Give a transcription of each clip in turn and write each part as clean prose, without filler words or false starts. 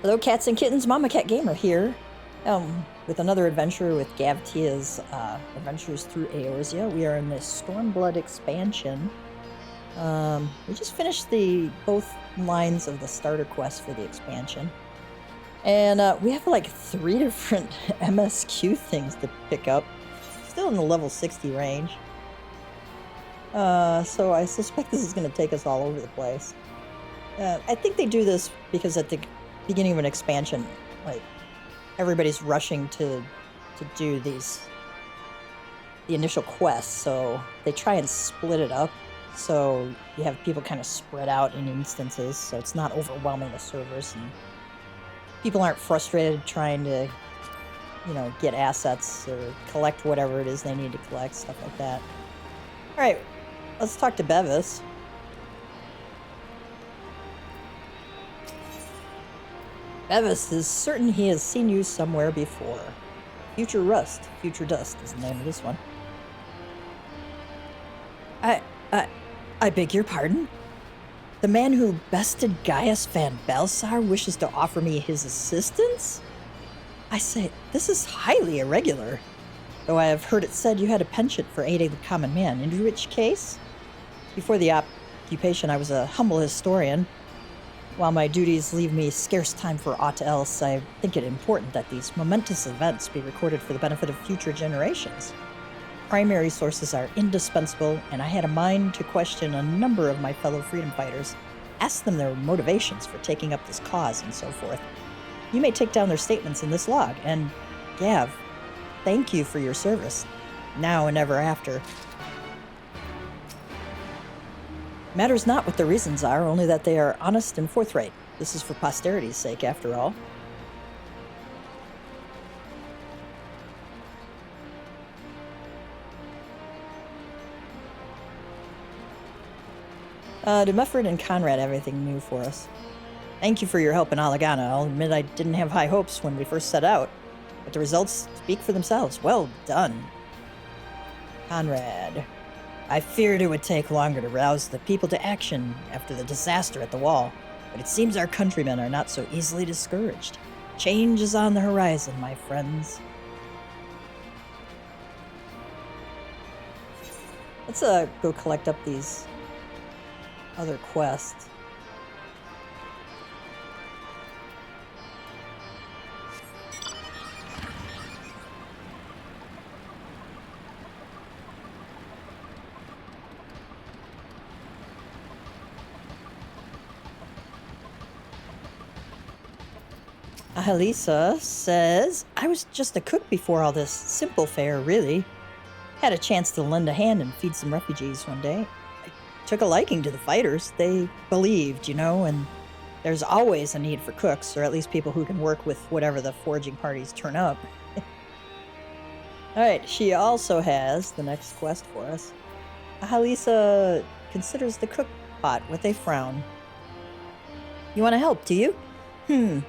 Hello cats and kittens, Mama Cat Gamer here, with another adventure with Gavtia's Adventures Through Eorzea. We are in this Stormblood expansion. We just finished both lines of the starter quest for the expansion. And we have like 3 different MSQ things to pick up. Still in the level 60 range. So I suspect this is going to take us all over the place. I think they do this because at the beginning of an expansion, like, everybody's rushing to do the initial quests, so they try and split it up so you have people kind of spread out in instances, so it's not overwhelming the servers and people aren't frustrated trying to, you know, get assets or collect whatever it is they need to collect, stuff like that. Alright, let's talk to Bevis. Bevis is certain he has seen you somewhere before. Future Rust, Future Dust is the name of this one. I beg your pardon? The man who bested Gaius Van Balsar wishes to offer me his assistance? I say, this is highly irregular. Though I have heard it said you had a penchant for aiding the common man, in which case, before the occupation I was a humble historian. While my duties leave me scarce time for aught else, I think it important that these momentous events be recorded for the benefit of future generations. Primary sources are indispensable, and I had a mind to question a number of my fellow freedom fighters, ask them their motivations for taking up this cause and so forth. You may take down their statements in this log, and, Gav, thank you for your service, now and ever after. Matters not what the reasons are, only that they are honest and forthright. This is for posterity's sake, after all. Do Mufford and Conrad have anything new for us? Thank you for your help in Alagana. I'll admit I didn't have high hopes when we first set out, but the results speak for themselves. Well done. Conrad. I feared it would take longer to rouse the people to action after the disaster at the wall, but it seems our countrymen are not so easily discouraged. Change is on the horizon, my friends. Let's go collect up these other quests. Ahalisa says, I was just a cook before all this. Simple fare, really. Had a chance to lend a hand and feed some refugees one day. I took a liking to the fighters. They believed, you know, and there's always a need for cooks, or at least people who can work with whatever the foraging parties turn up. Alright, she also has the next quest for us. Ahalisa considers the cook pot with a frown. You want to help, do you?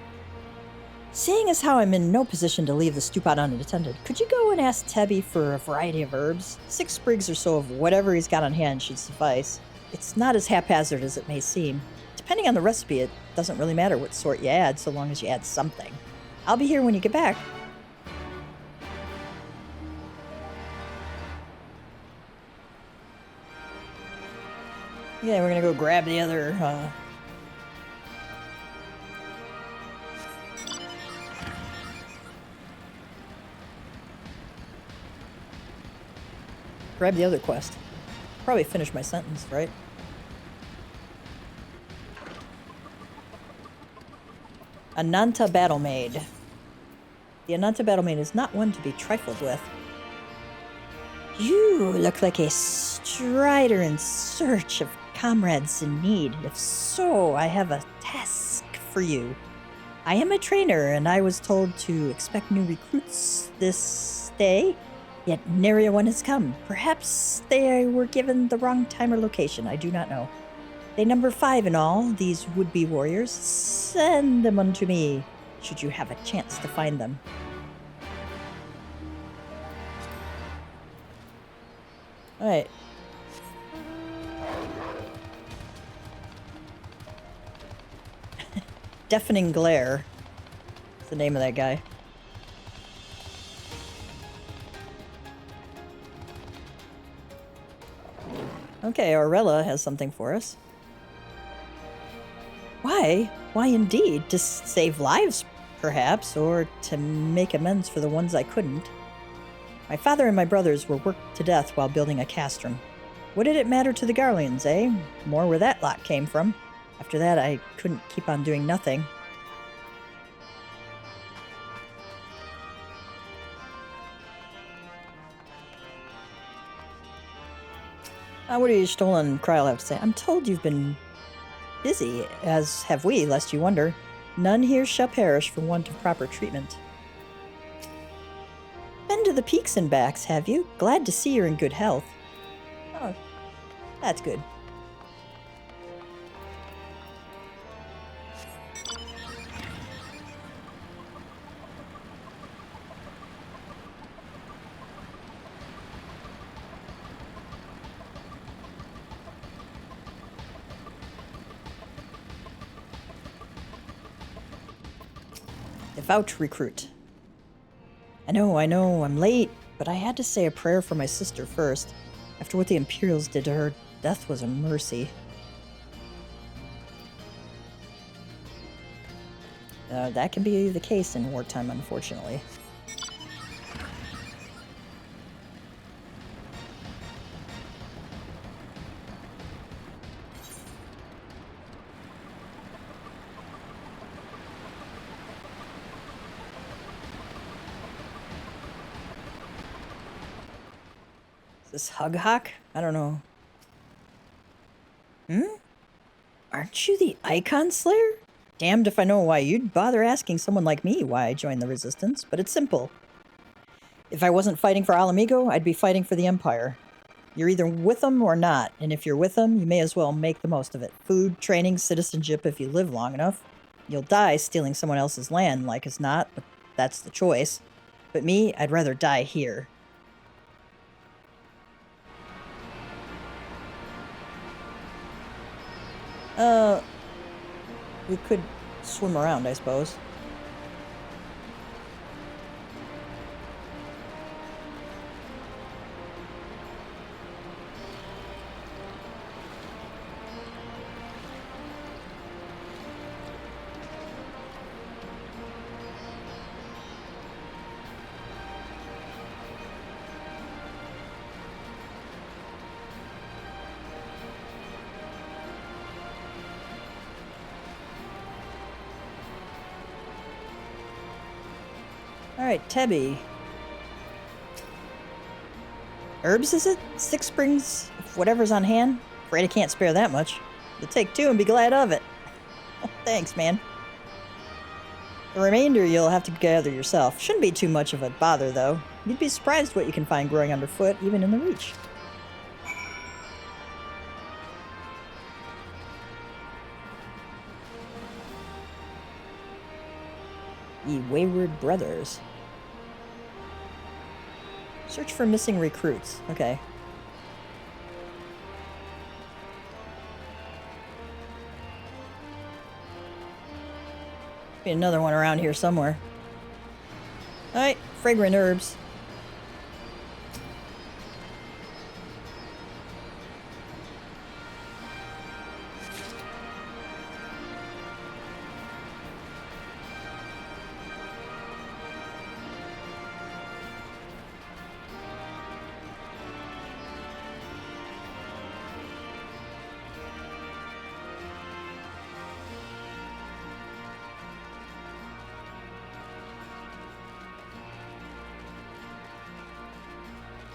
Seeing as how I'm in no position to leave the stew pot unattended, could you go and ask Tebby for a variety of herbs? 6 sprigs or so of whatever he's got on hand should suffice. It's not as haphazard as it may seem. Depending on the recipe, it doesn't really matter what sort you add, so long as you add something. I'll be here when you get back. Yeah, we're gonna go grab the other, grab the other quest. Probably finish my sentence, right? Ananta Battlemaid. The Ananta Battlemaid is not one to be trifled with. You look like a strider in search of comrades in need. If so, I have a task for you. I am a trainer, and I was told to expect new recruits this day. Yet nary a one has come. Perhaps they were given the wrong time or location. I do not know. They number 5 in all, these would-be warriors. Send them unto me, should you have a chance to find them. Alright. Deafening glare. the name of that guy. Okay, Aurella has something for us. Why? Why indeed? To save lives, perhaps, or to make amends for the ones I couldn't. My father and my brothers were worked to death while building a castrum. What did it matter to the Garleans, eh? More where that lot came from. After that, I couldn't keep on doing nothing. What do you stolen Kryl have to say? I'm told you've been busy, as have we, lest you wonder. None here shall perish for want of proper treatment. Been to the peaks and backs, have you? Glad to see you're in good health. Oh, that's good. Devout recruit. I know, I'm late, but I had to say a prayer for my sister first. After what the Imperials did to her, death was a mercy. That can be the case in wartime, unfortunately. This Hug Hawk? I don't know. Aren't you the Icon Slayer? Damned if I know why you'd bother asking someone like me why I joined the Resistance, but it's simple. If I wasn't fighting for Alamigo, I'd be fighting for the Empire. You're either with them or not, and if you're with them, you may as well make the most of it. Food, training, citizenship if you live long enough. You'll die stealing someone else's land, like as not, but that's the choice. But me, I'd rather die here. We could swim around, I suppose. Alright, Tebby. Herbs, is it? 6 springs of whatever's on hand? Afraid I can't spare that much. You'll take 2 and be glad of it. Thanks, man. The remainder you'll have to gather yourself. Shouldn't be too much of a bother, though. You'd be surprised what you can find growing underfoot, even in the Reach. Ye Wayward Brothers. Search for missing recruits. Okay. Be another one around here somewhere. Alright, fragrant herbs.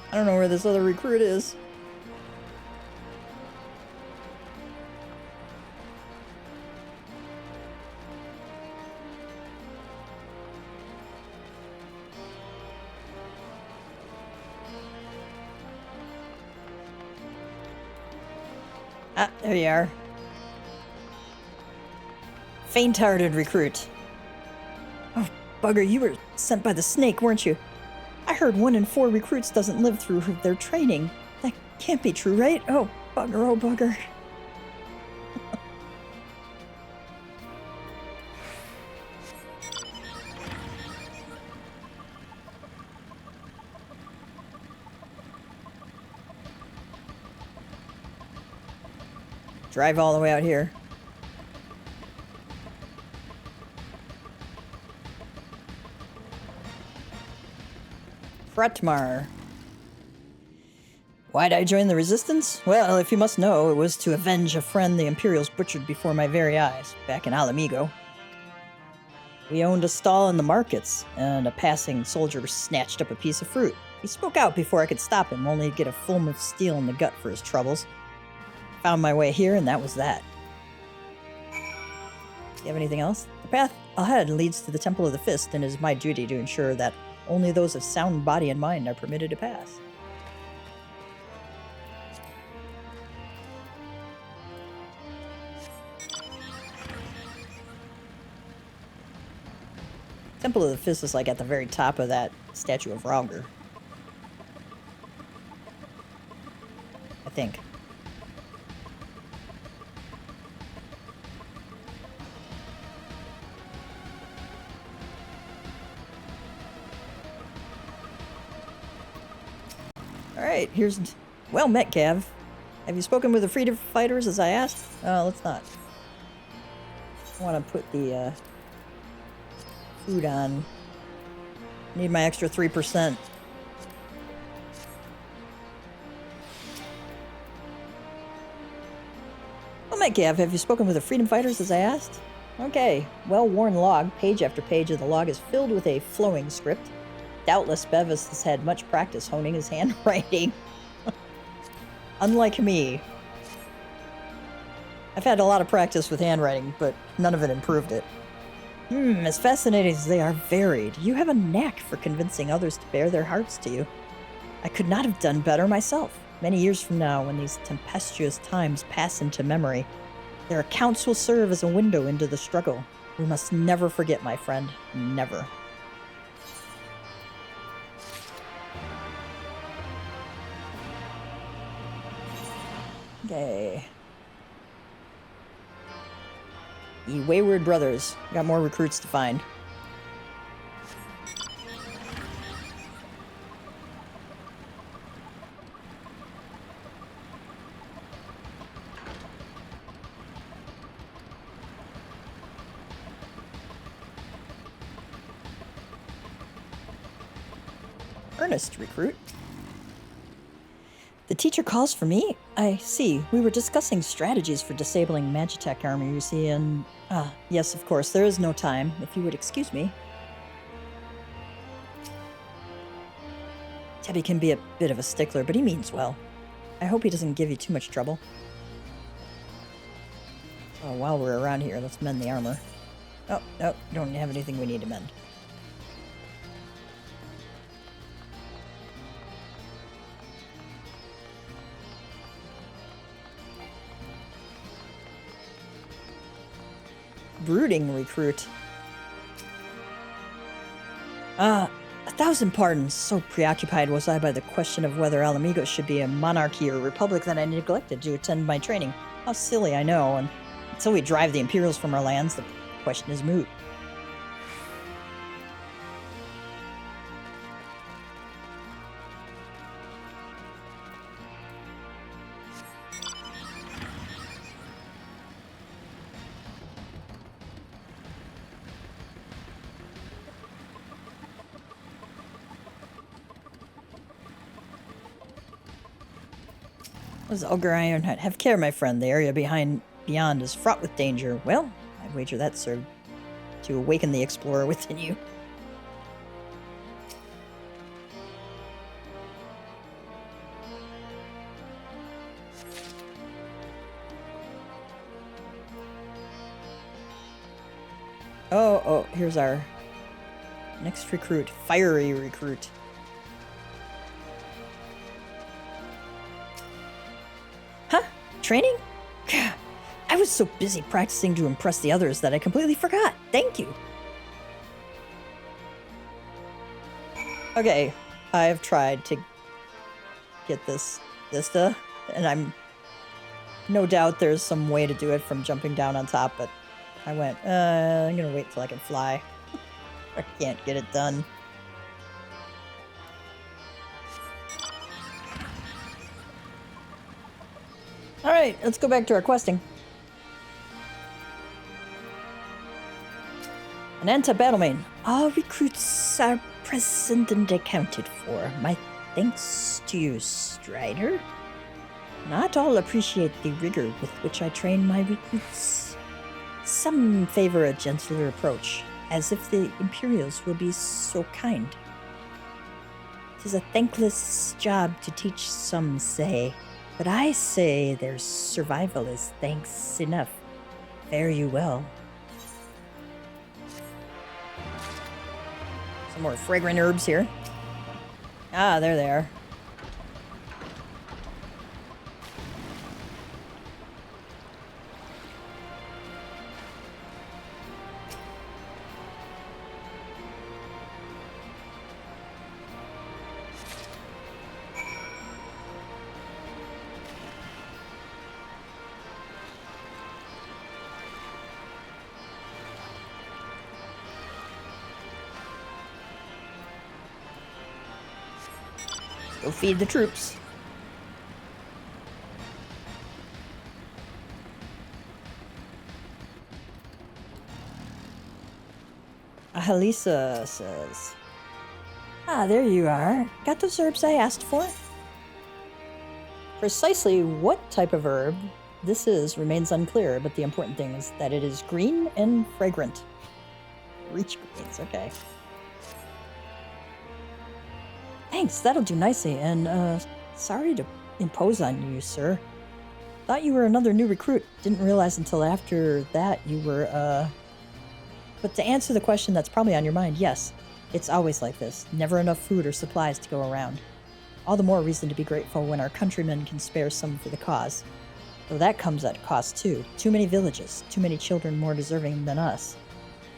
I don't know where this other recruit is. Ah, there you are. Faint-hearted recruit. Oh, bugger, you were sent by the snake, weren't you? I heard 1 in 4 recruits doesn't live through their training. That can't be true, right? Oh, bugger, oh, bugger. drive all the way out here. Fretmar. Why'd I join the Resistance? Well, if you must know, it was to avenge a friend the Imperials butchered before my very eyes, back in Alamigo. We owned a stall in the markets, and a passing soldier snatched up a piece of fruit. He spoke out before I could stop him, only to get a fulm of steel in the gut for his troubles. Found my way here, and that was that. Do you have anything else? The path ahead leads to the Temple of the Fist, and it is my duty to ensure that only those of sound body and mind are permitted to pass. Temple of the Fist is like at the very top of that statue of Rauger. I think. Alright, here's... Well met, Cav. Have you spoken with the freedom fighters as I asked? Let's not. I want to put the, food on. Need my extra 3%. Well met, Cav. Have you spoken with the freedom fighters as I asked? Okay. Well-worn log. Page after page of the log is filled with a flowing script. Doubtless Bevis has had much practice honing his handwriting. Unlike me. I've had a lot of practice with handwriting, but none of it improved it. As fascinating as they are varied, you have a knack for convincing others to bare their hearts to you. I could not have done better myself. Many years from now, when these tempestuous times pass into memory, their accounts will serve as a window into the struggle. We must never forget, my friend. Never. Okay. Ye Wayward Brothers. Got more recruits to find. Ernest, recruit. The teacher calls for me? I see. We were discussing strategies for disabling Magitech armor, you see, and... yes, of course, there is no time. If you would excuse me. Tebby can be a bit of a stickler, but he means well. I hope he doesn't give you too much trouble. Oh, while we're around here, let's mend the armor. Oh, no, don't have anything we need to mend. Brooding recruit. 1,000 pardons. So preoccupied was I by the question of whether Alamigo should be a monarchy or a republic that I neglected to attend my training. How silly, I know, and until we drive the Imperials from our lands, the question is moot. Was Ogre Ironhead? Have care, my friend. The area beyond is fraught with danger. Well, I wager that served to awaken the explorer within you. Oh, here's our next recruit. Fiery recruit. Training? I was so busy practicing to impress the others that I completely forgot. Thank you. Okay, I've tried to get this Vista, and I'm no doubt there's some way to do it from jumping down on top, but I went, I'm gonna wait till I can fly. I can't get it done. Alright, let's go back to our questing. An anti-battle main. All recruits are present and accounted for. My thanks to you, Strider. Not all appreciate the rigor with which I train my recruits. Some favor a gentler approach, as if the Imperials will be so kind. 'Tis a thankless job to teach, some say, but I say their survival is thanks enough. Fare you well. Some more fragrant herbs here. Ah, there they are. Go feed the troops. Ahalisa says, there you are. Got those herbs I asked for? Precisely what type of herb this is remains unclear, but the important thing is that it is green and fragrant. Reach greens, okay. Thanks, that'll do nicely, and, sorry to impose on you, sir. Thought you were another new recruit. Didn't realize until after that you were, But to answer the question that's probably on your mind, yes, it's always like this. Never enough food or supplies to go around. All the more reason to be grateful when our countrymen can spare some for the cause. Though that comes at a cost, too. Too many villages, too many children more deserving than us.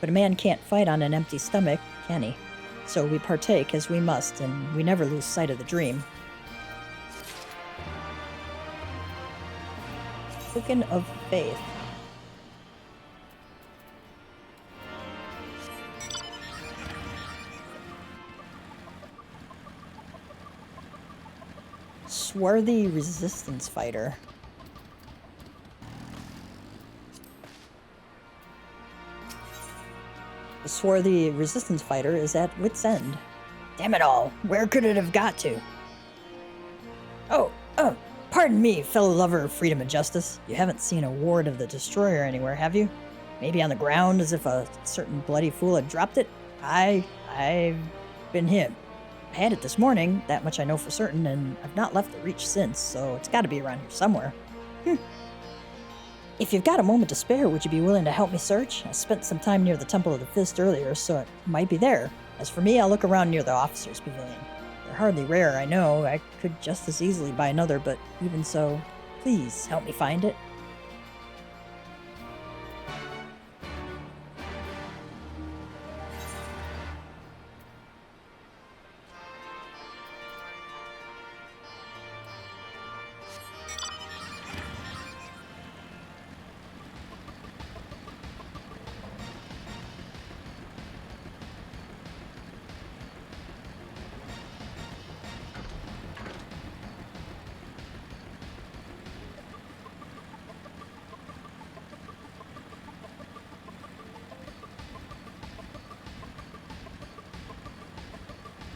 But a man can't fight on an empty stomach, can he? So we partake as we must, and we never lose sight of the dream. Token of faith. Swarthy resistance fighter. The swarthy resistance fighter is at wit's end. Damn it all, where could it have got to? Oh, pardon me, fellow lover of freedom and justice. You haven't seen a ward of the destroyer anywhere, have you? Maybe on the ground as if a certain bloody fool had dropped it? I've been him. I had it this morning, that much I know for certain, and I've not left the reach since, so it's gotta be around here somewhere. If you've got a moment to spare, would you be willing to help me search? I spent some time near the Temple of the Fist earlier, so it might be there. As for me, I'll look around near the officers' pavilion. They're hardly rare, I know. I could just as easily buy another, but even so, please help me find it.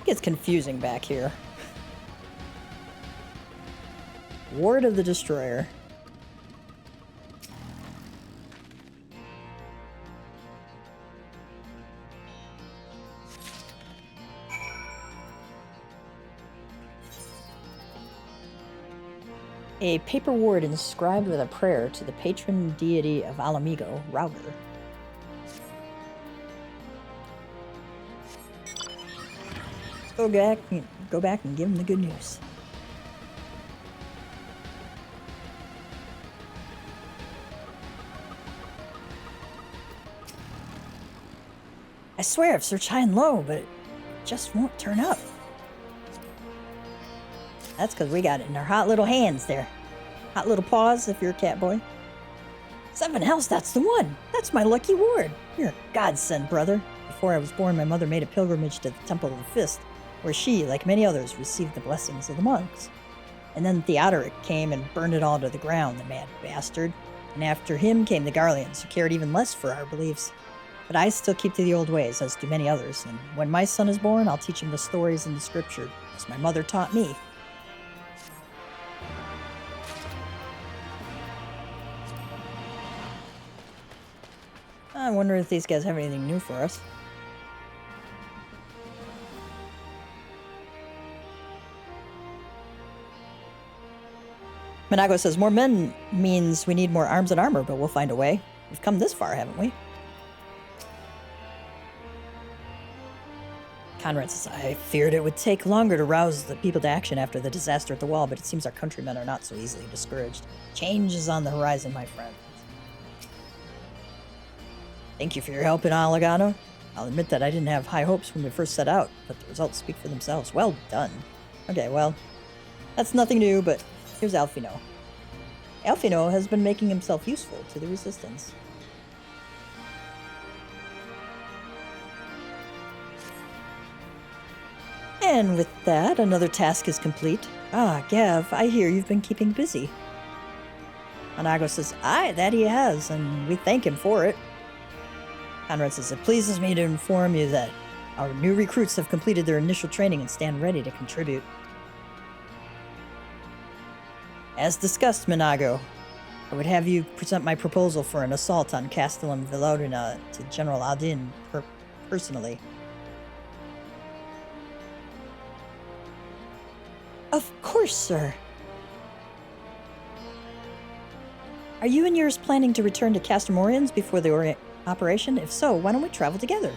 It's confusing back here. Ward of the Destroyer. A paper ward inscribed with a prayer to the patron deity of Alamigo, Router. Go back and give him the good news. I swear I've searched high and low, but it just won't turn up. That's because we got it in our hot little hands there. Hot little paws if you're a cat boy. Seven hells, that's the one. That's my lucky ward. You're a godsend, brother. Before I was born, my mother made a pilgrimage to the Temple of the Fist, where she, like many others, received the blessings of the monks. And then Theodoric came and burned it all to the ground, the mad bastard. And after him came the Garleans, who cared even less for our beliefs. But I still keep to the old ways, as do many others, and when my son is born, I'll teach him the stories in the scripture, as my mother taught me. I wonder if these guys have anything new for us. Minago says, more men means we need more arms and armor, but we'll find a way. We've come this far, haven't we? Conrad says, I feared it would take longer to rouse the people to action after the disaster at the wall, but it seems our countrymen are not so easily discouraged. Change is on the horizon, my friend. Thank you for your help in Alagano. I'll admit that I didn't have high hopes when we first set out, but the results speak for themselves. Well done. Okay, well, that's nothing new, but here's Alfino. Alfino has been making himself useful to the Resistance. And with that, another task is complete. Ah, Gav, I hear you've been keeping busy. Anago says, aye, that he has, and we thank him for it. Conrad says, it pleases me to inform you that our new recruits have completed their initial training and stand ready to contribute. As discussed, Minago, I would have you present my proposal for an assault on Castellum Villodina to General Aldin personally. Of course, sir. Are you and yours planning to return to Castamorians before the operation? If so, why don't we travel together?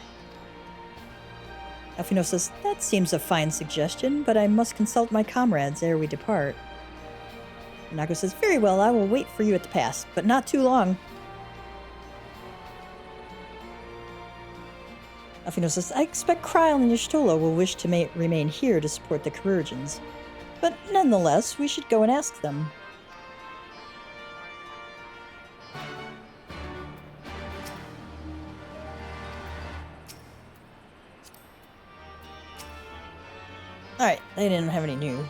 Alfino says, that seems a fine suggestion, but I must consult my comrades ere we depart. Nago says, very well, I will wait for you at the pass, but not too long. Alfino says, I expect Kryl and Y'shtola will wish to remain here to support the Chirurgeons. But nonetheless, we should go and ask them. Alright, they didn't have any new.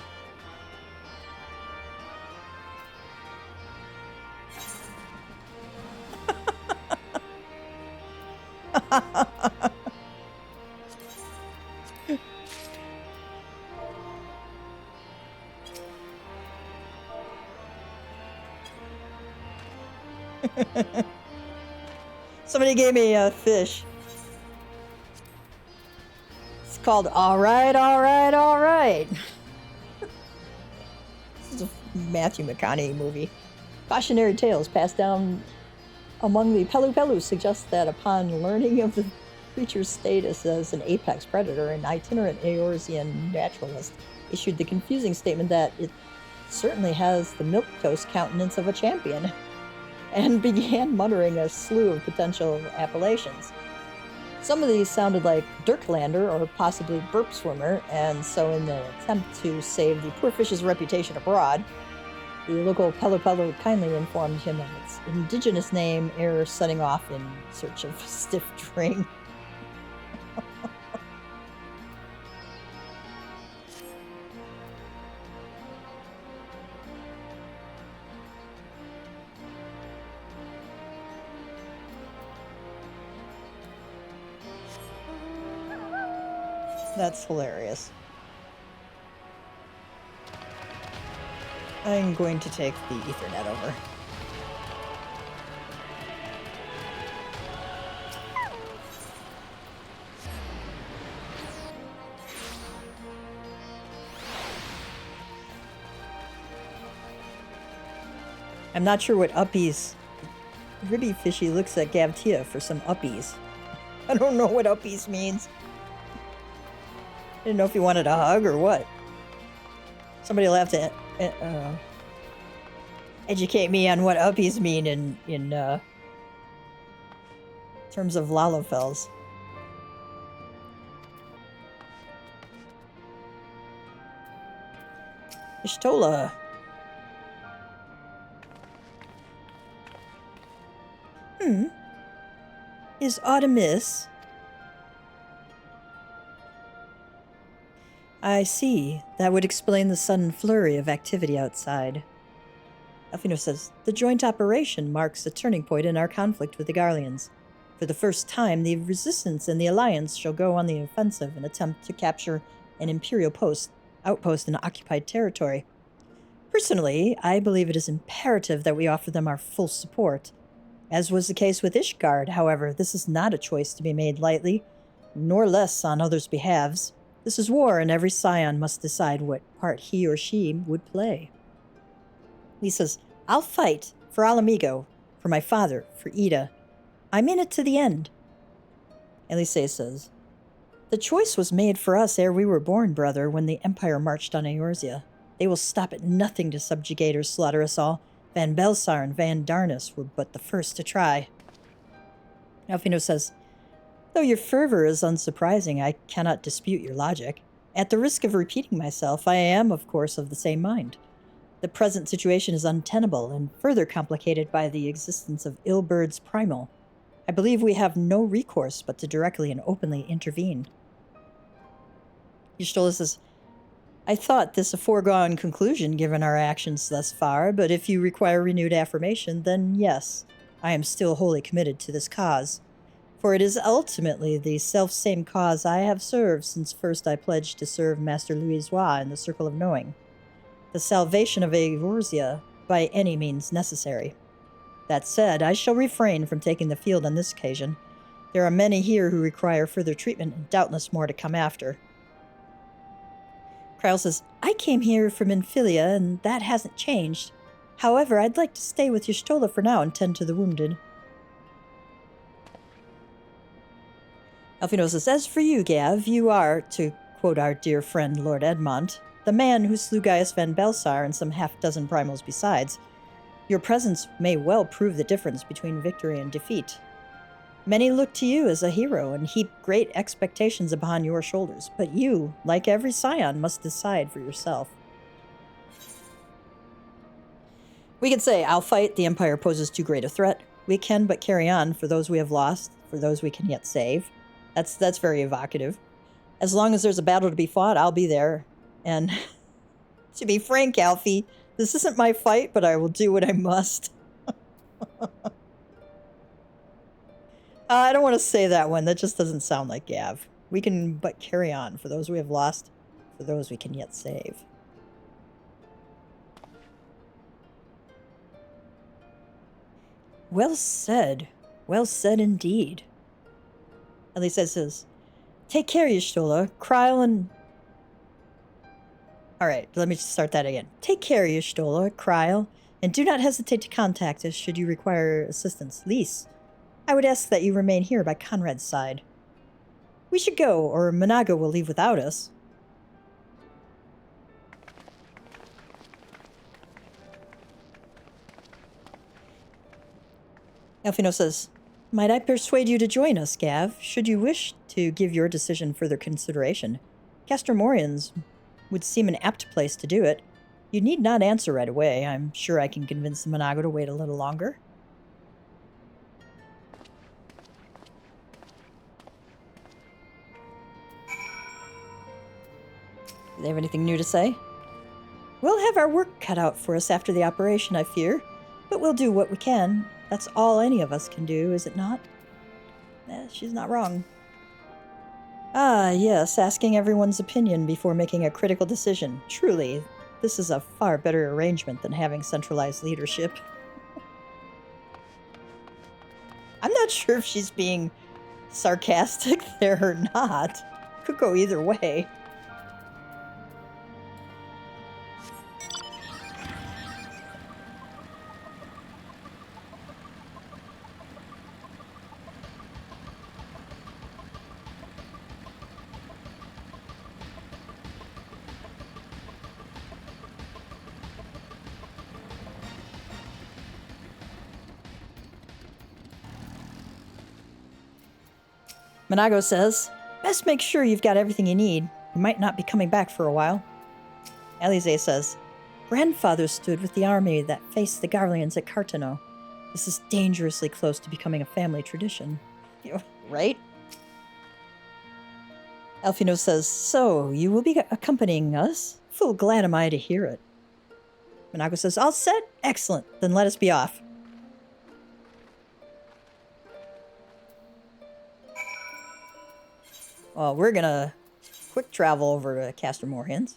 Somebody gave me a fish. It's called All Right, All Right, All Right. This is a Matthew McConaughey movie. Cautionary tales passed down among the Pelu Pelu suggest that upon learning of the creature's status as an apex predator, an itinerant Eorzean naturalist issued the confusing statement that it certainly has the milquetoast countenance of a champion, and began muttering a slew of potential appellations. Some of these sounded like Dirklander or possibly Burp Swimmer, and so in the attempt to save the poor fish's reputation abroad, the local Pelu Pelu kindly informed him of its indigenous name ere setting off in search of stiff drink. That's hilarious. I'm going to take the Ethernet over. I'm not sure what uppies. Ribby Fishy looks at Gavtia for some uppies. I don't know what uppies means. I didn't know if you wanted a hug or what. Somebody will have to educate me on what uppies mean in terms of Lalafells. Y'shtola. Is Artemis? I see. That would explain the sudden flurry of activity outside. Elfino says, the joint operation marks a turning point in our conflict with the Garleans. For the first time, the Resistance and the Alliance shall go on the offensive and attempt to capture an Imperial outpost in occupied territory. Personally, I believe it is imperative that we offer them our full support. As was the case with Ishgard, however, this is not a choice to be made lightly, nor less on others' behalves. This is war, and every scion must decide what part he or she would play. He says, I'll fight for Alamigo, for my father, for Ida. I'm in it to the end. Elise says, the choice was made for us ere we were born, brother, when the Empire marched on Eorzea. They will stop at nothing to subjugate or slaughter us all. Van Belsar and Van Darnus were but the first to try. Elfino says, though your fervor is unsurprising, I cannot dispute your logic. At the risk of repeating myself, I am, of course, of the same mind. The present situation is untenable and further complicated by the existence of Ilbird's primal. I believe we have no recourse but to directly and openly intervene. Y'shtola says, I thought this a foregone conclusion given our actions thus far, but if you require renewed affirmation, then yes, I am still wholly committed to this cause. For it is ultimately the self-same cause I have served since first I pledged to serve Master Louisoix in the Circle of Knowing. The salvation of Eorzea by any means necessary. That said, I shall refrain from taking the field on this occasion. There are many here who require further treatment, and doubtless more to come after. Krile says, I came here from Infilia, and that hasn't changed. However, I'd like to stay with Y'shtola for now and tend to the wounded. Elfino says, as for you, Gav, you are, to quote our dear friend Lord Edmont, the man who slew Gaius Van Belsar and some half-dozen primals besides. Your presence may well prove the difference between victory and defeat. Many look to you as a hero and heap great expectations upon your shoulders, but you, like every scion, must decide for yourself. We can say, I'll fight, the Empire poses too great a threat. We can but carry on for those we have lost, for those we can yet save. That's very evocative. As long as there's a battle to be fought, I'll be there. And to be frank, Alfie, this isn't my fight, but I will do what I must. I don't want to say that one. That just doesn't sound like Gav. We can but carry on for those we have lost, for those we can yet save. Well said. Well said indeed. Elise says, take care, Y'shtola. Krile and... Alright, let me start that again. Take care, Y'shtola, Krile, and do not hesitate to contact us should you require assistance. Lise, I would ask that you remain here by Conrad's side. We should go, or Managa will leave without us. Elfino says, might I persuade you to join us, Gav, should you wish to give your decision further consideration? Castor Morians would seem an apt place to do it. You need not answer right away. I'm sure I can convince Managa to wait a little longer. Do they have anything new to say? We'll have our work cut out for us after the operation, I fear. But we'll do what we can. That's all any of us can do, is it not? She's not wrong. Ah, yes, asking everyone's opinion before making a critical decision. Truly, this is a far better arrangement than having centralized leadership. I'm not sure if she's being sarcastic there or not. Could go either way. Manago says, best make sure you've got everything you need. You might not be coming back for a while. Alize says, grandfather stood with the army that faced the Garleans at Cartano. This is dangerously close to becoming a family tradition. Right? Alfino says, "So, you will be accompanying us? Full glad am I to hear it." Minako says, "All set? Excellent. Then let us be off." Well, we're gonna quick travel over to Castor Moorhens.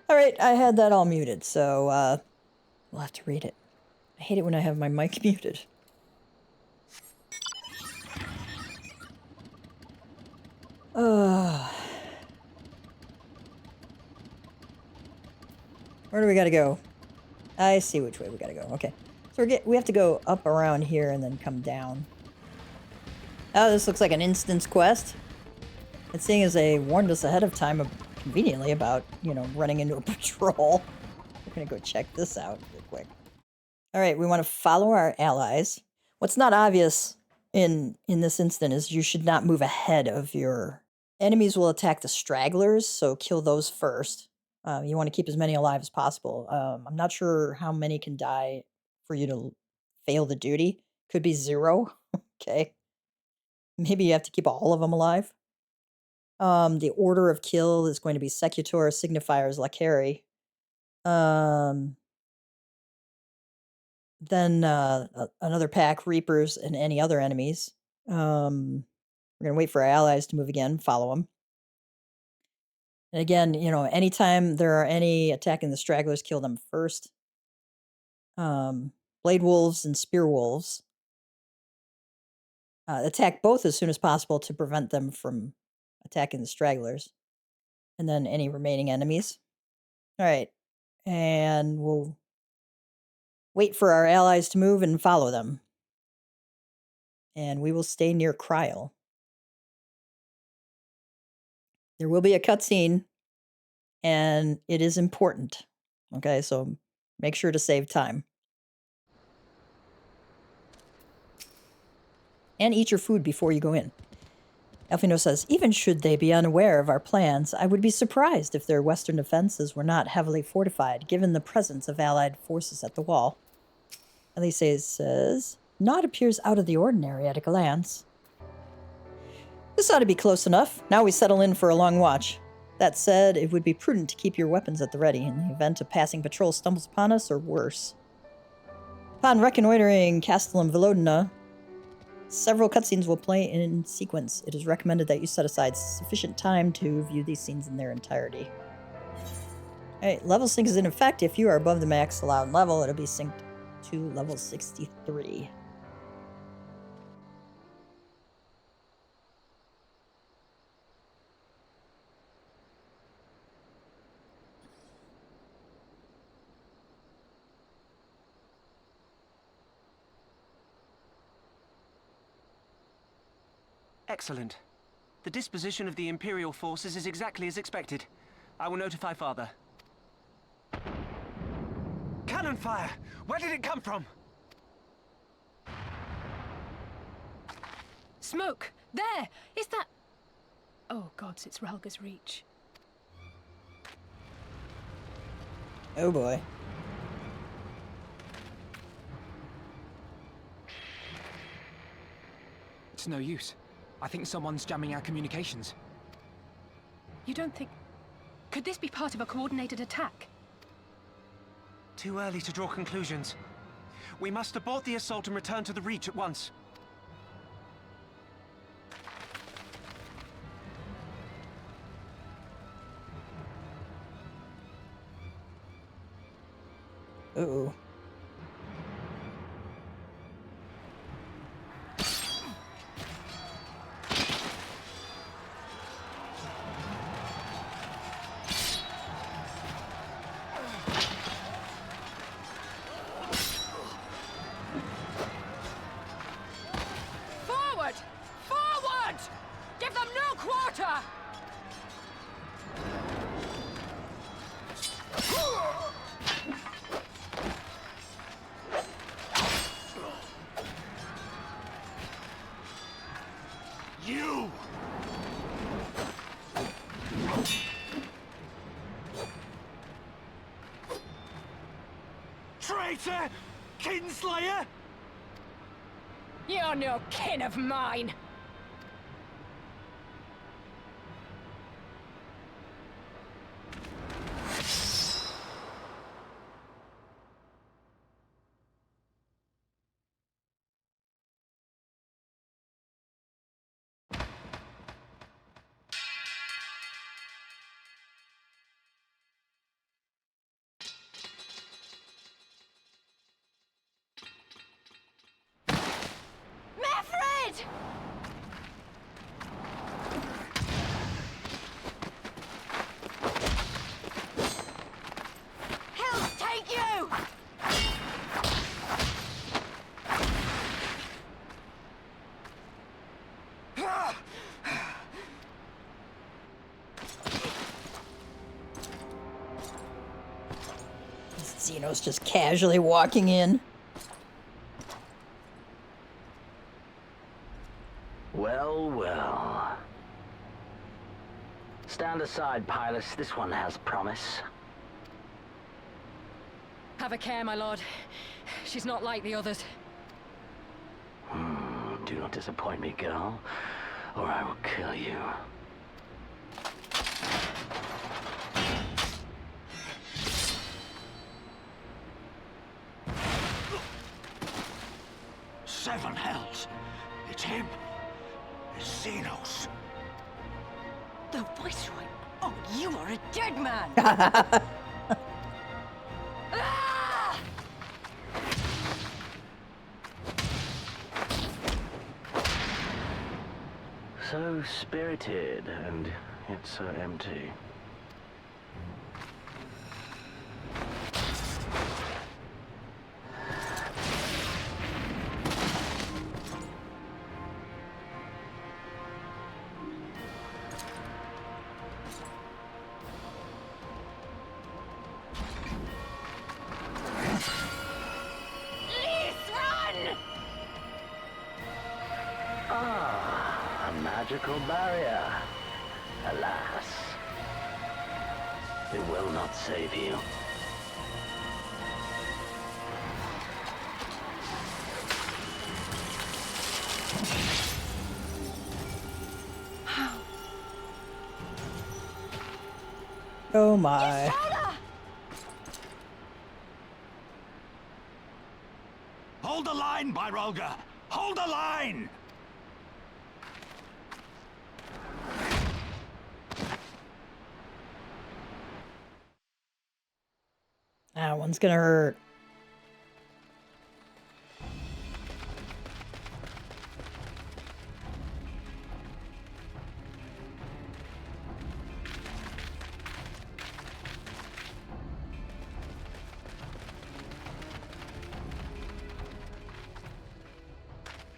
All right, I had that all muted, so we'll have to read it. I hate it when I have my mic muted. Where do we gotta go? I see which way we gotta go. Okay. So we have to go up around here and then come down. Oh, this looks like an instance quest. And seeing as they warned us ahead of time conveniently about, running into a patrol, we're gonna go check this out real quick. All right, we want to follow our allies. What's not obvious in this instant is you should not move ahead of your enemies. Will attack the stragglers, so kill those first. You want to keep as many alive as possible. I'm not sure how many can die for you to fail the duty. Could be 0. Okay. Maybe you have to keep all of them alive. The order of kill is going to be Secutor, Signifiers, Lacari. Then another pack, Reapers, and any other enemies. We're going to wait for our allies to move again, follow them. And again, anytime there are any attacking the stragglers, kill them first. Blade wolves and spear wolves. Attack both as soon as possible to prevent them from attacking the stragglers. And then any remaining enemies. All right. And we'll wait for our allies to move and follow them. And we will stay near Kryl. There will be a cutscene, and it is important. Okay, so make sure to save time. And eat your food before you go in. Elfino says, even should they be unaware of our plans, I would be surprised if their western defenses were not heavily fortified, given the presence of allied forces at the wall. Elise says, naught appears out of the ordinary at a glance. This ought to be close enough. Now we settle in for a long watch. That said, it would be prudent to keep your weapons at the ready in the event a passing patrol stumbles upon us or worse. Upon reconnoitering Castellum Volodina, several cutscenes will play in sequence. It is recommended that you set aside sufficient time to view these scenes in their entirety. Alright, level sync is in effect. If you are above the max allowed level, it'll be synced to level 63. Excellent. The disposition of the Imperial forces is exactly as expected. I will notify Father. Cannon fire! Where did it come from? Smoke! There! Is that... Oh gods, it's Relga's Reach. Oh boy. It's no use. I think someone's jamming our communications. You don't think... Could this be part of a coordinated attack? Too early to draw conclusions. We must abort the assault and return to the Reach at once. Uh-oh. Forward! Forward! Give them no quarter! You! Traitor! Kinslayer! You're no kin of mine! Mefred! Hell take you! Xeno's just casually walking in. Well, well. Stand aside, Pilus. This one has promise. Have a care, my lord. She's not like the others. Do not disappoint me, girl, or I will kill you. Seven hells! It's him! It's Xenos. The Viceroy? Oh, you are a dead man! Ah! So spirited, and yet so empty. Ah, a magical barrier. Alas, it will not save you. Oh my. Hold the line, Byrolga! Hold the line! That one's gonna hurt.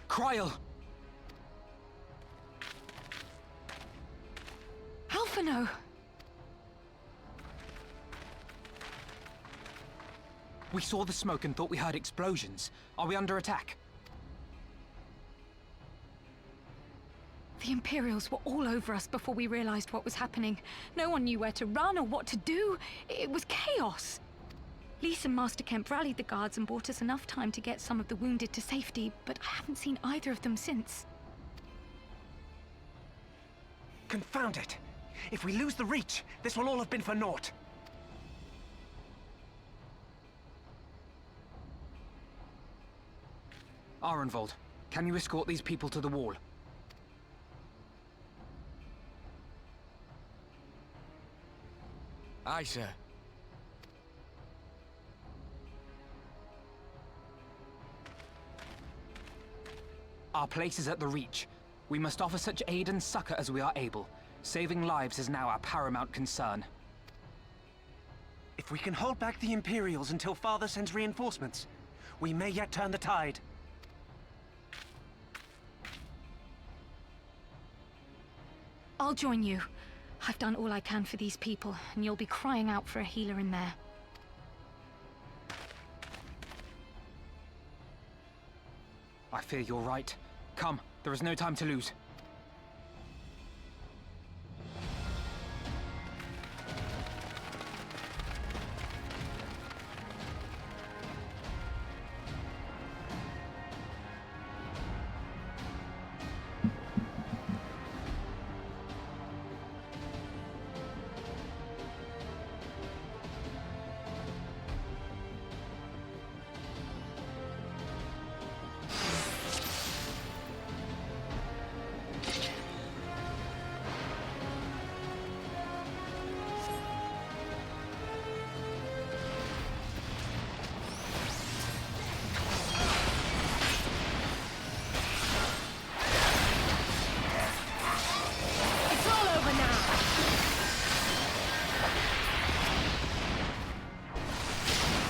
Cryle! Alphino! We saw the smoke and thought we heard explosions. Are we under attack? The Imperials were all over us before we realized what was happening. No one knew where to run or what to do. It was chaos. Lise and Master Kemp rallied the guards and bought us enough time to get some of the wounded to safety, but I haven't seen either of them since. Confound it! If we lose the Reach, this will all have been for naught. Arenvold, can you escort these people to the wall? Aye, sir. Our place is at the Reach. We must offer such aid and succor as we are able. Saving lives is now our paramount concern. If we can hold back the Imperials until Father sends reinforcements, we may yet turn the tide. I'll join you. I've done all I can for these people, and you'll be crying out for a healer in there. I fear you're right. Come, there is no time to lose.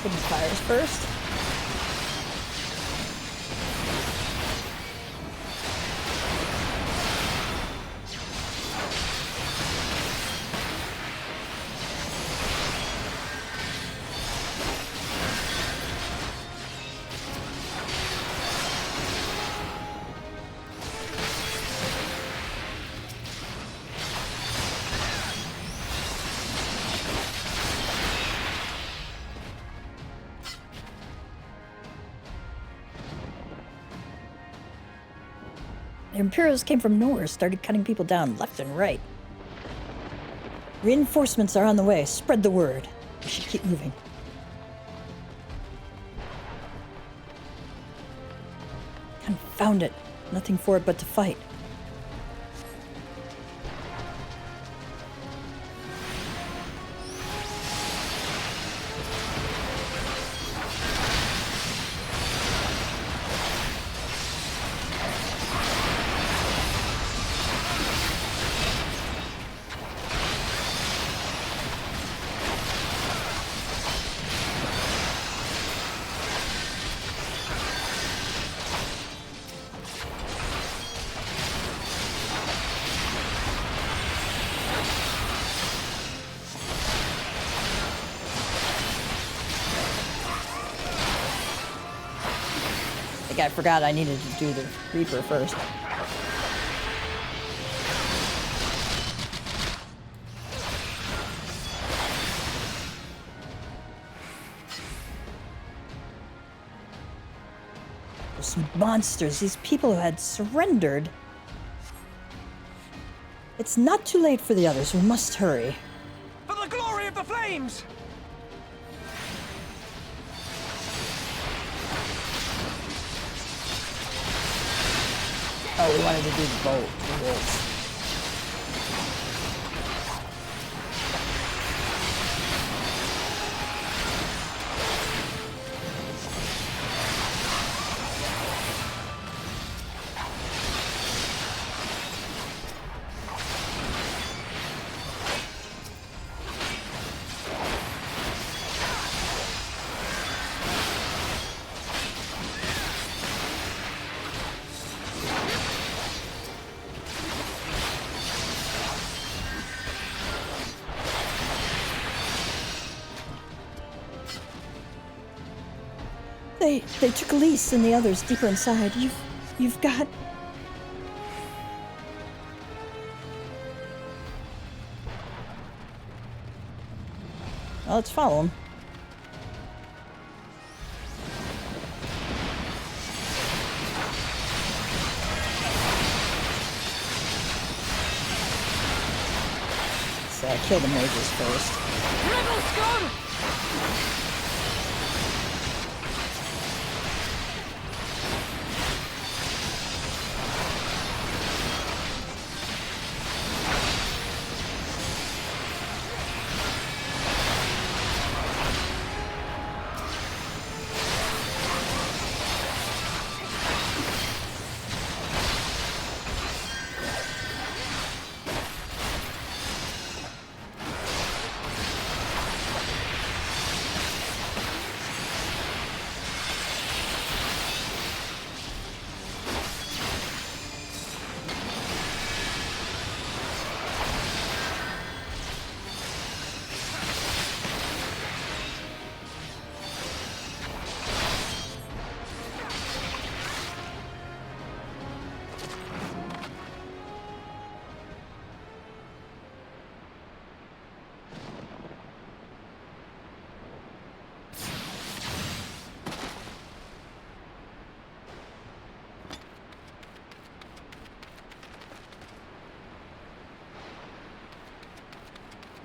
Some fires first. The Imperials came from nowhere, started cutting people down left and right. Reinforcements are on the way. Spread the word. We should keep moving. Confound it. Nothing for it but to fight. think I forgot I needed to do the Reaper first. Those monsters, these people who had surrendered. It's not too late for the others. We must hurry. For the glory of the flames! Oh, we wanted to do the boat. The wolves. They took Elise and the others deeper inside. You've got... Well, let's follow him. So kill the mages first. Rebels go!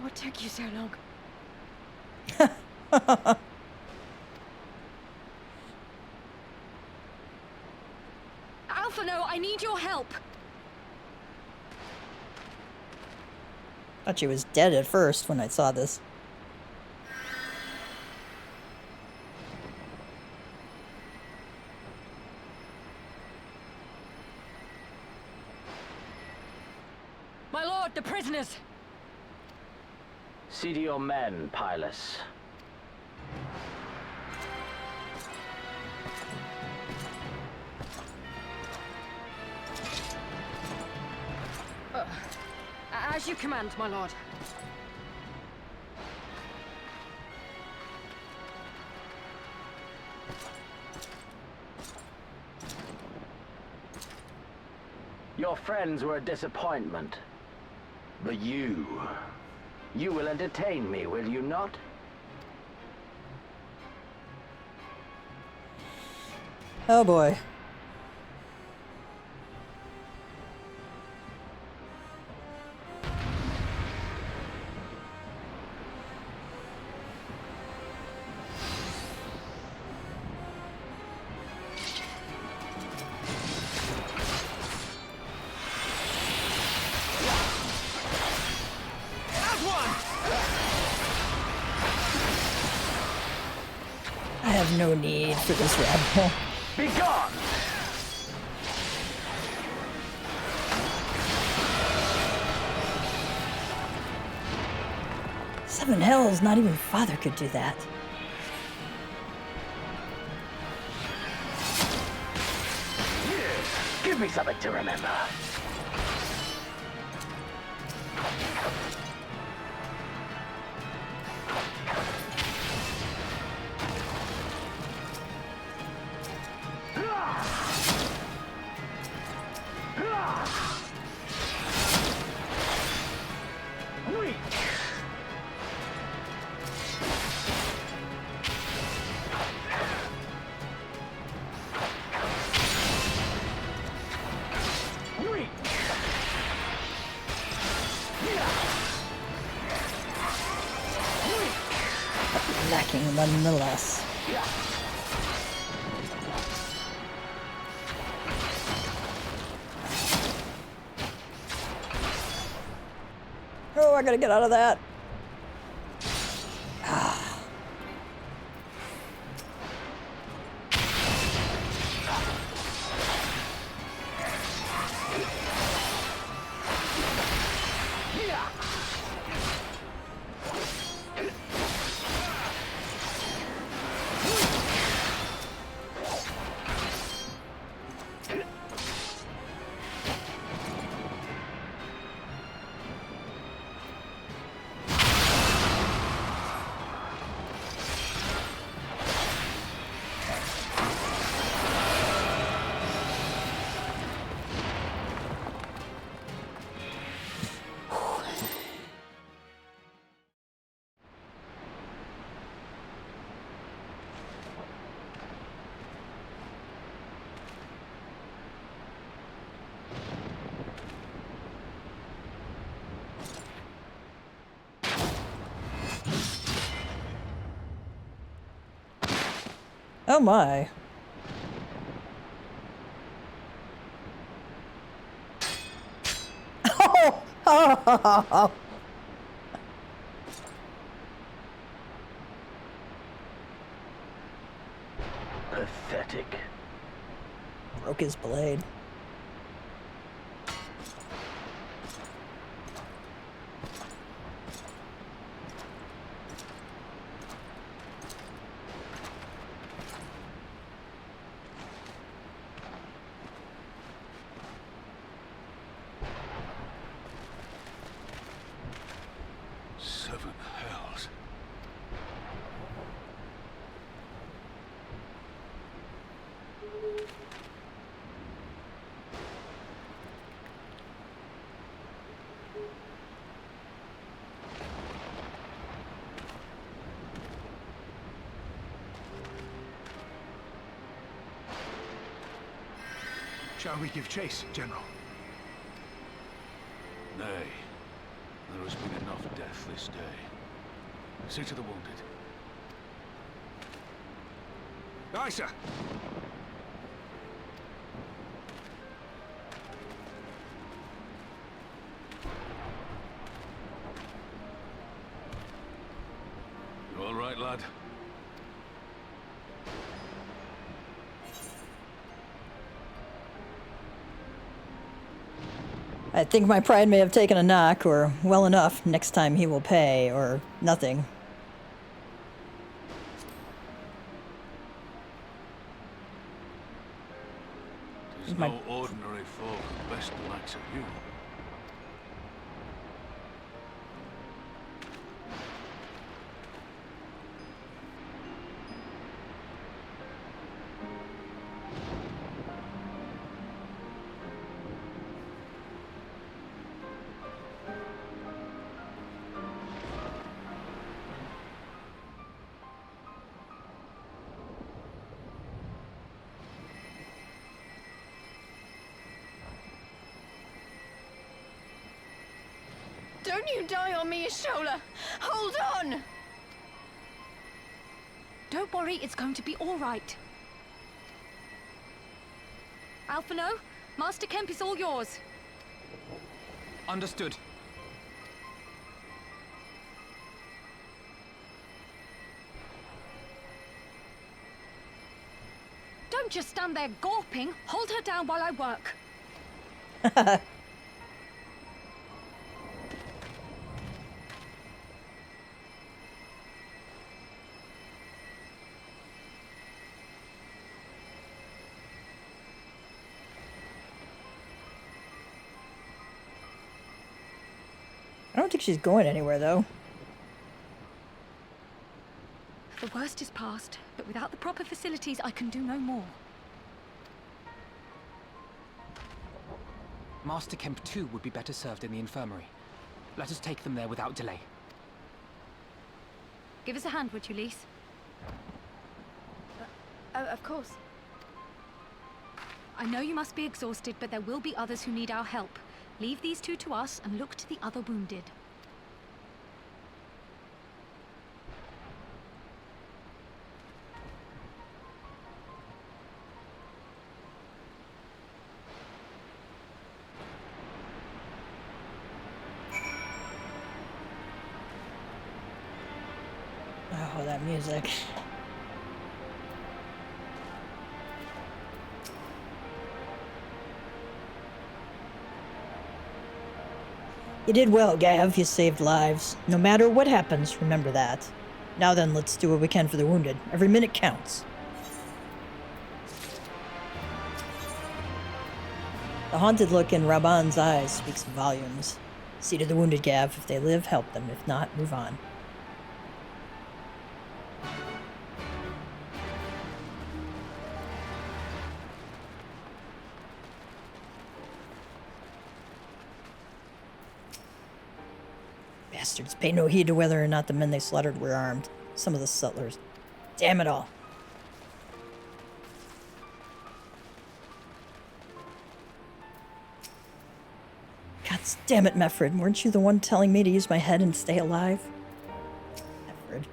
What took you so long? Alpha, no, I need your help. Thought she was dead at first when I saw this. My lord, the prisoners! See to your men, Pylus. As you command, my lord. Your friends were a disappointment. But you will entertain me, will you not? Oh boy. I have no need for this rabble. Be gone! Seven hells, not even Father could do that. Give me something to remember. nerve-wracking nonetheless. Oh, I gotta get out of that. Oh my. Oh! Pathetic. Broke his blade. Seven hells. Shall we give chase, General? Nay. There has been enough death this day. See to the wounded. Aye, sir. You all right, lad? I think my pride may have taken a knock, or well enough, next time he will pay, or nothing. Tis no ordinary folk who best the likes of you. Don't you die on me, Ashola! Hold on! Don't worry, it's going to be all right. Alphino, Master Kemp is all yours. Understood. Don't just stand there gawping. Hold her down while I work. I don't think she's going anywhere, though. The worst is past, but without the proper facilities, I can do no more. Master Kemp too would be better served in the infirmary. Let us take them there without delay. Give us a hand, would you, Lise? Of course. I know you must be exhausted, but there will be others who need our help. Leave these two to us and look to the other wounded. Oh, that music. You did well, Gav. You saved lives. No matter what happens, remember that. Now then, let's do what we can for the wounded. Every minute counts. The haunted look in Raban's eyes speaks volumes. See to the wounded, Gav. If they live, help them. If not, move on. Bastards pay no heed to whether or not the men they slaughtered were armed. Some of the settlers. Damn it all. God damn it, Meffred. Weren't you the one telling me to use my head and stay alive? Meffred.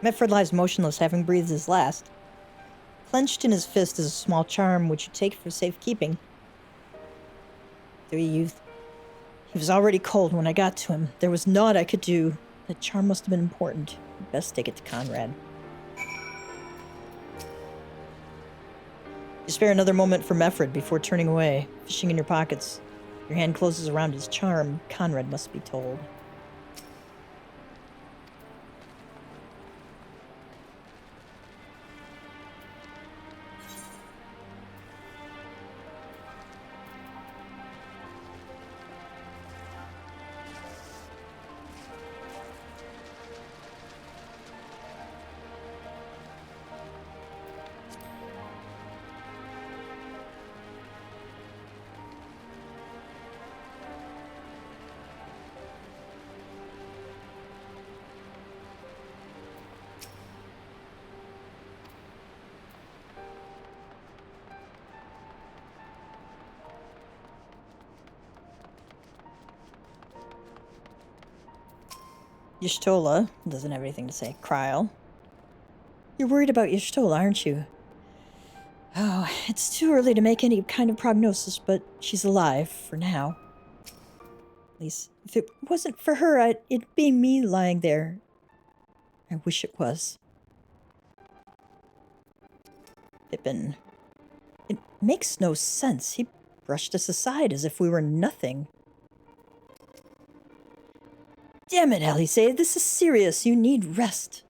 Meffred lies motionless, having breathed his last. Clenched in his fist is a small charm, which you take for safekeeping. Dear youth. He was already cold when I got to him. There was naught I could do. The charm must have been important. You'd best take it to Conrad. You spare another moment for Meffred before turning away, fishing in your pockets. Your hand closes around his charm. Conrad must be told. Y'shtola doesn't have anything to say. Kryl. You're worried about Y'shtola, aren't you? Oh, it's too early to make any kind of prognosis, but she's alive for now. At least, if it wasn't for her, it'd be me lying there. I wish it was. Pippin. It makes no sense. He brushed us aside as if we were nothing. Damn it, Alice, this is serious. You need rest.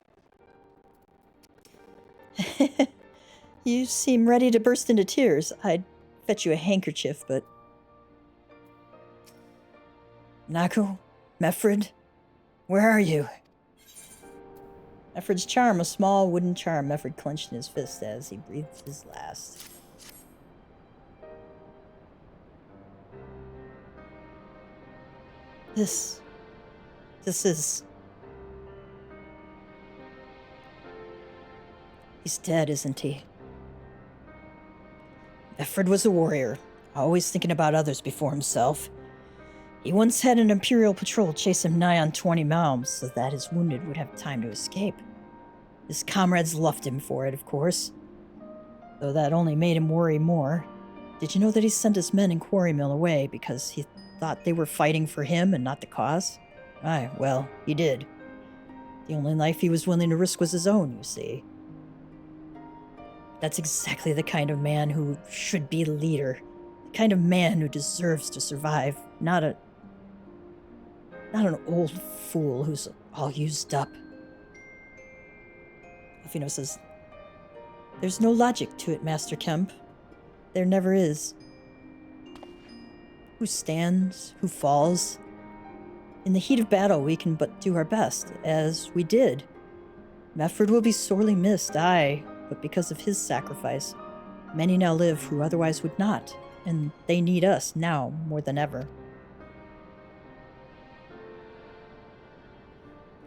You seem ready to burst into tears. I'd fetch you a handkerchief, but... Nako? Meffred? Where are you? Meffred's charm, a small wooden charm Meffred clenched in his fist as he breathed his last. This is... He's dead, isn't he? Meffred was a warrior, always thinking about others before himself. He once had an Imperial patrol chase him nigh on 20 miles so that his wounded would have time to escape. His comrades loved him for it, of course, though that only made him worry more. Did you know that he sent his men in Quarry Mill away because he thought they were fighting for him and not the cause? Aye, well, he did. The only life he was willing to risk was his own, you see. That's exactly the kind of man who should be a leader. The kind of man who deserves to survive, not an old fool who's all used up. Alfino says, "There's no logic to it, Master Kemp. There never is. Who stands, who falls? In the heat of battle, we can but do our best, as we did. Meffred will be sorely missed, aye, but because of his sacrifice, many now live who otherwise would not, and they need us now more than ever."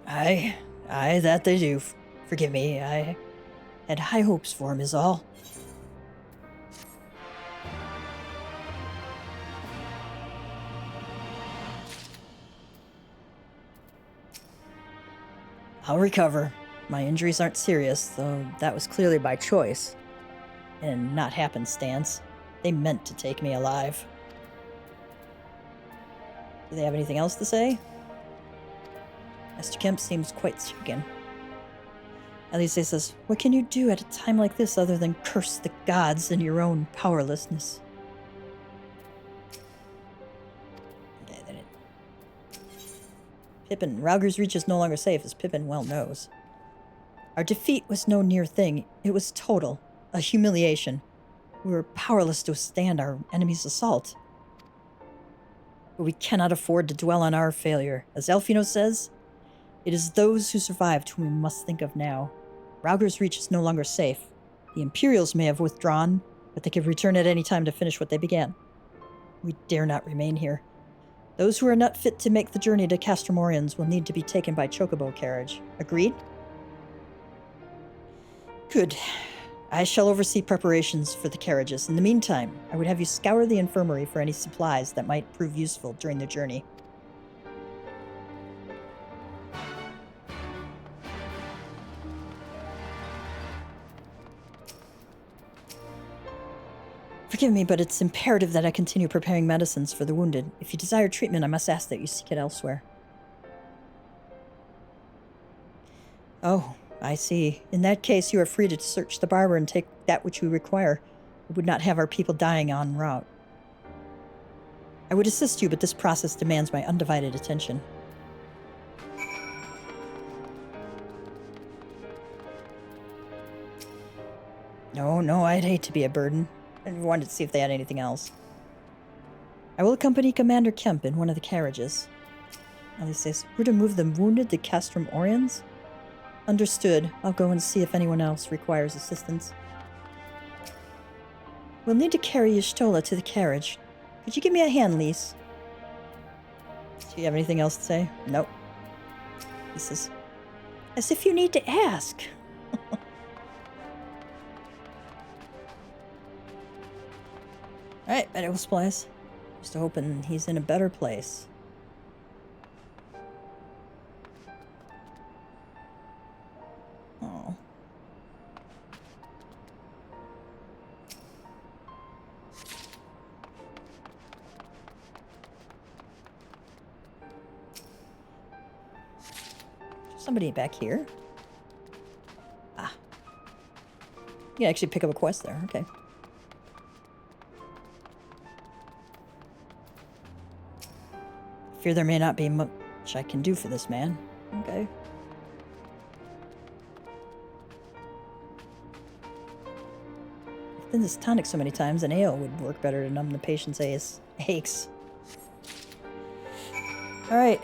Aye, that they do. Forgive me, I had high hopes for him is all. I'll recover. My injuries aren't serious, though that was clearly by choice. And not happenstance. They meant to take me alive. Do they have anything else to say? Master Kemp seems quite stricken. Elise says, what can you do at a time like this other than curse the gods and your own powerlessness? Okay, they didn't. Pippin, Rauger's Reach is no longer safe, as Pippin well knows. Our defeat was no near thing. It was total. A humiliation. We were powerless to withstand our enemy's assault. But we cannot afford to dwell on our failure. As Elfino says, it is those who survived whom we must think of now. Rauger's Reach is no longer safe. The Imperials may have withdrawn, but they could return at any time to finish what they began. We dare not remain here. Those who are not fit to make the journey to Castromorians will need to be taken by chocobo carriage. Agreed? Good. I shall oversee preparations for the carriages. In the meantime, I would have you scour the infirmary for any supplies that might prove useful during the journey. Forgive me, but it's imperative that I continue preparing medicines for the wounded. If you desire treatment, I must ask that you seek it elsewhere. Oh, I see. In that case, you are free to search the barber and take that which you require. We would not have our people dying en route. I would assist you, but this process demands my undivided attention. No, I'd hate to be a burden. I wanted to see if they had anything else. I will accompany Commander Kemp in one of the carriages. Ellie says, we're to move the wounded to Castrum Oriens? Understood. I'll go and see if anyone else requires assistance. We'll need to carry Y'shtola to the carriage. Could you give me a hand, Lise? Do you have anything else to say? Nope. He says, as if you need to ask. Alright, medical supplies. Just hoping he's in a better place. Oh. Somebody back here? Ah. You can actually pick up a quest there, okay. Fear there may not be much I can do for this man. Okay. I've been this tonic so many times, an ale would work better to numb the patient's aches. Alright.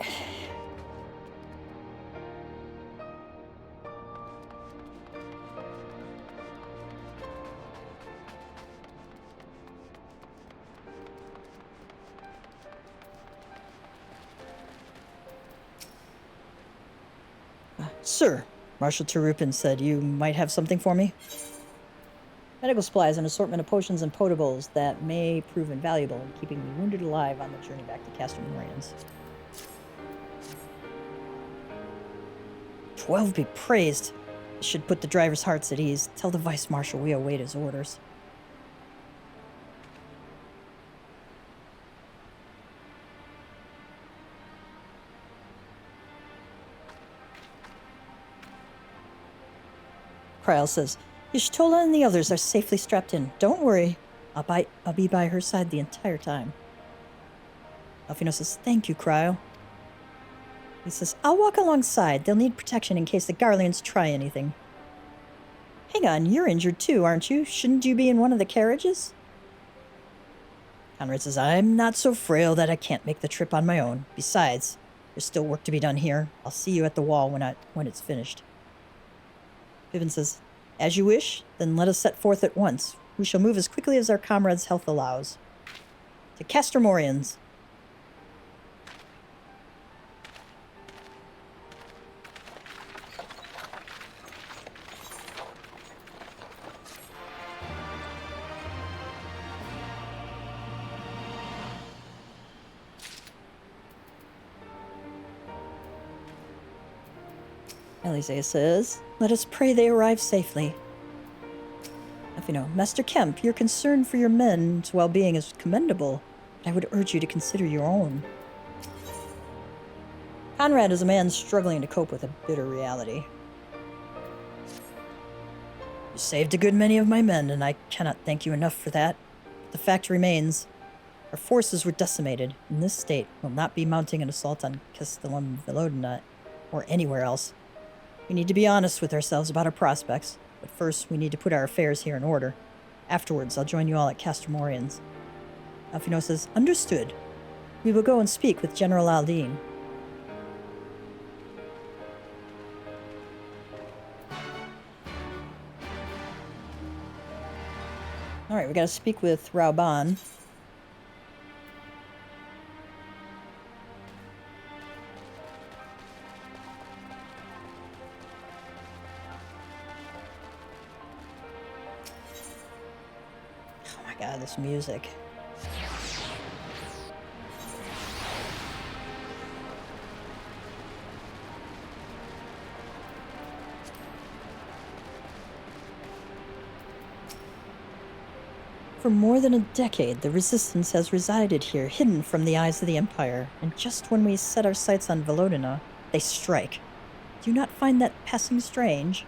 Sir, Marshal Terupin said you might have something for me. Medical supplies, an assortment of potions and potables that may prove invaluable in keeping the wounded alive on the journey back to Castromorians. 12 be praised. This should put the driver's hearts at ease. Tell the Vice Marshal we await his orders. Kryl says, Y'shtola and the others are safely strapped in. Don't worry. I'll be by her side the entire time. Elfino says, thank you, Kryl. He says, I'll walk alongside. They'll need protection in case the Garleans try anything. Hang on, you're injured too, aren't you? Shouldn't you be in one of the carriages? Conrad says, I'm not so frail that I can't make the trip on my own. Besides, there's still work to be done here. I'll see you at the wall when it's finished. Pippin says, as you wish, then let us set forth at once. We shall move as quickly as our comrades' health allows. To Castromorians. Elise says, let us pray they arrive safely. Master Kemp, your concern for your men's well-being is commendable, but I would urge you to consider your own. Conrad is a man struggling to cope with a bitter reality. You saved a good many of my men, and I cannot thank you enough for that. The fact remains, our forces were decimated, and this state will not be mounting an assault on Castellum Velodina or anywhere else. We need to be honest with ourselves about our prospects, but first we need to put our affairs here in order. Afterwards, I'll join you all at Castromorians. Alphino says, understood. We will go and speak with General Aldine. Alright, we gotta speak with Rauban. Oh my god, this music. For more than a decade, the Resistance has resided here, hidden from the eyes of the Empire, and just when we set our sights on Velodina, they strike. Do you not find that passing strange?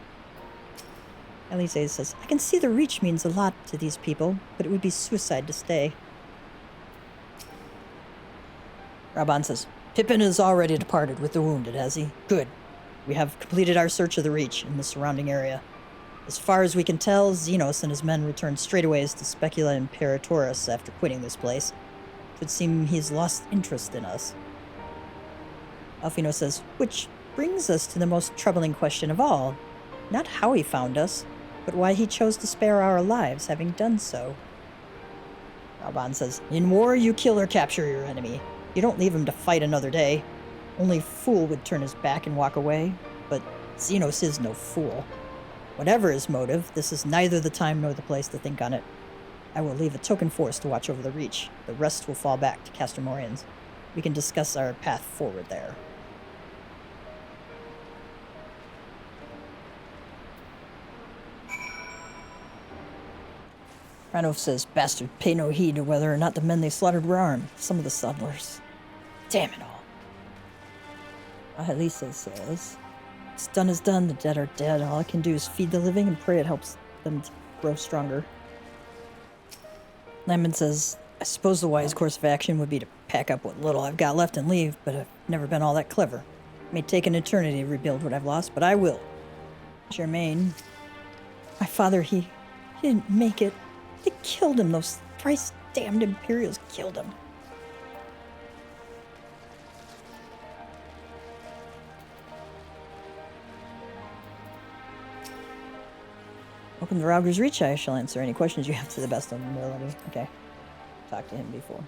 Elise says, I can see the Reach means a lot to these people, but it would be suicide to stay. Rauban says, Pippin has already departed with the wounded, has he? Good. We have completed our search of the Reach in the surrounding area. As far as we can tell, Xenos and his men returned straightaways to Specula Imperatoris after quitting this place. It would seem he's lost interest in us. Alphino says, which brings us to the most troubling question of all. Not how he found us, but why he chose to spare our lives, having done so. Rauban says, in war, you kill or capture your enemy. You don't leave him to fight another day. Only a fool would turn his back and walk away, but Xenos is no fool. Whatever his motive, this is neither the time nor the place to think on it. I will leave a token force to watch over the Reach. The rest will fall back to Castromorians. We can discuss our path forward there. Ranulf says, bastard, pay no heed to whether or not the men they slaughtered were armed. Some of the settlers. Damn it all. Elisa says, what's done is done, the dead are dead. All I can do is feed the living and pray it helps them to grow stronger. Lamon says, I suppose the wise course of action would be to pack up what little I've got left and leave, but I've never been all that clever. It may take an eternity to rebuild what I've lost, but I will. Germaine, my father, he didn't make it. They killed him. Those thrice-damned Imperials killed him. Welcome to Rauger's Reach. I shall answer any questions you have to the best of my ability. Okay. Talked to him before.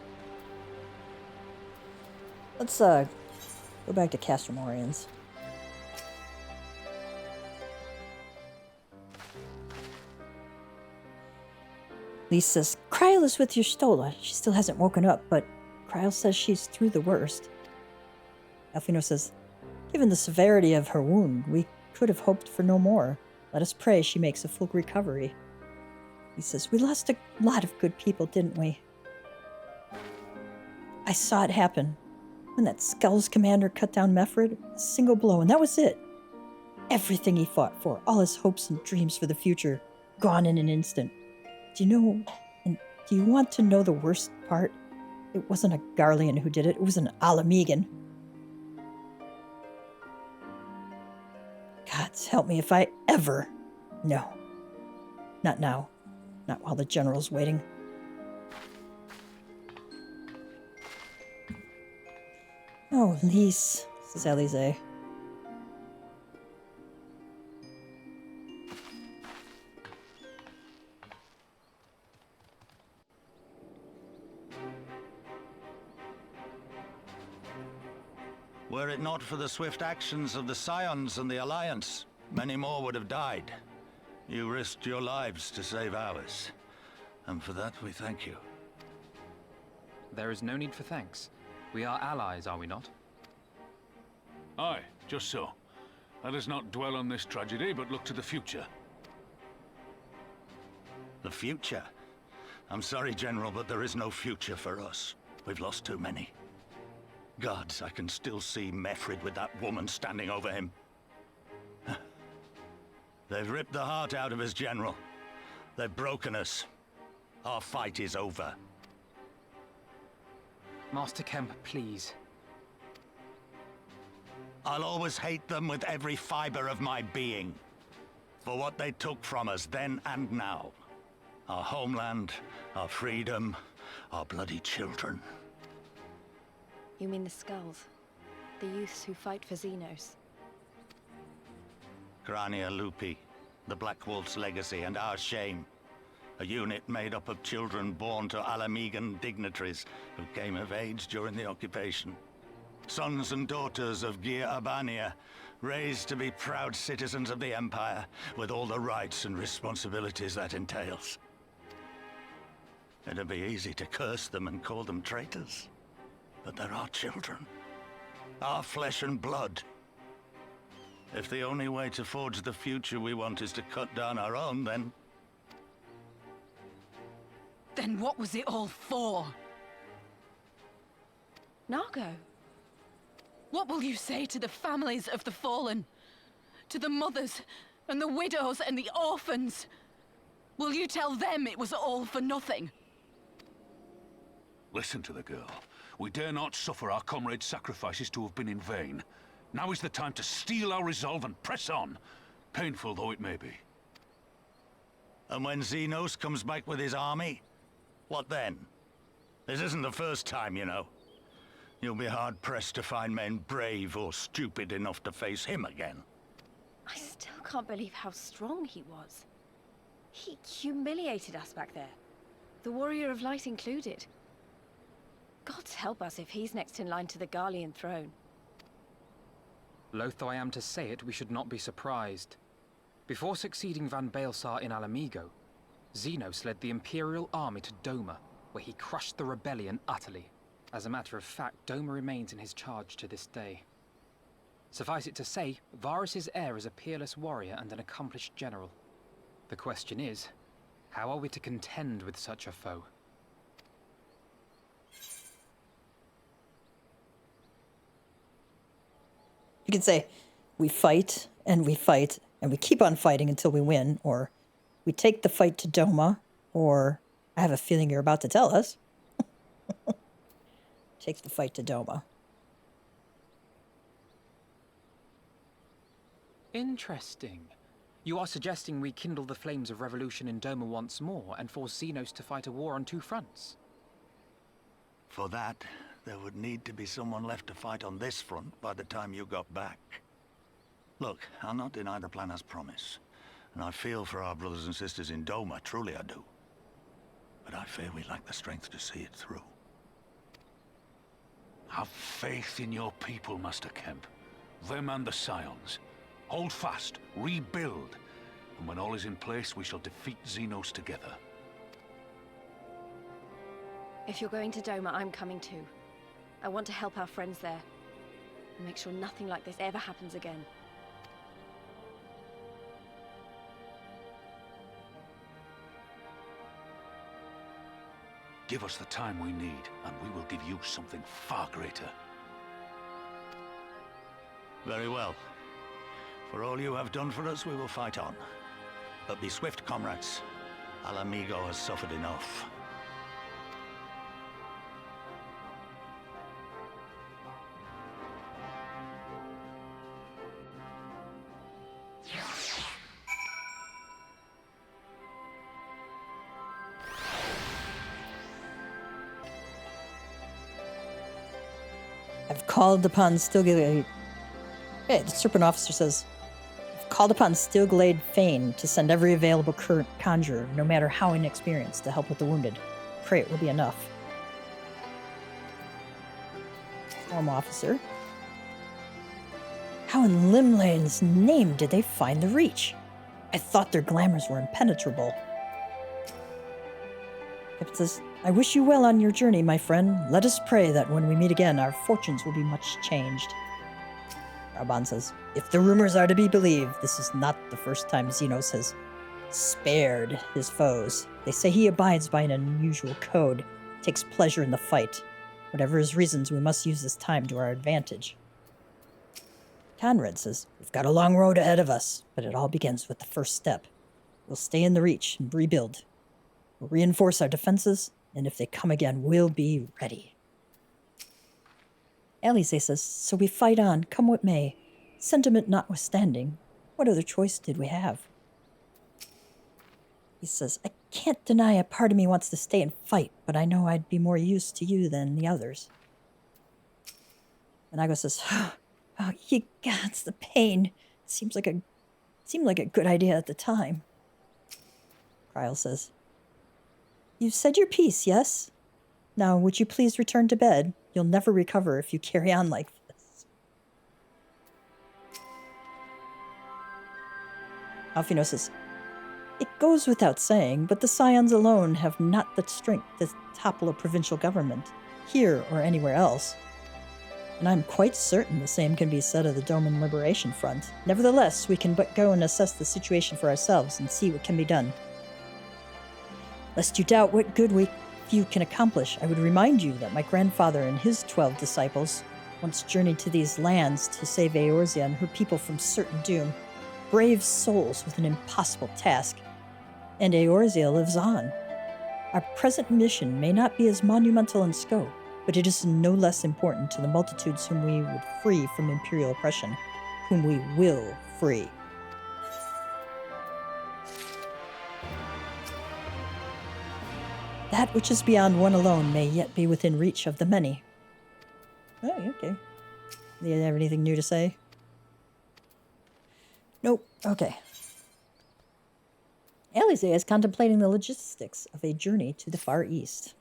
Let's go back to Castromorians. Lise says, Kryl is with Y'shtola. She still hasn't woken up, but Kryl says she's through the worst. Alphino says, given the severity of her wound, we could have hoped for no more. Let us pray she makes a full recovery. He says, we lost a lot of good people, didn't we? I saw it happen. When that Skulls commander cut down Mefrid, a single blow, and that was it. Everything he fought for, all his hopes and dreams for the future, gone in an instant. Do you know, and do you want to know the worst part? It wasn't a Garlean who did it, it was an Alamegan. Gods help me if I ever... No. Not now. Not while the general's waiting. Oh, Lise, says Elise. Were it not for the swift actions of the Scions and the Alliance, many more would have died. You risked your lives to save ours, and for that we thank you. There is no need for thanks. We are allies, are we not? Aye, just so. Let us not dwell on this tragedy, but look to the future. The future? I'm sorry, General, but there is no future for us. We've lost too many. Gods, I can still see Mefrid with that woman standing over him. They've ripped the heart out of us, General. They've broken us. Our fight is over. Master Kemp, please. I'll always hate them with every fiber of my being. For what they took from us then and now. Our homeland, our freedom, our bloody children. You mean the Skulls? The youths who fight for Xenos? Grania Lupi, the Black Wolf's legacy and our shame. A unit made up of children born to Alamegan dignitaries who came of age during the occupation. Sons and daughters of Gir Abania, raised to be proud citizens of the Empire, with all the rights and responsibilities that entails. It'd be easy to curse them and call them traitors. But they're our children. Our flesh and blood. If the only way to forge the future we want is to cut down our own, then... Then what was it all for? Nargo, what will you say to the families of the fallen? To the mothers, and the widows, and the orphans? Will you tell them it was all for nothing? Listen to the girl. We dare not suffer our comrades' sacrifices to have been in vain. Now is the time to steel our resolve and press on, painful though it may be. And when Xenos comes back with his army, what then? This isn't the first time, you know. You'll be hard-pressed to find men brave or stupid enough to face him again. I still can't believe how strong he was. He humiliated us back there. The Warrior of Light included. Gods help us if he's next in line to the Garlean throne. Loath though I am to say it, we should not be surprised. Before succeeding Van Baelsar in Alamigo, Xenos led the Imperial army to Doma, where he crushed the rebellion utterly. As a matter of fact, Doma remains in his charge to this day. Suffice it to say, Varus's heir is a peerless warrior and an accomplished general. The question is, how are we to contend with such a foe? You can say, we fight, and we keep on fighting until we win, or we take the fight to Doma, or I have a feeling you're about to tell us. Take the fight to Doma. Interesting. You are suggesting we kindle the flames of revolution in Doma once more and force Xenos to fight a war on two fronts? For that, there would need to be someone left to fight on this front by the time you got back. Look, I'll not deny the plan as promised. And I feel for our brothers and sisters in Doma, truly I do. But I fear we lack the strength to see it through. Have faith in your people, Master Kemp. Them and the Scions. Hold fast, rebuild. And when all is in place, we shall defeat Xenos together. If you're going to Doma, I'm coming too. I want to help our friends there. And make sure nothing like this ever happens again. Give us the time we need, and we will give you something far greater. Very well. For all you have done for us, we will fight on. But be swift, comrades. Alamigo has suffered enough. I've called upon Stilglade. Hey, the Serpent Officer says, I've called upon Stilglade Fane to send every available conjurer, no matter how inexperienced, to help with the wounded. Pray it will be enough. Storm Officer. How in Limlane's name did they find the Reach? I thought their glamours were impenetrable. Captain says, I wish you well on your journey, my friend. Let us pray that when we meet again, our fortunes will be much changed. Raban says, if the rumors are to be believed, this is not the first time Xenos has spared his foes. They say he abides by an unusual code, takes pleasure in the fight. Whatever his reasons, we must use this time to our advantage. Conrad says, we've got a long road ahead of us, but it all begins with the first step. We'll stay in the Reach and rebuild. We'll reinforce our defenses, and if they come again, we'll be ready. Alize says, so we fight on, come what may. Sentiment notwithstanding, what other choice did we have? He says, I can't deny a part of me wants to stay and fight, but I know I'd be more use to you than the others. And Igo says, oh, ye gods, the pain. Seemed like a good idea at the time. Kryl says, you've said your piece, yes? Now, would you please return to bed? You'll never recover if you carry on like this. Alphino says, it goes without saying, but the Scions alone have not the strength to topple a provincial government, here or anywhere else. And I'm quite certain the same can be said of the Doman Liberation Front. Nevertheless, we can but go and assess the situation for ourselves and see what can be done. Lest you doubt what good few can accomplish, I would remind you that my grandfather and his 12 disciples once journeyed to these lands to save Eorzea and her people from certain doom. Brave souls with an impossible task. And Eorzea lives on. Our present mission may not be as monumental in scope, but it is no less important to the multitudes whom we would free from imperial oppression, whom we will free. That which is beyond one alone may yet be within reach of the many. Oh, okay. Do you have anything new to say? Nope. Okay. Alize is contemplating the logistics of a journey to the Far East.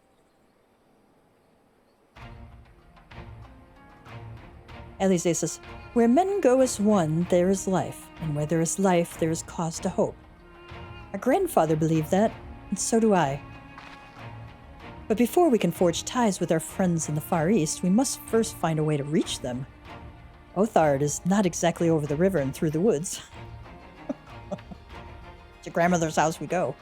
Alize says, where men go as one, there is life, and where there is life, there is cause to hope. Our grandfather believed that, and so do I. But before we can forge ties with our friends in the Far East, we must first find a way to reach them. Othard is not exactly over the river and through the woods. To grandmother's house we go.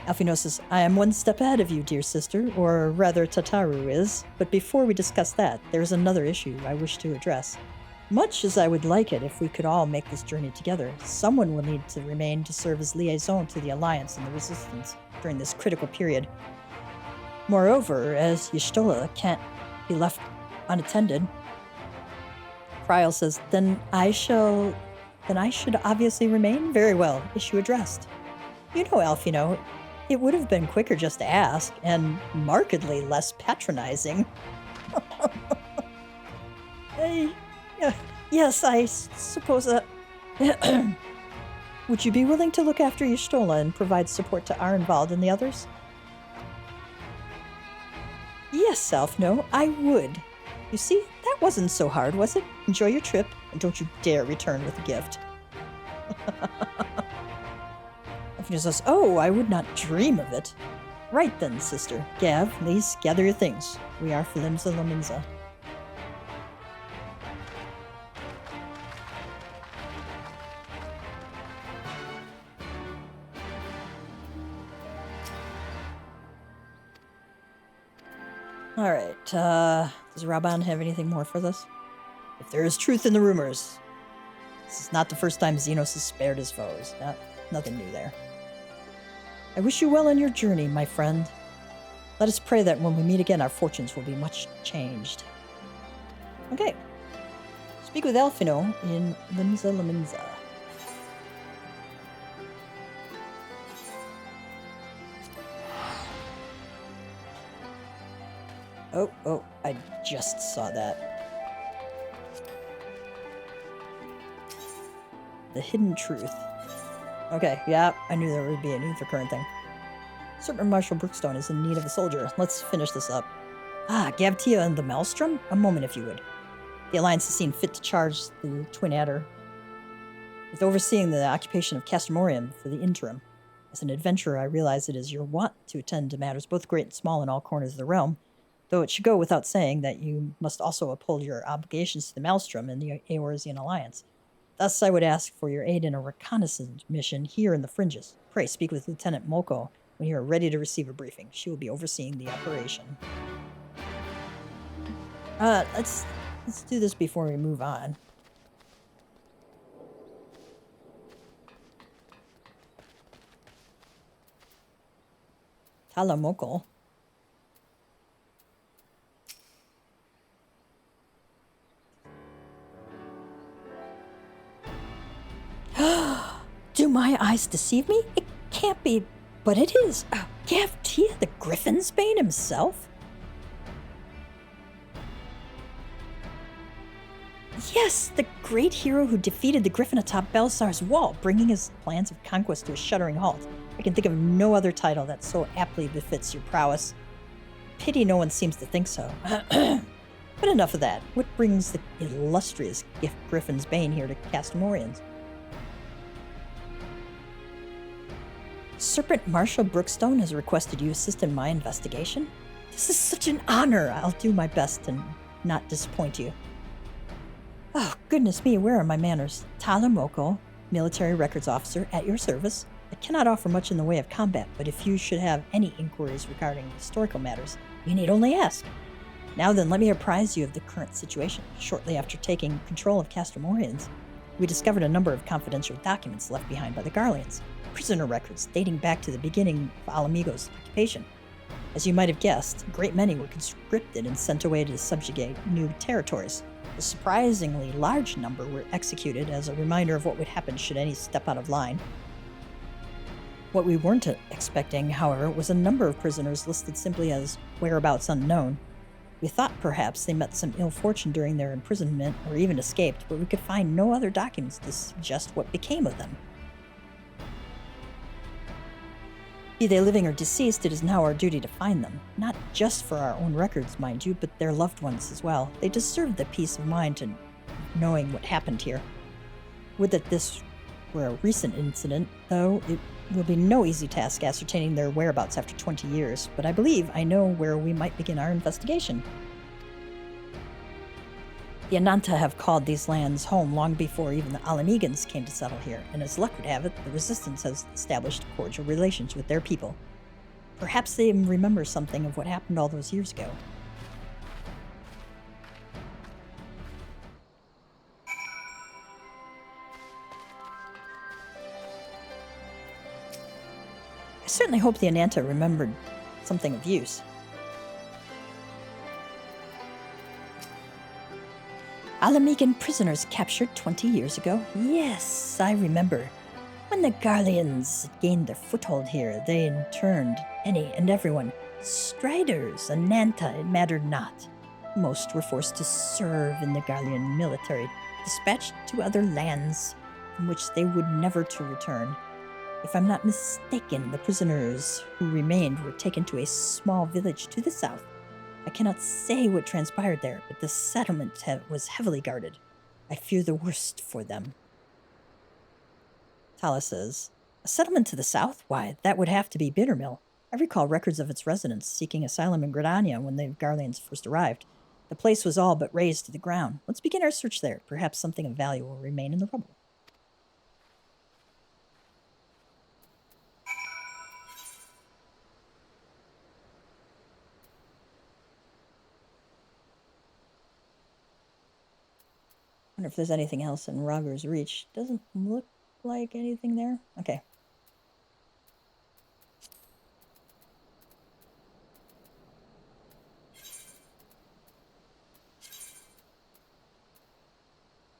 Alphino says, I am one step ahead of you, dear sister, or rather Tataru is, but before we discuss that, there is another issue I wish to address. Much as I would like it if we could all make this journey together, someone will need to remain to serve as liaison to the Alliance and the Resistance during this critical period. Moreover, as Y'shtola can't be left unattended, Kryl says, then I should obviously remain? Very well, issue addressed. You know, Alphino, it would have been quicker just to ask, and markedly less patronizing. Yes, I suppose that... Would you be willing to look after Y'shtola and provide support to Arenvald and the others? Yes, Alphino, I would. You see, that wasn't so hard, was it? Enjoy your trip, and don't you dare return with a gift. Alphino says, oh, I would not dream of it. Right then, sister. Gav, Lise, gather your things. We are Flimza Lominza. Alright, does Raban have anything more for this? If there is truth in the rumors, this is not the first time Xenos has spared his foes. Nothing new there. I wish you well on your journey, my friend. Let us pray that when we meet again, our fortunes will be much changed. Okay. Speak with Alphino in Limza Laminza. Oh, I just saw that. The hidden truth. Okay, yeah, I knew there would be a need for current thing. Certain Marshal Brookstone is in need of a soldier. Let's finish this up. Gavtia and the Maelstrom? A moment, if you would. The Alliance has seen fit to charge the Twin Adder with overseeing the occupation of Castamorium for the interim. As an adventurer, I realize it is your wont to attend to matters both great and small in all corners of the realm. though it should go without saying that you must also uphold your obligations to the Maelstrom and the Eorzean Alliance. Thus, I would ask for your aid in a reconnaissance mission here in the fringes. Pray speak with Lieutenant Miqo'te when you are ready to receive a briefing. She will be overseeing the operation. Let's do this before we move on. Talamoko. Do my eyes deceive me? It can't be, but it is. Gavtia, the Griffinsbane himself? Yes, the great hero who defeated the Griffin atop Belsar's wall, bringing his plans of conquest to a shuddering halt. I can think of no other title that so aptly befits your prowess. Pity no one seems to think so. But enough of that. What brings the illustrious Griffinsbane here to Castamorians? Serpent Marshal Brookstone has requested you assist in my investigation. This is such an honor. I'll do my best to not disappoint you. Oh, goodness me, where are my manners? Talamoko, military records officer, at your service. I cannot offer much in the way of combat, but if you should have any inquiries regarding historical matters, you need only ask. Now then, let me apprise you of the current situation. Shortly after taking control of Castamorians, we discovered a number of confidential documents left behind by the Garleans, prisoner records dating back to the beginning of Alamigo's occupation. As you might have guessed, a great many were conscripted and sent away to subjugate new territories. A surprisingly large number were executed as a reminder of what would happen should any step out of line. What we weren't expecting, however, was a number of prisoners listed simply as whereabouts unknown. We thought perhaps they met some ill fortune during their imprisonment or even escaped, but we could find no other documents to suggest what became of them. Be they living or deceased, it is now our duty to find them. Not just for our own records, mind you, but their loved ones as well. They deserve the peace of mind to knowing what happened here. Would that this were a recent incident, though it will be no easy task ascertaining their whereabouts after 20 years, but I believe I know where we might begin our investigation. The Ananta have called these lands home long before even the Alamegans came to settle here, and as luck would have it, the Resistance has established cordial relations with their people. Perhaps they remember something of what happened all those years ago. I certainly hope the Ananta remembered something of use. Alamegan prisoners captured 20 years ago? Yes, I remember. When the Garleans gained their foothold here, they interned any and everyone. Striders, Ananta, it mattered not. Most were forced to serve in the Garlean military, dispatched to other lands from which they would never to return. If I'm not mistaken, the prisoners who remained were taken to a small village to the south. I cannot say what transpired there, but the settlement was heavily guarded. I fear the worst for them. Tala says, a settlement to the south? Why, that would have to be Bittermill. I recall records of its residents seeking asylum in Gridania when the Garleans first arrived. The place was all but razed to the ground. Let's begin our search there. Perhaps something of value will remain in the rubble. I wonder if there's anything else in Rogger's Reach. Doesn't look like anything there. Okay.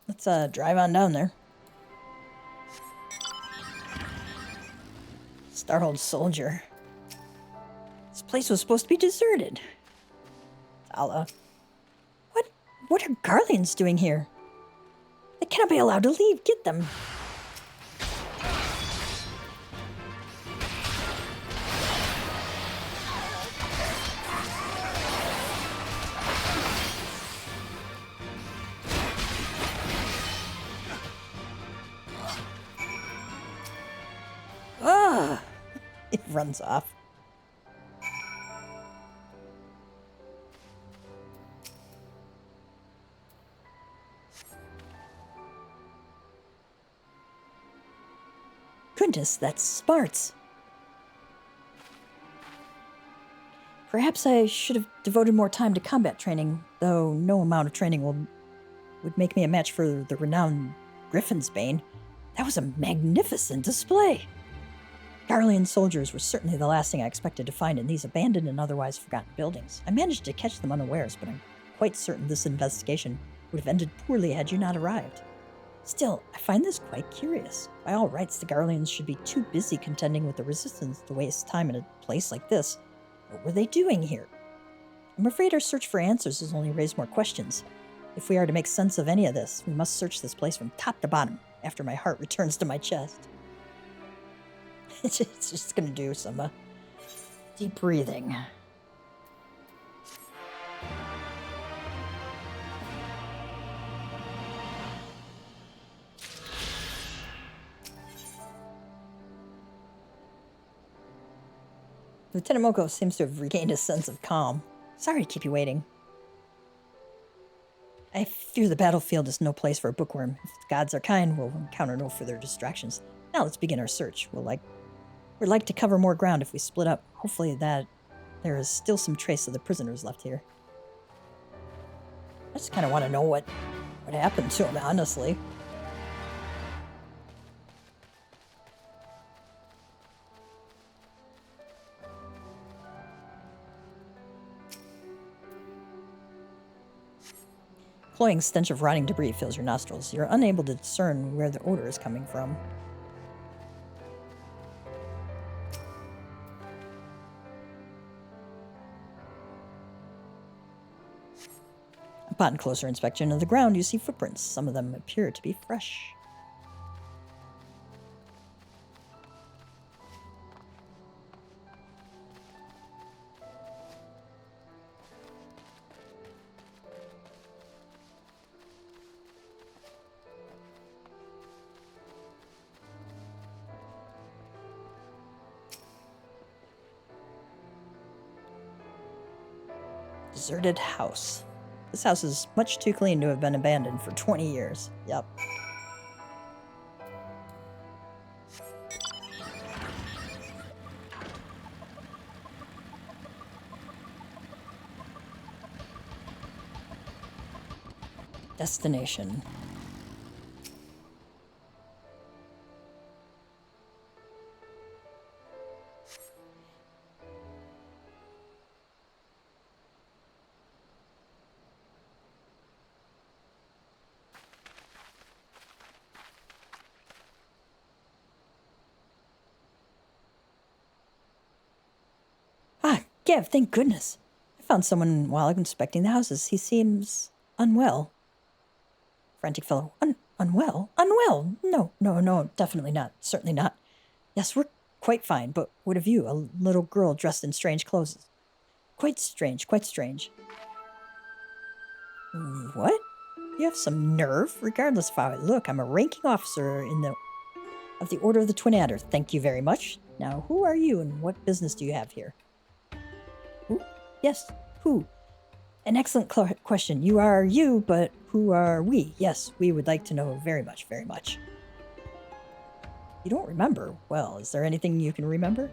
Let's drive on down there. Startled soldier. This place was supposed to be deserted. Tala. What are Garleans doing here? They cannot be allowed to leave. Get them. Ah! It runs off. goodness, that's smarts. Perhaps I should have devoted more time to combat training, though no amount of training would make me a match for the renowned Griffin's Bane. That was a magnificent display. Garlean soldiers were certainly the last thing I expected to find in these abandoned and otherwise forgotten buildings. I managed to catch them unawares, but I'm quite certain this investigation would have ended poorly had you not arrived. Still, I find this quite curious. By all rights, the Garleans should be too busy contending with the Resistance to waste time in a place like this. What were they doing here? I'm afraid our search for answers has only raised more questions. If we are to make sense of any of this, we must search this place from top to bottom after my heart returns to my chest. It's just going to do some deep breathing. Lieutenant Miqo'te seems to have regained a sense of calm. Sorry to keep you waiting. I fear the battlefield is no place for a bookworm. If the gods are kind, we'll encounter no further distractions. Now let's begin our search. We'd like to cover more ground if we split up. Hopefully that there is still some trace of the prisoners left here. I just kind of want to know what happened to him, honestly. Cloying stench of rotting debris fills your nostrils. You're unable to discern where the odor is coming from. Upon closer inspection of the ground, you see footprints. Some of them appear to be fresh. Deserted house. This house is much too clean to have been abandoned for 20 years. Yep. Destination. Gav, thank goodness. I found someone while inspecting the houses. He seems unwell. Frantic fellow. Unwell? Unwell? No, definitely not. Certainly not. Yes, we're quite fine, but what of you? A little girl dressed in strange clothes. Quite strange, quite strange. What? You have some nerve? Regardless of how I look, I'm a ranking officer of the Order of the Twin Adder. Thank you very much. Now, who are you and what business do you have here? Who? Yes, who? An excellent question. You are you, but who are we? Yes, we would like to know very much, very much. You don't remember? Well, is there anything you can remember?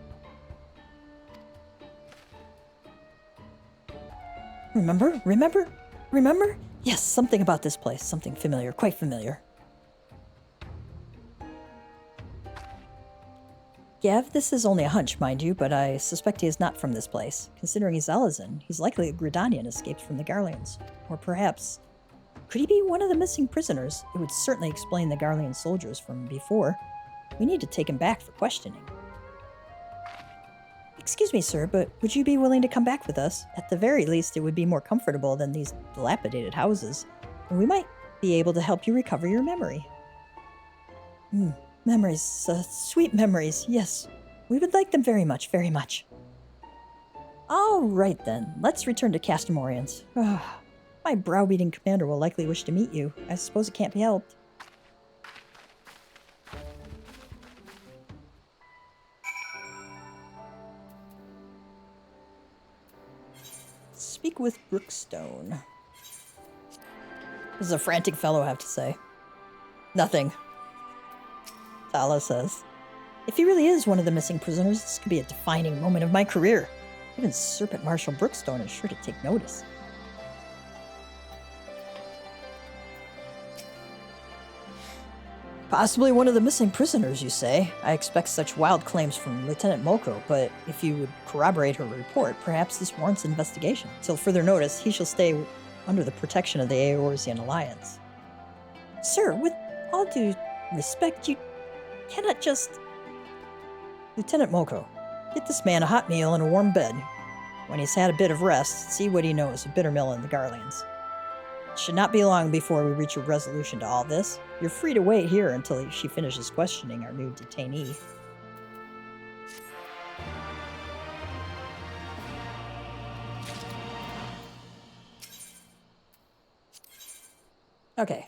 Remember? Yes, something about this place. Something familiar, quite familiar. Gav, this is only a hunch, mind you, but I suspect he is not from this place. Considering he's Elizan, he's likely a Gridanian escaped from the Garleans. Or perhaps, could he be one of the missing prisoners? It would certainly explain the Garlean soldiers from before. We need to take him back for questioning. Excuse me, sir, but would you be willing to come back with us? At the very least, it would be more comfortable than these dilapidated houses, and we might be able to help you recover your memory. Memories, sweet memories, yes. We would like them very much, very much. All right then, let's return to Castamorians. My browbeating commander will likely wish to meet you. I suppose it can't be helped. Speak with Brookstone. What does a frantic fellow have to say? Nothing. Tala says. If he really is one of the missing prisoners, this could be a defining moment of my career. Even Serpent Marshal Brookstone is sure to take notice. Possibly one of the missing prisoners, you say? I expect such wild claims from Lieutenant Miqo'te, but if you would corroborate her report, perhaps this warrants investigation. Till further notice, he shall stay under the protection of the Eorzean Alliance. Sir, with all due respect, you cannot just... Lieutenant Miqo'te, get this man a hot meal and a warm bed. When he's had a bit of rest, see what he knows of Bittermill and the Garleans. It should not be long before we reach a resolution to all this. You're free to wait here until she finishes questioning our new detainee. Okay.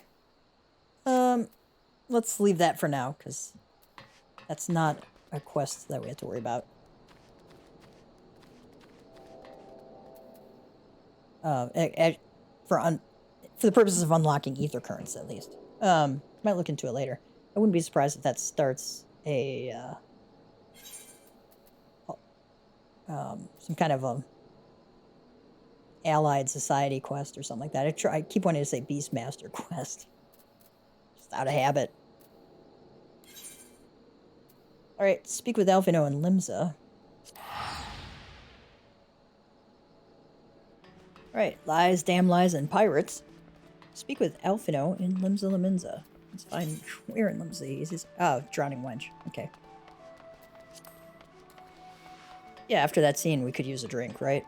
Let's leave that for now, because that's not a quest that we have to worry about. For the purposes of unlocking ether currents, at least. Might look into it later. I wouldn't be surprised if that starts a some kind of a allied society quest or something like that. I keep wanting to say Beastmaster quest, just out of habit. All right, speak with Alphino and Limsa. All right, lies, damn lies, and pirates. Speak with Alphino and Limsa Laminza. Let's find where in Limsa he's... Oh, Drowning Wench. Okay. Yeah, after that scene, we could use a drink, right?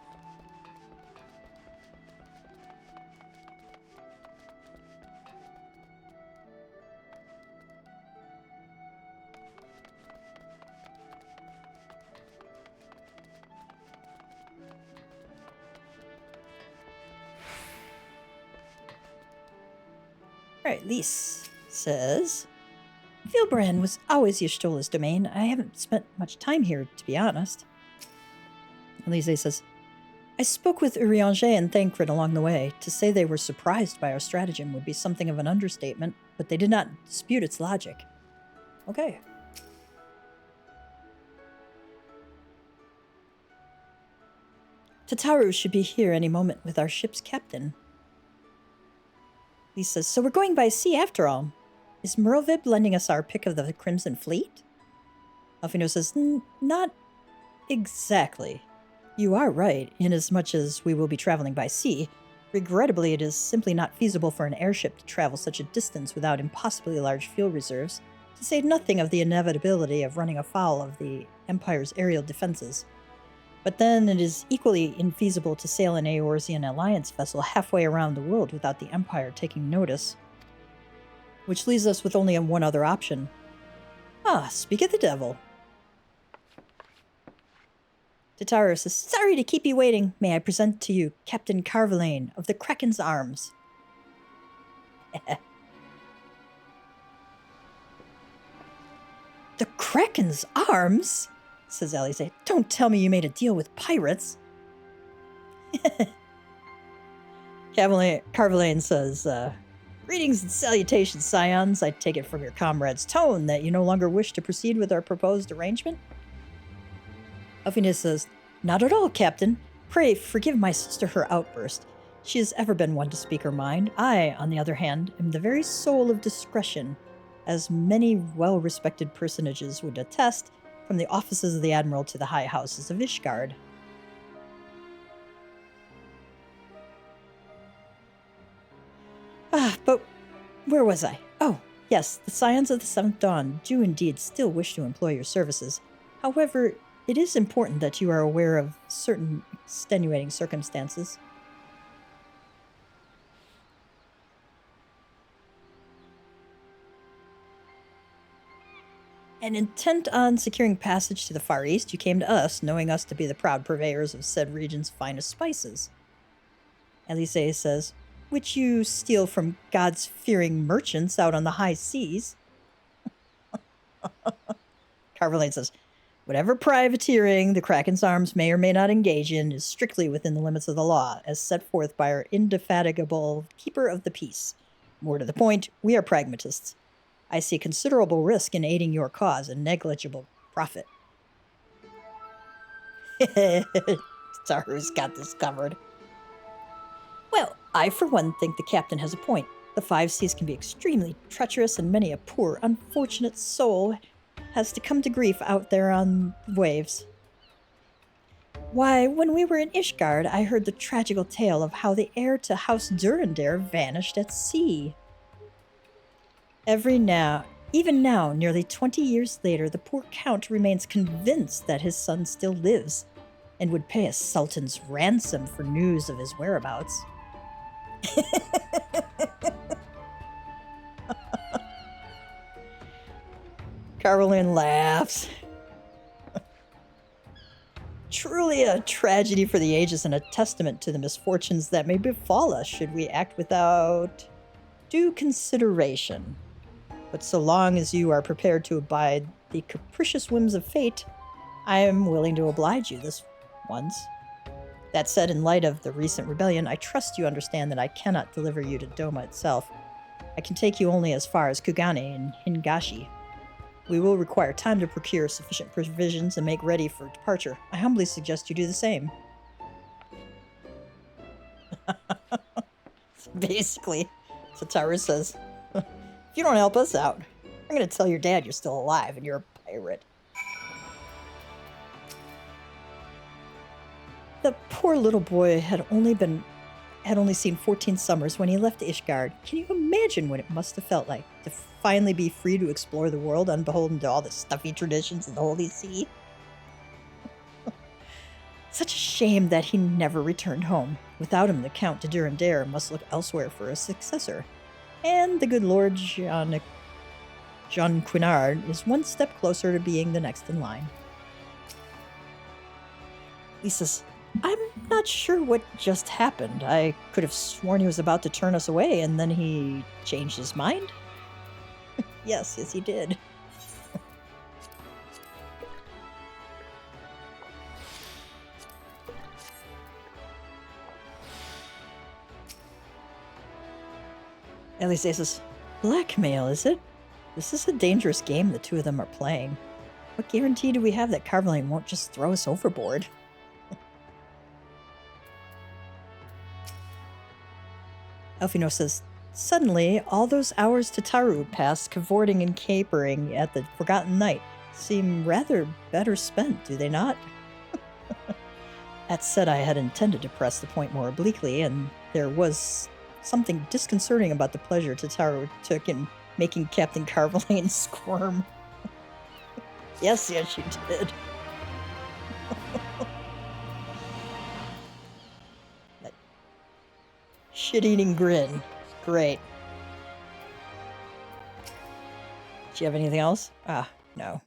Alright, Lise says, Vilbrand was always Y'shtola's domain. I haven't spent much time here, to be honest. Lise says, I spoke with Urianger and Thancred along the way. To say they were surprised by our stratagem would be something of an understatement, but they did not dispute its logic. Okay. Tataru should be here any moment with our ship's captain. Lise says, so we're going by sea after all. Is Merlvib lending us our pick of the Crimson Fleet? Alphino says, not exactly. You are right, inasmuch as we will be traveling by sea. Regrettably, it is simply not feasible for an airship to travel such a distance without impossibly large fuel reserves, to say nothing of the inevitability of running afoul of the Empire's aerial defenses. But then it is equally infeasible to sail an Eorzean Alliance vessel halfway around the world without the Empire taking notice. Which leaves us with only one other option. Ah, speak of the devil. Tataru says, sorry to keep you waiting. May I present to you Captain Carvalane of the Kraken's Arms. The Kraken's Arms? Says Alice. Don't tell me you made a deal with pirates. Carvalane says, greetings and salutations, scions. I take it from your comrade's tone that you no longer wish to proceed with our proposed arrangement? Alphino says, not at all, Captain. Pray forgive my sister her outburst. She has ever been one to speak her mind. I, on the other hand, am the very soul of discretion, as many well-respected personages would attest, from the offices of the Admiral to the high houses of Ishgard. But where was I? Oh, yes, the Scions of the Seventh Dawn do indeed still wish to employ your services. However, it is important that you are aware of certain extenuating circumstances. And intent on securing passage to the Far East, you came to us, knowing us to be the proud purveyors of said region's finest spices. Alice says, which you steal from God's-fearing merchants out on the high seas. Carvalane says, whatever privateering the Kraken's Arms may or may not engage in is strictly within the limits of the law, as set forth by our indefatigable keeper of the peace. More to the point, we are pragmatists. I see considerable risk in aiding your cause and negligible profit. Taru's got this covered. Well, I for one think the captain has a point. The five seas can be extremely treacherous, and many a poor, unfortunate soul has to come to grief out there on the waves. Why, when we were in Ishgard, I heard the tragical tale of how the heir to House Durandare vanished at sea. Even now, nearly 20 years later, the poor count remains convinced that his son still lives and would pay a sultan's ransom for news of his whereabouts. Carolyn laughs. Truly a tragedy for the ages and a testament to the misfortunes that may befall us should we act without due consideration. But so long as you are prepared to abide the capricious whims of fate, I am willing to oblige you this once. That said, in light of the recent rebellion, I trust you understand that I cannot deliver you to Doma itself. I can take you only as far as Kugane and Hingashi. We will require time to procure sufficient provisions and make ready for departure. I humbly suggest you do the same. Basically, Sataru says, if you don't help us out, I'm going to tell your dad you're still alive and you're a pirate. The poor little boy had only seen 14 summers when he left Ishgard. Can you imagine what it must have felt like to finally be free to explore the world, unbeholden to all the stuffy traditions of the Holy See? Such a shame that he never returned home. Without him, the Count de Durandare must look elsewhere for a successor. And the good Lord Jean Quinard is one step closer to being the next in line. Lisa's, I'm not sure what just happened. I could have sworn he was about to turn us away, and then he changed his mind. Yes, he did. Elise says, blackmail, is it? This is a dangerous game the two of them are playing. What guarantee do we have that Carveline won't just throw us overboard? Elfino says, suddenly, all those hours Tataru passed cavorting and capering at the Forgotten Night seem rather better spent, do they not? That said, I had intended to press the point more obliquely, and there was something disconcerting about the pleasure Tataru took in making Captain Carveline squirm. Yes, you did. That shit-eating grin. Great. Do you have anything else? Ah, no.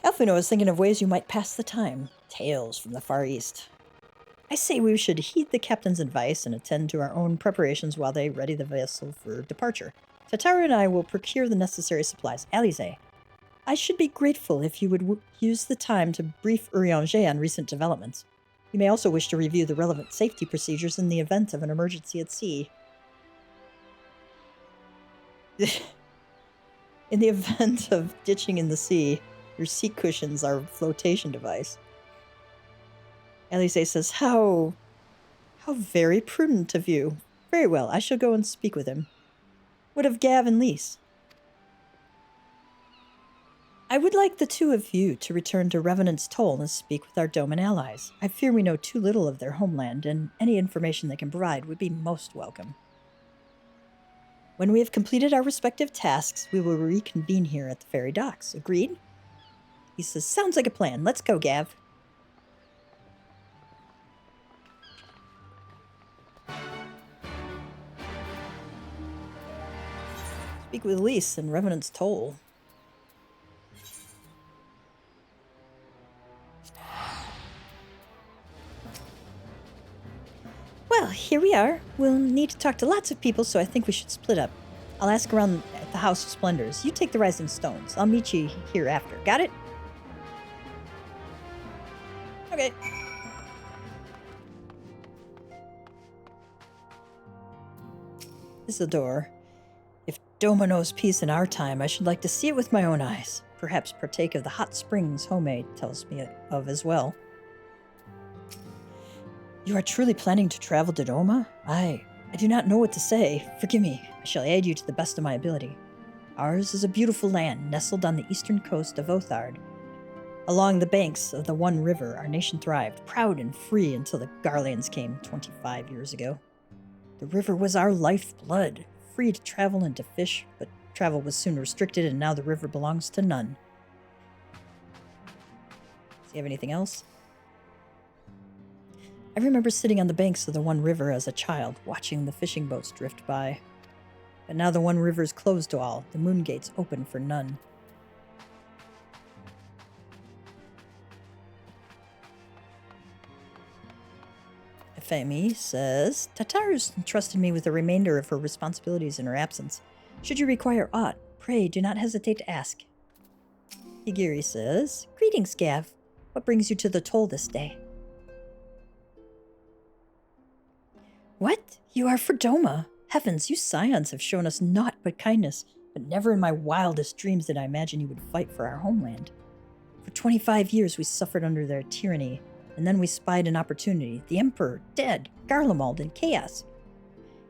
Elfino is thinking of ways you might pass the time. Tales from the Far East. I say we should heed the captain's advice and attend to our own preparations while they ready the vessel for departure. Tataru and I will procure the necessary supplies. Alize, I should be grateful if you would use the time to brief Urianger on recent developments. You may also wish to review the relevant safety procedures in the event of an emergency at sea. In the event of ditching in the sea, your seat cushions are a flotation device. Elise says, How very prudent of you. Very well, I shall go and speak with him. What of Gav and Lise? I would like the two of you to return to Revenant's Toll and speak with our Doman allies. I fear we know too little of their homeland, and any information they can provide would be most welcome. When we have completed our respective tasks, we will reconvene here at the ferry docks. Agreed? He says, sounds like a plan. Let's go, Gav. Speak with Lise and Revenant's Toll. Well, here we are. We'll need to talk to lots of people, so I think we should split up. I'll ask around at the House of Splendors. You take the Rising Stones. I'll meet you here after. Got it? Okay. Isidore, if Doma knows peace in our time, I should like to see it with my own eyes. Perhaps partake of the hot springs Homemaid tells me of as well. You are truly planning to travel to Doma? I do not know what to say. Forgive me. I shall aid you to the best of my ability. Ours is a beautiful land, nestled on the eastern coast of Othard. Along the banks of the One River, our nation thrived, proud and free until the Garleans came 25 years ago. The river was our lifeblood, free to travel and to fish, but travel was soon restricted and now the river belongs to none. Does he have anything else? I remember sitting on the banks of the One River as a child, watching the fishing boats drift by. But now the One River is closed to all, the moon gates open for none. Femi says, Tataru's entrusted me with the remainder of her responsibilities in her absence. Should you require aught, pray do not hesitate to ask. Higiri says, Greetings, Gav. What brings you to the toll this day? What? You are for Doma? Heavens, you scions have shown us naught but kindness, but never in my wildest dreams did I imagine you would fight for our homeland. For 25 years we suffered under their tyranny, and then we spied an opportunity. The Emperor, dead, Garlemald in chaos.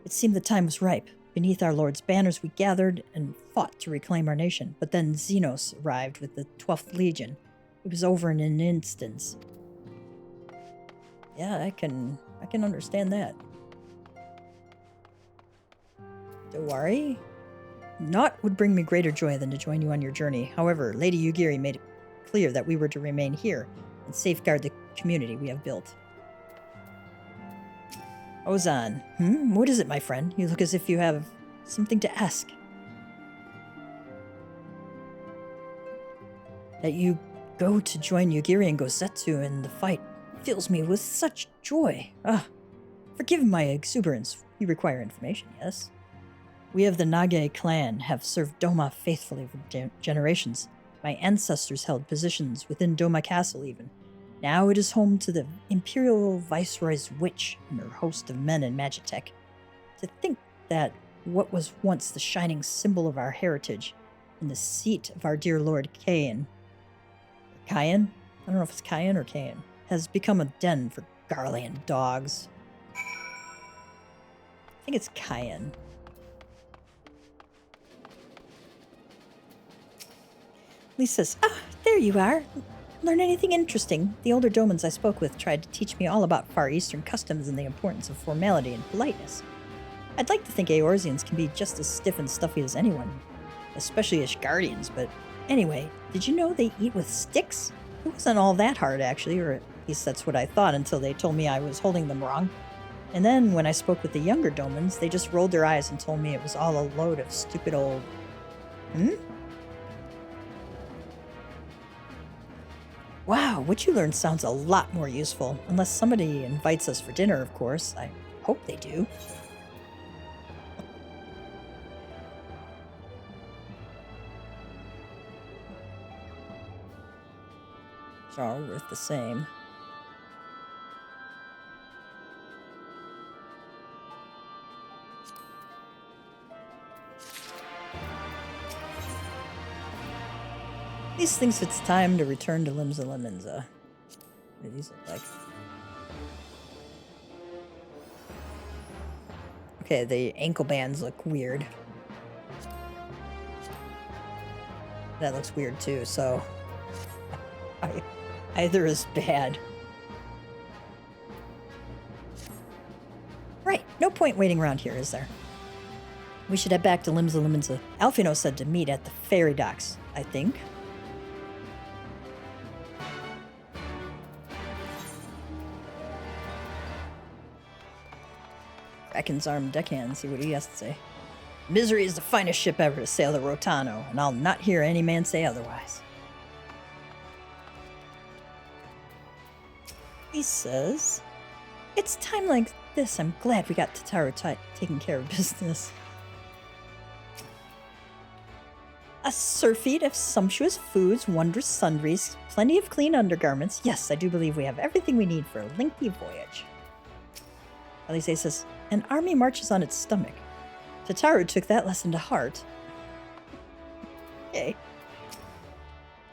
It seemed the time was ripe. Beneath our Lord's banners we gathered and fought to reclaim our nation, but then Xenos arrived with the 12th Legion. It was over in an instant. Yeah, I can understand that. Dowari? Naught would bring me greater joy than to join you on your journey. However, Lady Yugiri made it clear that we were to remain here and safeguard the community we have built. Ozan, what is it, my friend? You look as if you have something to ask. That you go to join Yugiri and Gosetsu in the fight fills me with such joy. Forgive my exuberance. You require information, yes? We of the Nage clan have served Doma faithfully for generations. My ancestors held positions within Doma Castle even. Now it is home to the Imperial Viceroy's witch and her host of men in Magitech. To think that what was once the shining symbol of our heritage and the seat of our dear Lord Kayan, I don't know if it's Kayan or Kayan, has become a den for Garlean dogs. I think it's Kayan. Lisa says, there you are. Learn anything interesting? The older Domans I spoke with tried to teach me all about Far Eastern customs and the importance of formality and politeness. I'd like to think Eorzeans can be just as stiff and stuffy as anyone, especially Ishgardians, but anyway, did you know they eat with sticks? It wasn't all that hard, actually, or at least that's what I thought until they told me I was holding them wrong. And then, when I spoke with the younger Domans, they just rolled their eyes and told me it was all a load of stupid old... Wow, what you learned sounds a lot more useful. Unless somebody invites us for dinner, of course. I hope they do. It's all worth the same. These thinks it's time to return to Limsa Limenza. What do these look like? Okay, the ankle bands look weird. That looks weird too, so... either is bad. Right, no point waiting around here, is there? We should head back to Limsa Limenza. Alfino said to meet at the ferry docks, I think. Kraken's armed deckhand, see what he has to say. Misery is the finest ship ever to sail the Rotano, and I'll not hear any man say otherwise. He says, it's time like this I'm glad we got Tataru taking care of business. A surfeit of sumptuous foods, wondrous sundries, plenty of clean undergarments. Yes, I do believe we have everything we need for a lengthy voyage. Elise says, an army marches on its stomach. Tataru took that lesson to heart. Okay.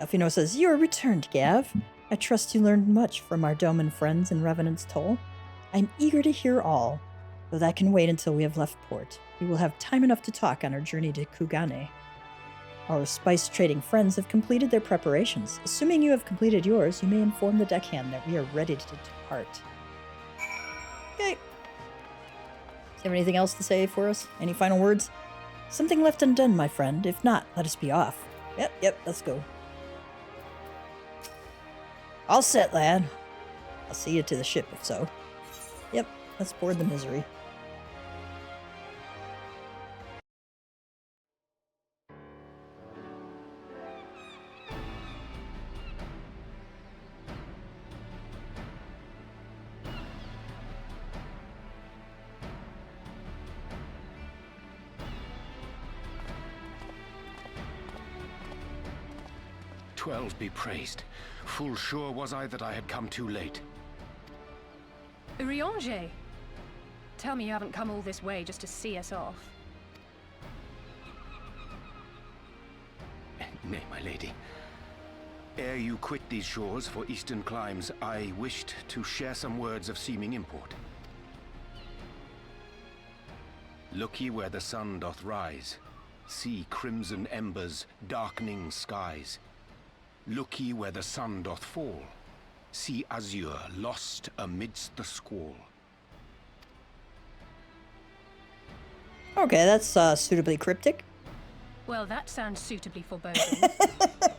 Alfino says, "You are returned, Gav. I trust you learned much from our Doman friends in Revenant's Toll. I'm eager to hear all, though that can wait until we have left port. We will have time enough to talk on our journey to Kugane. Our spice-trading friends have completed their preparations. Assuming you have completed yours, you may inform the deckhand that we are ready to depart." Okay. Do you have anything else to say for us? Any final words? "Something left undone, my friend. If not, let us be off." Yep, let's go. All set, lad. I'll see you to the ship, if so. Yep, let's board the Misery. Twelve be praised. Full sure was I that I had come too late. Urianger! Tell me you haven't come all this way just to see us off. Nay, my lady. Ere you quit these shores for eastern climes, I wished to share some words of seeming import. Look ye where the sun doth rise. See crimson embers, darkening skies. Look ye where the sun doth fall. See azure lost amidst the squall. Okay, that's suitably cryptic. Well, that sounds suitably foreboding.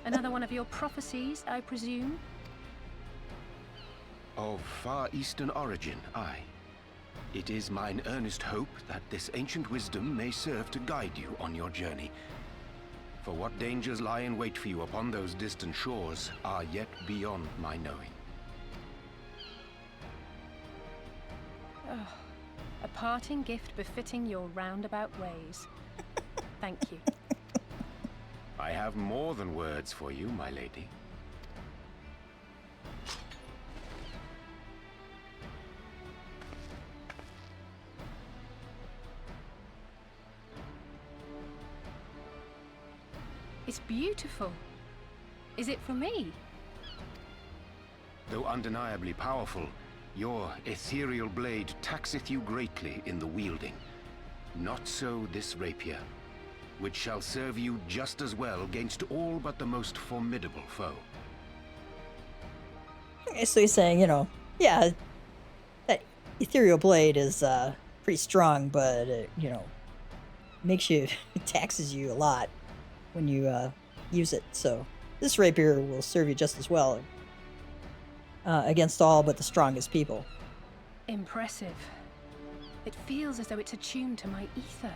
Another one of your prophecies, I presume? Of far eastern origin, aye. It is mine earnest hope that this ancient wisdom may serve to guide you on your journey. For what dangers lie in wait for you upon those distant shores are yet beyond my knowing. Oh, a parting gift befitting your roundabout ways. Thank you. I have more than words for you, my lady. It's beautiful. Is it for me? Though undeniably powerful, your ethereal blade taxeth you greatly in the wielding. Not so this rapier, which shall serve you just as well against all but the most formidable foe. Okay, so he's saying, yeah, that ethereal blade is pretty strong, but it, makes you, it taxes you a lot when you use it. So this rapier will serve you just as well against all but the strongest people. Impressive. It feels as though it's attuned to my ether.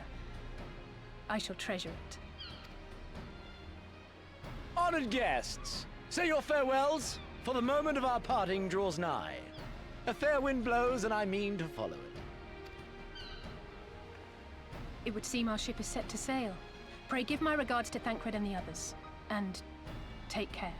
I shall treasure it. Honored guests, say your farewells, for the moment of our parting draws nigh. A fair wind blows, and I mean to follow it. It would seem our ship is set to sail. Pray give my regards to Thancred and the others, and take care.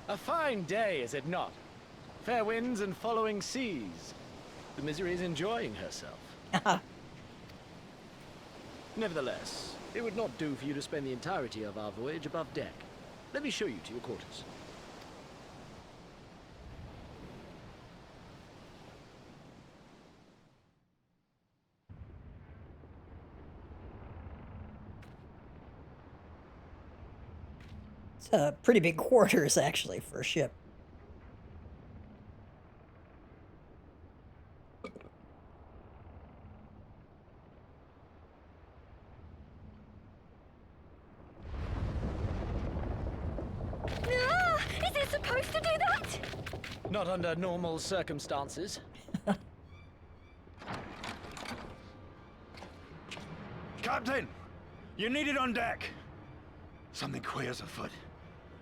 A fine day, is it not? Fair winds and following seas. The Misery is enjoying herself. Nevertheless, it would not do for you to spend the entirety of our voyage above deck. Let me show you to your quarters. It's pretty big quarters, actually, for a ship. Is it supposed to do that? Not under normal circumstances. Captain! You need it on deck! Something queer's afoot.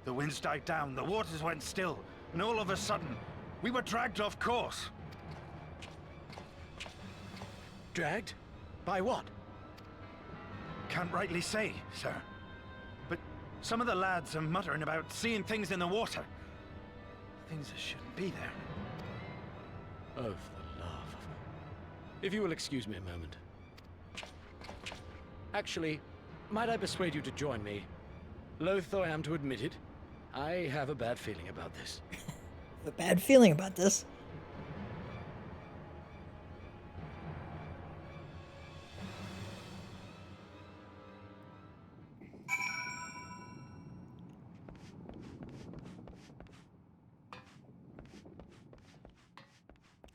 The winds died down, the waters went still, and all of a sudden, we were dragged off course. Dragged? By what? Can't rightly say, sir. But some of the lads are muttering about seeing things in the water. Things that shouldn't be there. Oh, for the love of... If you will excuse me a moment. Actually, might I persuade you to join me? Loath though I am to admit it, I have a bad feeling about this. A bad feeling about this.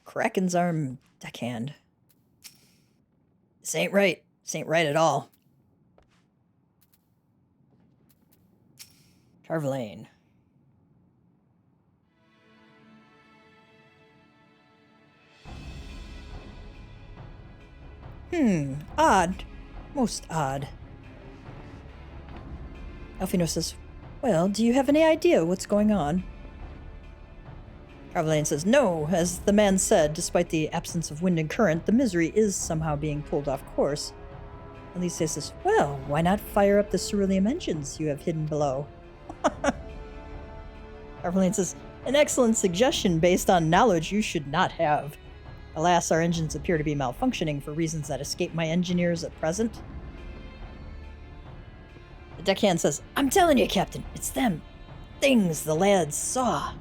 Kraken's arm deckhand. This ain't right. This ain't right at all. Tarvalane. Odd. Most odd. Alfino says, well, do you have any idea what's going on? Tarvalane says, no, as the man said, despite the absence of wind and current, the Misery is somehow being pulled off course. Elise says, well, why not fire up the cerulean engines you have hidden below? Tarvalane says, an excellent suggestion based on knowledge you should not have. Alas, our engines appear to be malfunctioning for reasons that escape my engineers at present. The deckhand says, I'm telling you, Captain, it's them. Things the lads saw.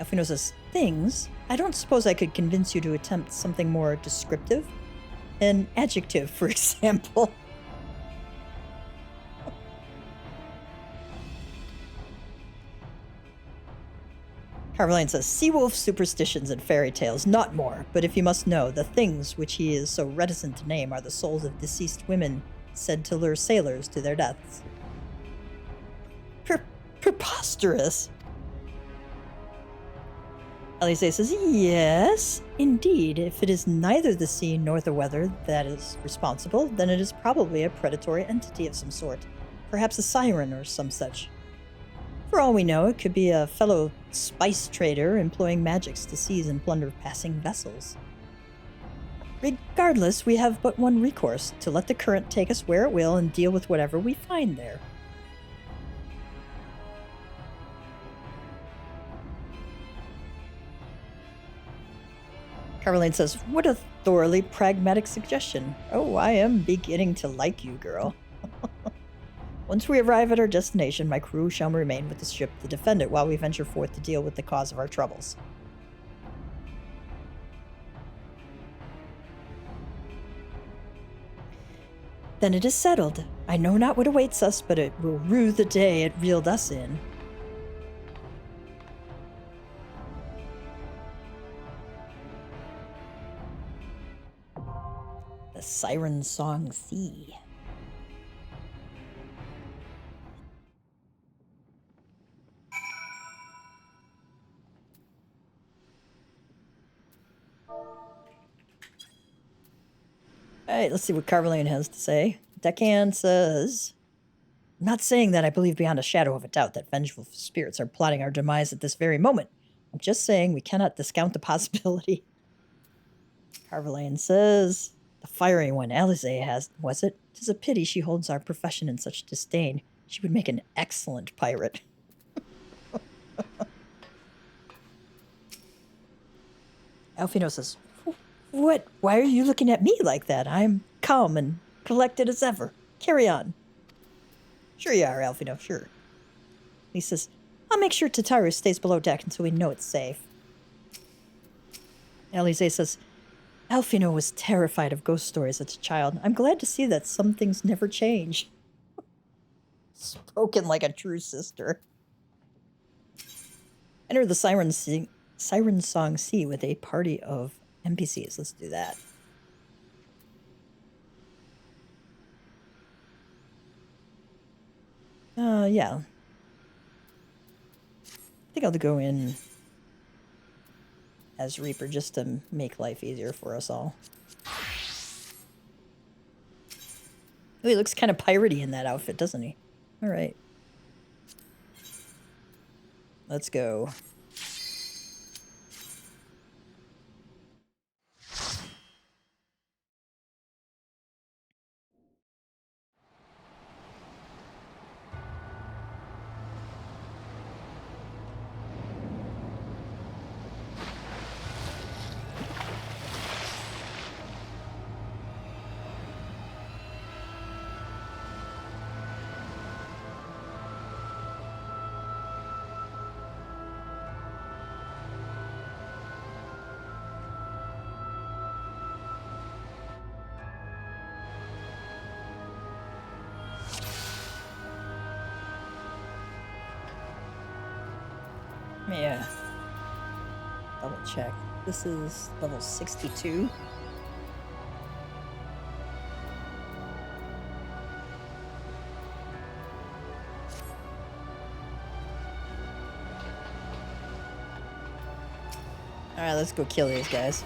Alfino says, things? I don't suppose I could convince you to attempt something more descriptive? An adjective, for example. Tarvalane says, Seawolf superstitions and fairy tales, not more. But if you must know, the things which he is so reticent to name are the souls of deceased women said to lure sailors to their deaths. Preposterous! Elise says, yes, indeed. If it is neither the sea nor the weather that is responsible, then it is probably a predatory entity of some sort. Perhaps a siren or some such. For all we know, it could be a fellow spice trader employing magics to seize and plunder passing vessels. Regardless, we have but one recourse, to let the current take us where it will and deal with whatever we find there. Tarvalane says, what a thoroughly pragmatic suggestion. Oh, I am beginning to like you, girl. Once we arrive at our destination, my crew shall remain with the ship to defend it while we venture forth to deal with the cause of our troubles. Then it is settled. I know not what awaits us, but it will rue the day it reeled us in. The Sirensong Sea. Alright, let's see what Tarvalane has to say. Deckhand says, I'm not saying that I believe beyond a shadow of a doubt that vengeful spirits are plotting our demise at this very moment. I'm just saying we cannot discount the possibility. Tarvalane says, the fiery one Alice has, was it? 'Tis a pity she holds our profession in such disdain. She would make an excellent pirate. Alfino says, What? Why are you looking at me like that? I'm calm and collected as ever. Carry on. Sure you are, Alfino, sure. He says, I'll make sure Tataru stays below deck until we know it's safe. Alize says, Alfino was terrified of ghost stories as a child. I'm glad to see that some things never change. Spoken like a true sister. Enter the Sirensong Sea with a party of NPCs. Let's do that. Yeah. I think I'll go in as Reaper just to make life easier for us all. Oh, he looks kind of piratey in that outfit, doesn't he? All right. Let's go. Yeah. Double check. This is level 62. Alright, let's go kill these guys.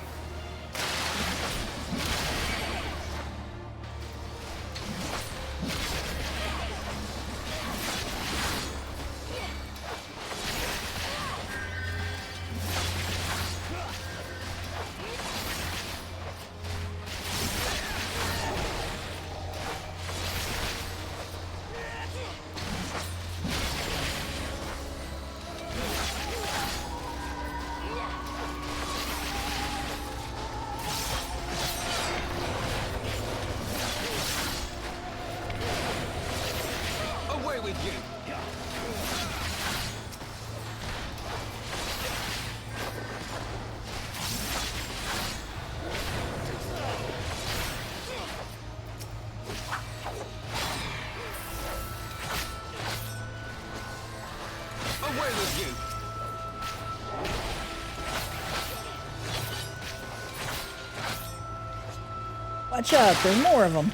Watch out, there are more of them.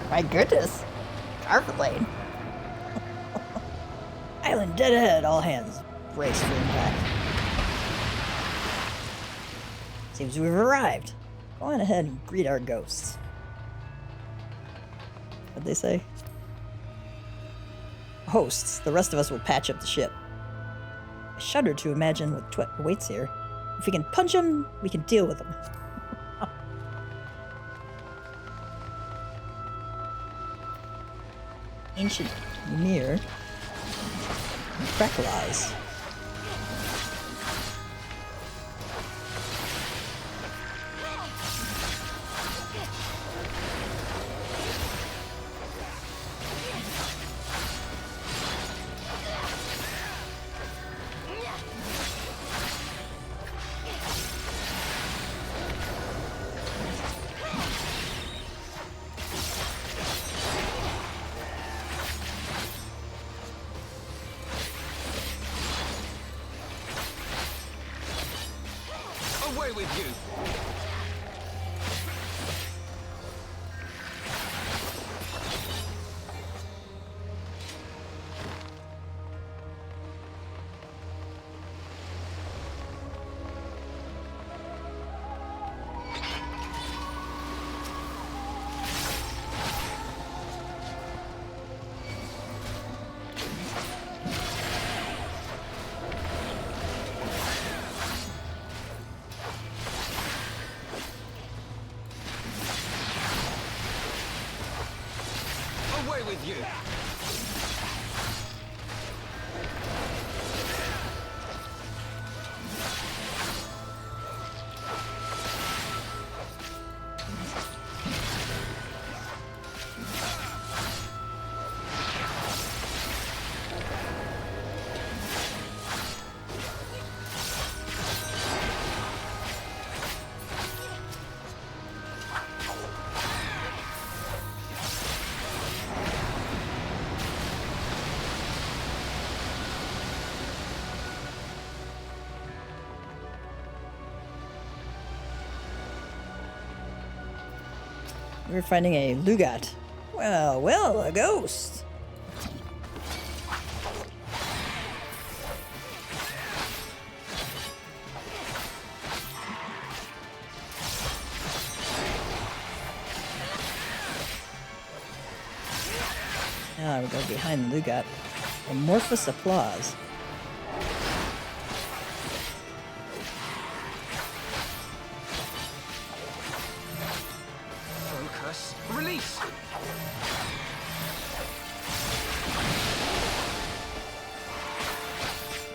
My goodness. Carpet Island dead ahead. All hands brace for impact. Seems we've arrived. Go on ahead and greet our ghosts. What'd they say? Hosts. The rest of us will patch up the ship. I shudder to imagine what awaits here. If we can punch them, we can deal with them. Ancient mirror. Crackle eyes. Away with you! Away with you! We're finding a Lugat. Well, well, a ghost. Now we go behind the Lugat. Amorphous applause. Focus. Release!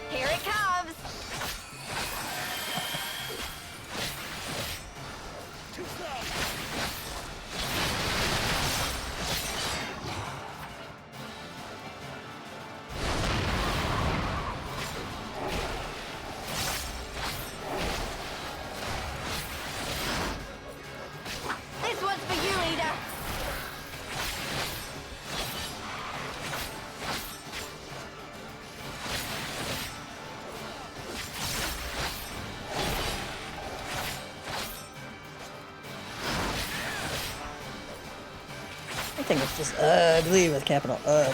Here it comes! This one's for you, Leader! I think it's just ugly with capital UG.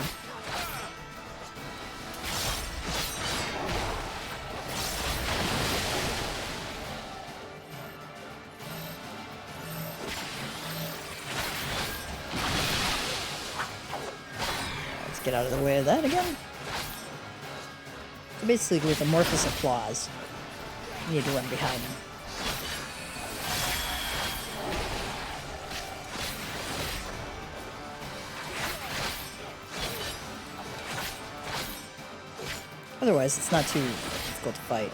Let's get out of the way of that again. So basically, with amorphous applause, you need to run behind him. Otherwise, it's not too difficult to fight.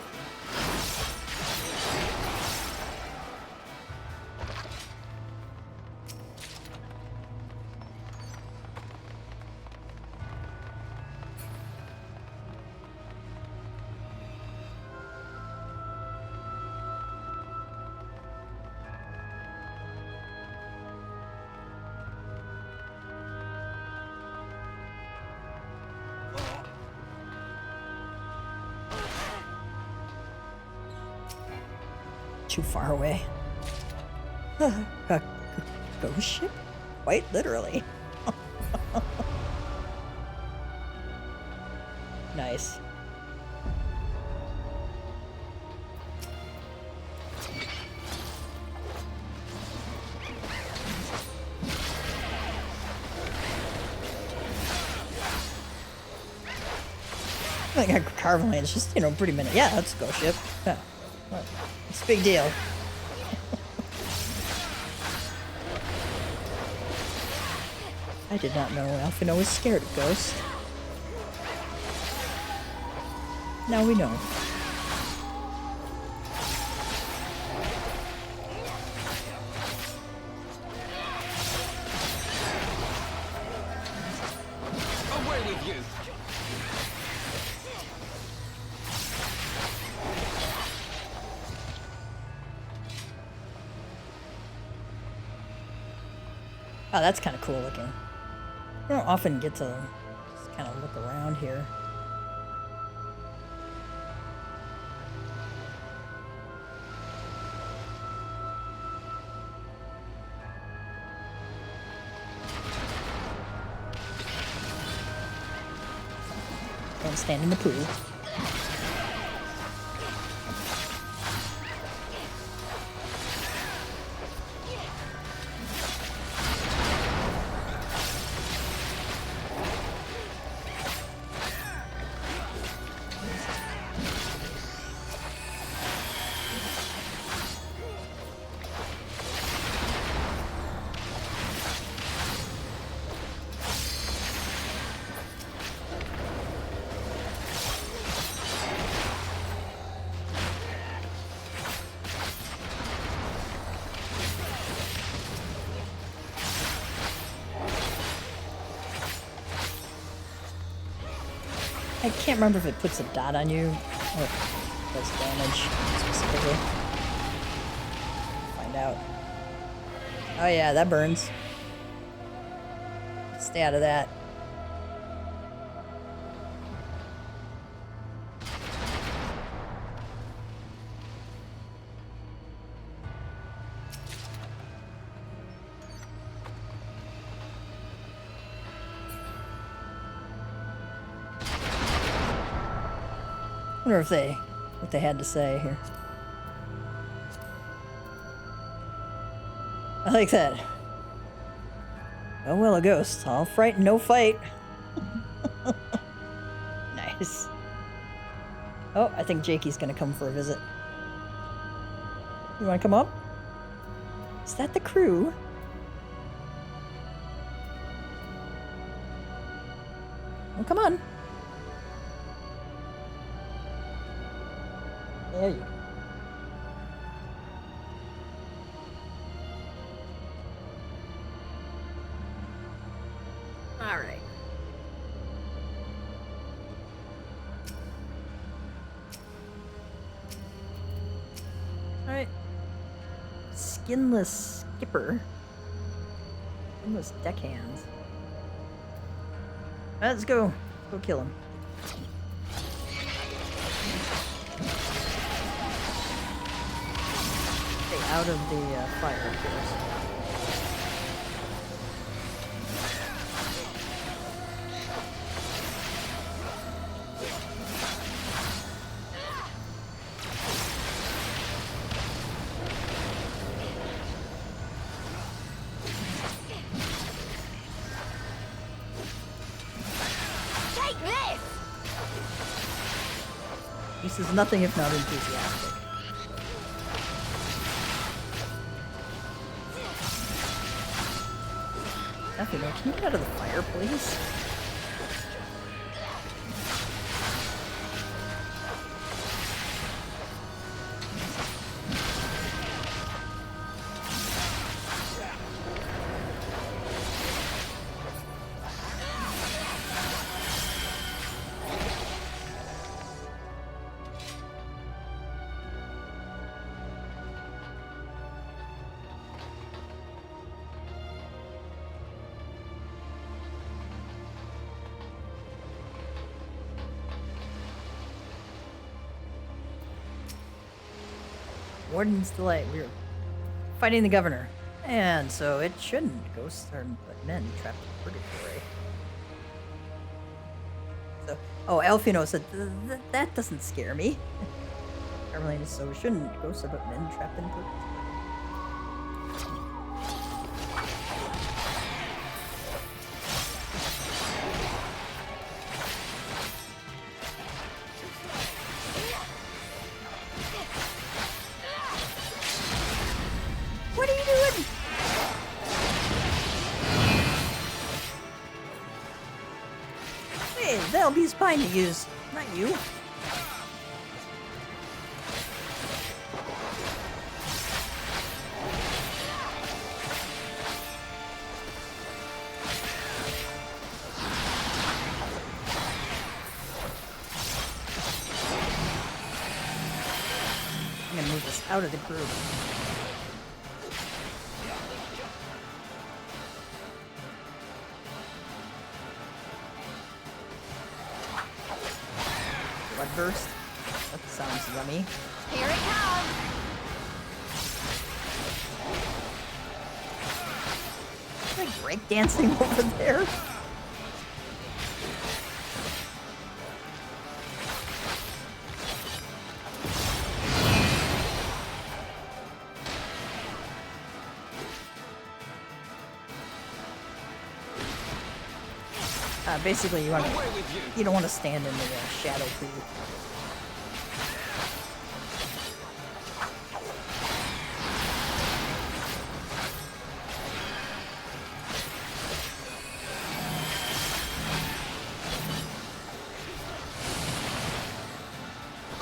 Too far away. A ghost ship? Quite literally. Nice. I think Carvelan is just, pretty minute. Yeah, that's a ghost ship. Yeah. Well, it's a big deal. I did not know Alphino was scared of ghosts. Now we know. Away with you! Oh, that's kind of cool looking. I don't often get to just kind of look around here. Don't stand in the pool. I can't remember if it puts a dot on you or does damage specifically. Find out. Oh yeah, that burns. Stay out of that. Wonder if what they had to say here. I like that. Oh well, a ghost. All fright and no fight. Nice. Oh, I think Jakey's gonna come for a visit. You wanna come up? Is that the crew? Oh, come on. There you go. All right. All right. Skinless skipper. Skinless deckhands. Let's go. Go kill him. Out of the fire, of course. Take this! This is nothing if not enthusiastic. Nothing, can you get out of the fire, please? Warden's delay. We're fighting the governor. And so it shouldn't. Ghosts are but men trapped in purgatory. So, oh, Alfino said, that doesn't scare me. Carmelina, so it shouldn't. Ghosts are but men trapped in purgatory. LB's pine to use, not you. I'm gonna move this out of the group. Burst. That sounds yummy. Here it comes! Is there break dancing over there? Basically, you don't want to stand in the shadow pool.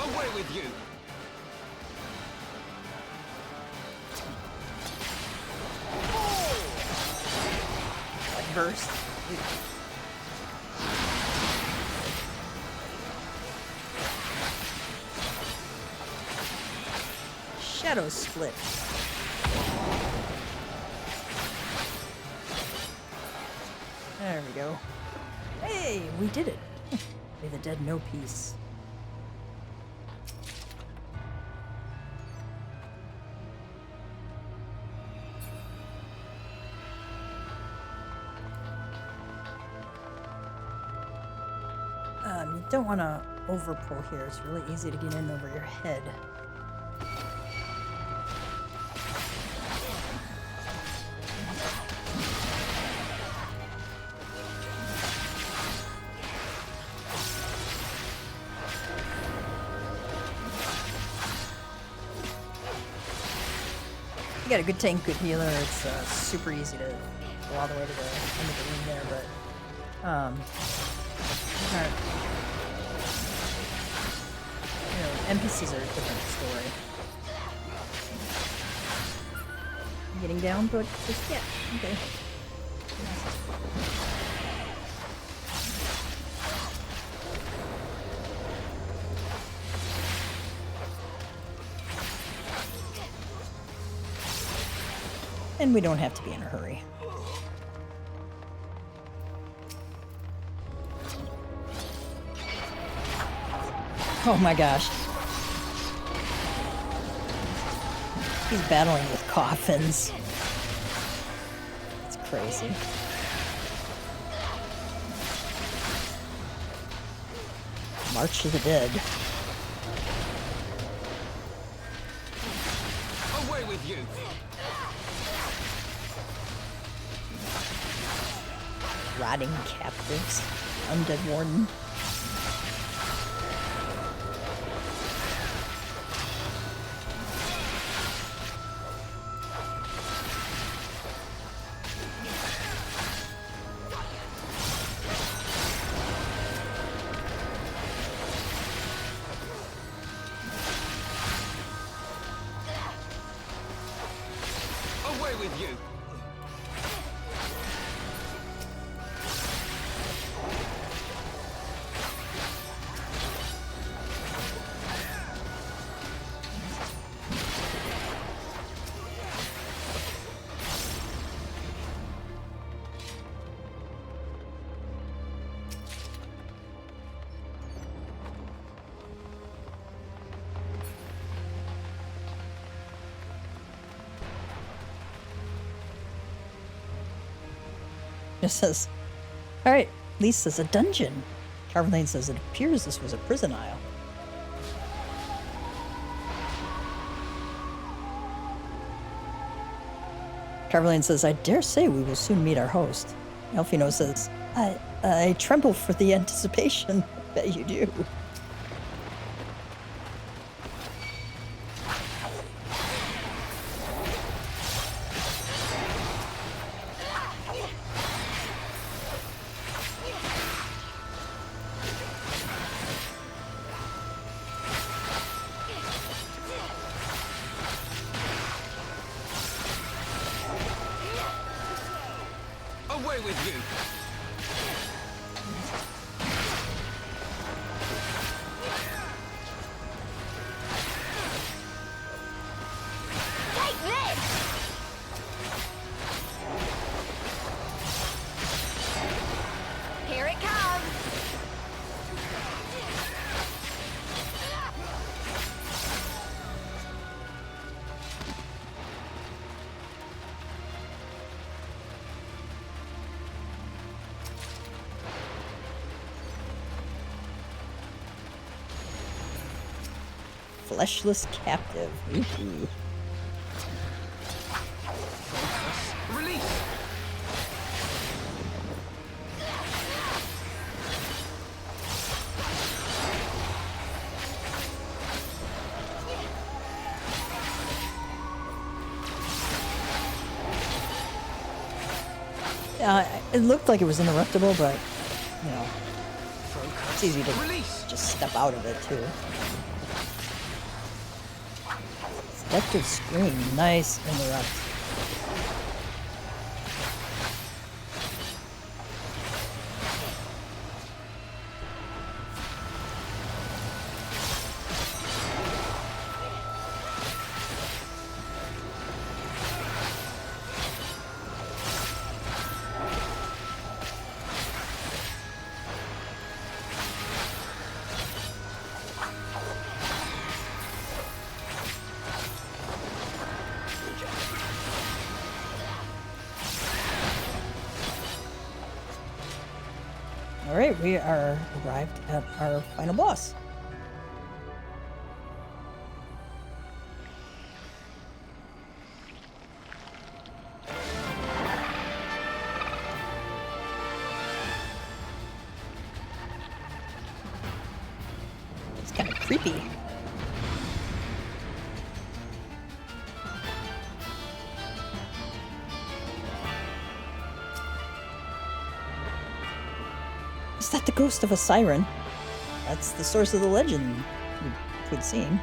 Away with you! Like burst. Shadow split. There we go. Hey, we did it. May the dead know peace. You don't want to overpull here. It's really easy to get in over your head. You got a good tank, good healer. It's super easy to go all the way to the end of the room there, but NPCs are a different story. Getting down, but just yet. Okay. And we don't have to be in a hurry. Oh my gosh. He's battling with coffins. It's crazy. March of the Dead. Away with you! Rotting captives. Undead Warden. Away with you! It says, alright, at least it's a dungeon. Carverlane says it appears this was a prison isle. Carverlane says, I dare say we will soon meet our host. Elfino says, I tremble for the anticipation. I bet you do. Away with you! Take this! Here it comes! Fleshless captive. Ooh. Release! It looked like it was interruptible, but, you know, it's easy to just step out of it, too. Seductive scream. Nice interrupt. Alright, we are arrived at our final boss. It's kind of creepy. Is that the ghost of a siren? That's the source of the legend, it would seem.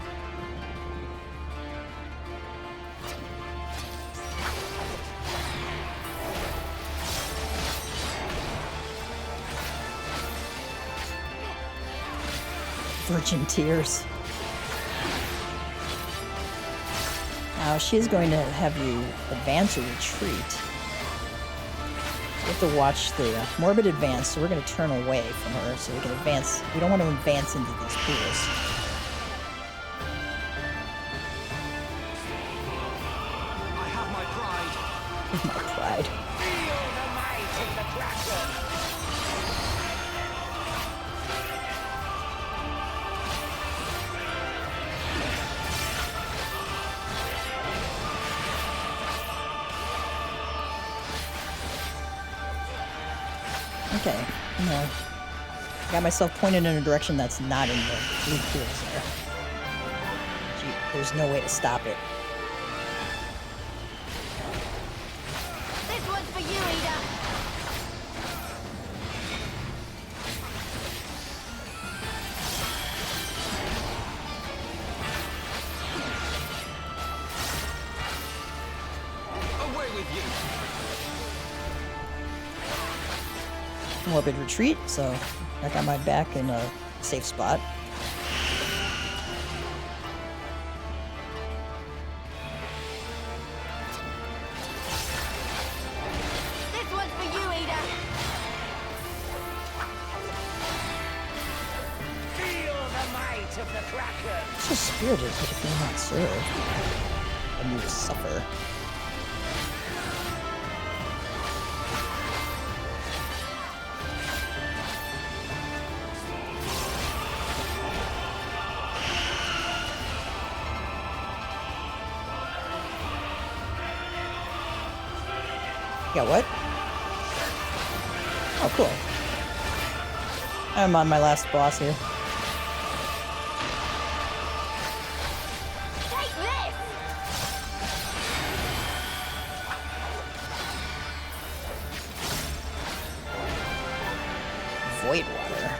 Virgin tears. Now she is going to have you advance or retreat. You have to watch the morbid advance, so we're going to turn away from her so we can advance. We don't want to advance into these pools. I have my pride. My pride. Feel the might of the Kraken! Okay, no. Got myself pointed in a direction that's not in the blue pools there. Gee, there's no way to stop it. This one's for you, Ada. Away with you. Morbid retreat, so I got my back in a safe spot. This one's for you, Ada. Feel the might of the Kraken! So spirited, but if you're not served, then you suffer. Yeah, what? Oh, cool. I'm on my last boss here. Take this! Void water.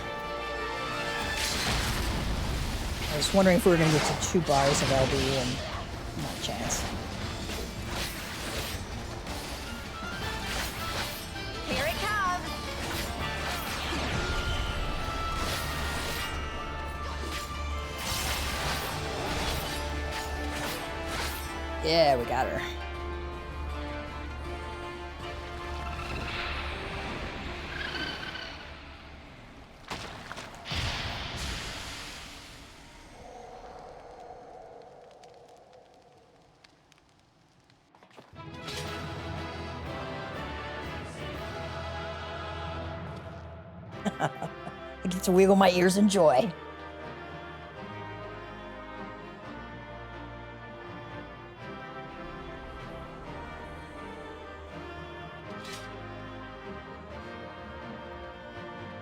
I was wondering if we were going to get to 2 bars of LB, and not a chance. Here it comes! Yeah, we got her. I get to wiggle my ears in joy.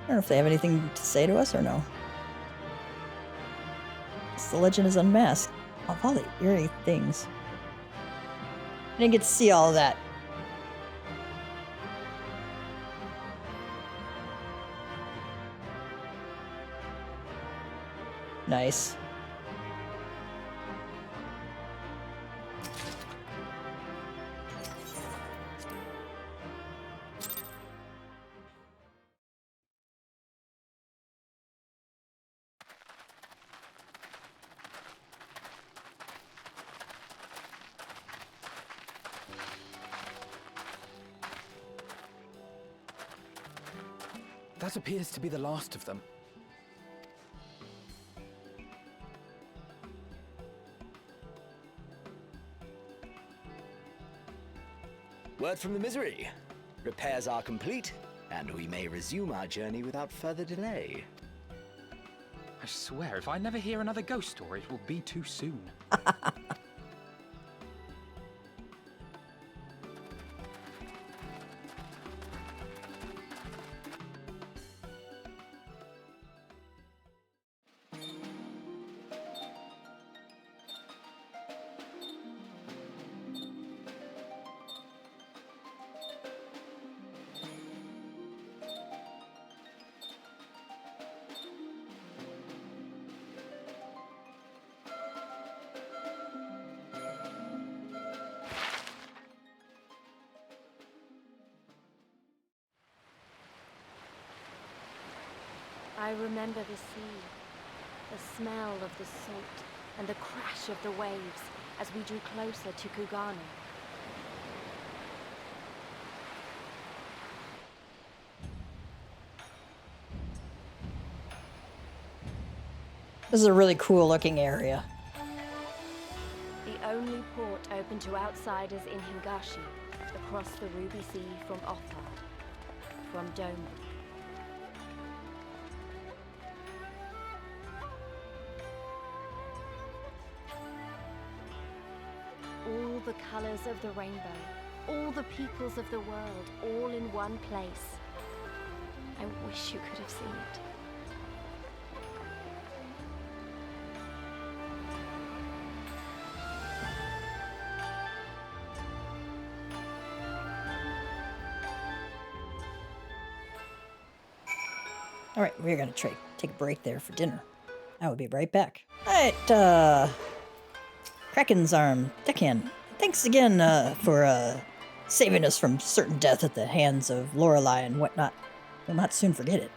I don't know if they have anything to say to us or no. The legend is unmasked. Of all the eerie things. I didn't get to see all of that. Nice. That appears to be the last of them. Word from the Misery. Repairs are complete, and we may resume our journey without further delay. I swear, if I never hear another ghost story, it will be too soon. I remember the sea, the smell of the salt, and the crash of the waves as we drew closer to Kugane. This is a really cool looking area. The only port open to outsiders in Hingashi, across the Ruby Sea from Othard, from Doma. All the colors of the rainbow, all the peoples of the world, all in one place. I wish you could have seen it. All right, we're gonna take a break there for dinner. I will be right back. All right, Kraken's Arm, Deckhand. Thanks again for saving us from certain death at the hands of Lorelei and whatnot. We'll not soon forget it.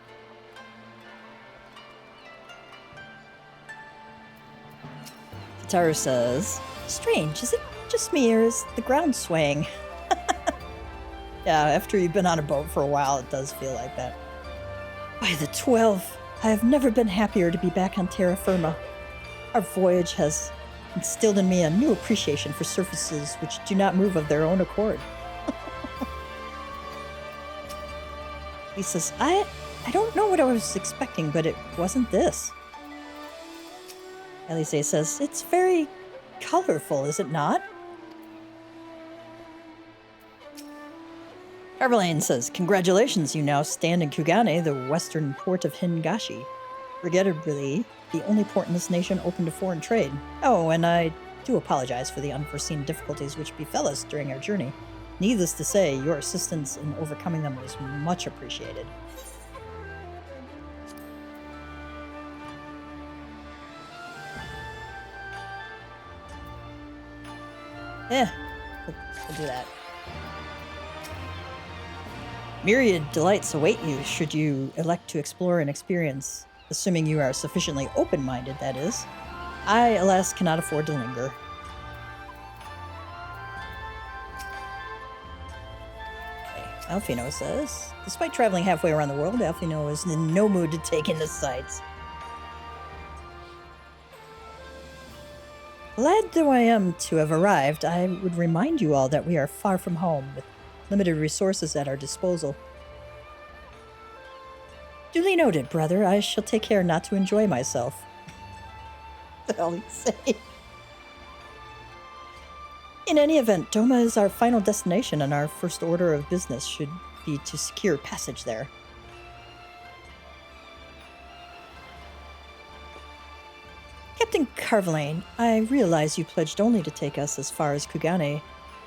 Fataru says, strange, is it just me or is the ground swaying? Yeah, after you've been on a boat for a while, it does feel like that. By the 12, I have never been happier to be back on terra firma. Our voyage has instilled in me a new appreciation for surfaces which do not move of their own accord. He says, I don't know what I was expecting, but it wasn't this. Elise says, it's very colorful, is it not? Carvalane says, congratulations, you now stand in Kugane, the western port of Hingashi. Regrettably, the only port in this nation open to foreign trade. Oh, and I do apologize for the unforeseen difficulties which befell us during our journey. Needless to say, your assistance in overcoming them was much appreciated. We'll do that. Myriad delights await you should you elect to explore and experience, assuming you are sufficiently open-minded, that is. I, alas, cannot afford to linger. Okay, Alfino says, despite traveling halfway around the world, Alfino is in no mood to take in the sights. Glad though I am to have arrived, I would remind you all that we are far from home, with limited resources at our disposal. Duly noted, brother. I shall take care not to enjoy myself. What the hell he say? In any event, Doma is our final destination, and our first order of business should be to secure passage there. Captain Carvalane, I realize you pledged only to take us as far as Kugane,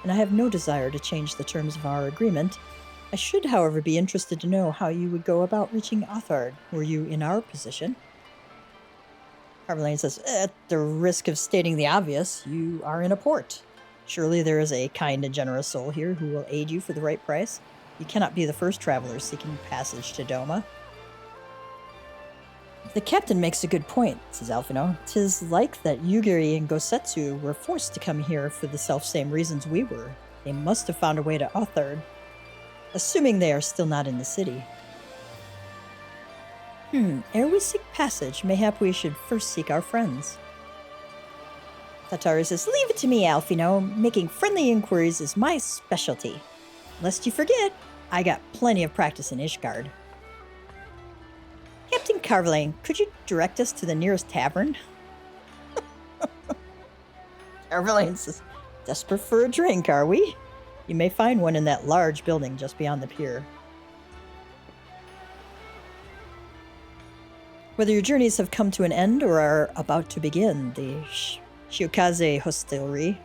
and I have no desire to change the terms of our agreement. I should, however, be interested to know how you would go about reaching Othard, were you in our position. Carmelane says, at the risk of stating the obvious, you are in a port. Surely there is a kind and generous soul here who will aid you for the right price. You cannot be the first traveler seeking passage to Doma. The captain makes a good point, says Alphino. 'Tis like that Yugiri and Gosetsu were forced to come here for the self-same reasons we were. They must have found a way to Othard, assuming they are still not in the city. Ere we seek passage, mayhap we should first seek our friends. Tatari says, leave it to me, Alphino. Making friendly inquiries is my specialty. Lest you forget, I got plenty of practice in Ishgard. Captain Carvelane, could you direct us to the nearest tavern? Carvelane says, desperate for a drink, are we? You may find one in that large building just beyond the pier. Whether your journeys have come to an end or are about to begin, the Shiokaze Hostelry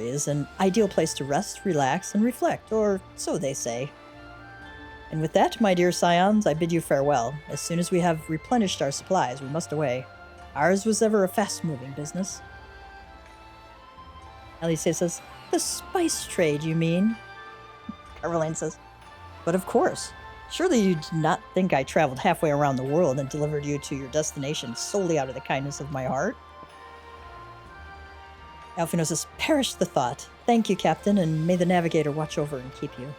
is an ideal place to rest, relax, and reflect, or so they say. And with that, my dear scions, I bid you farewell. As soon as we have replenished our supplies, we must away. Ours was ever a fast-moving business. Elise says, the spice trade, you mean? Carvelane says, but of course. Surely you do not think I traveled halfway around the world and delivered you to your destination solely out of the kindness of my heart? Alphino says, perish the thought. Thank you, Captain, and may the Navigator watch over and keep you.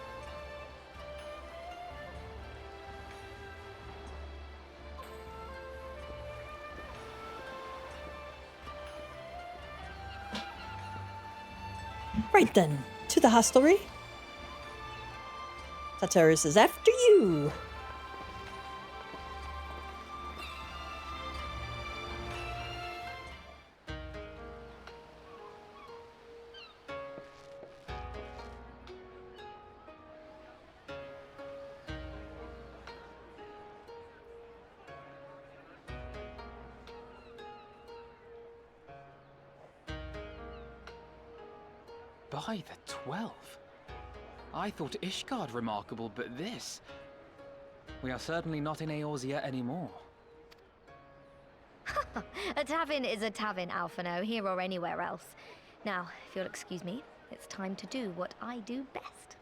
Right then, to the hostelry. Tatari says, after you! By the 12. I thought Ishgard remarkable, but this... We are certainly not in Eorzea anymore. A tavern is a tavern, Alphino, here or anywhere else. Now, if you'll excuse me, it's time to do what I do best.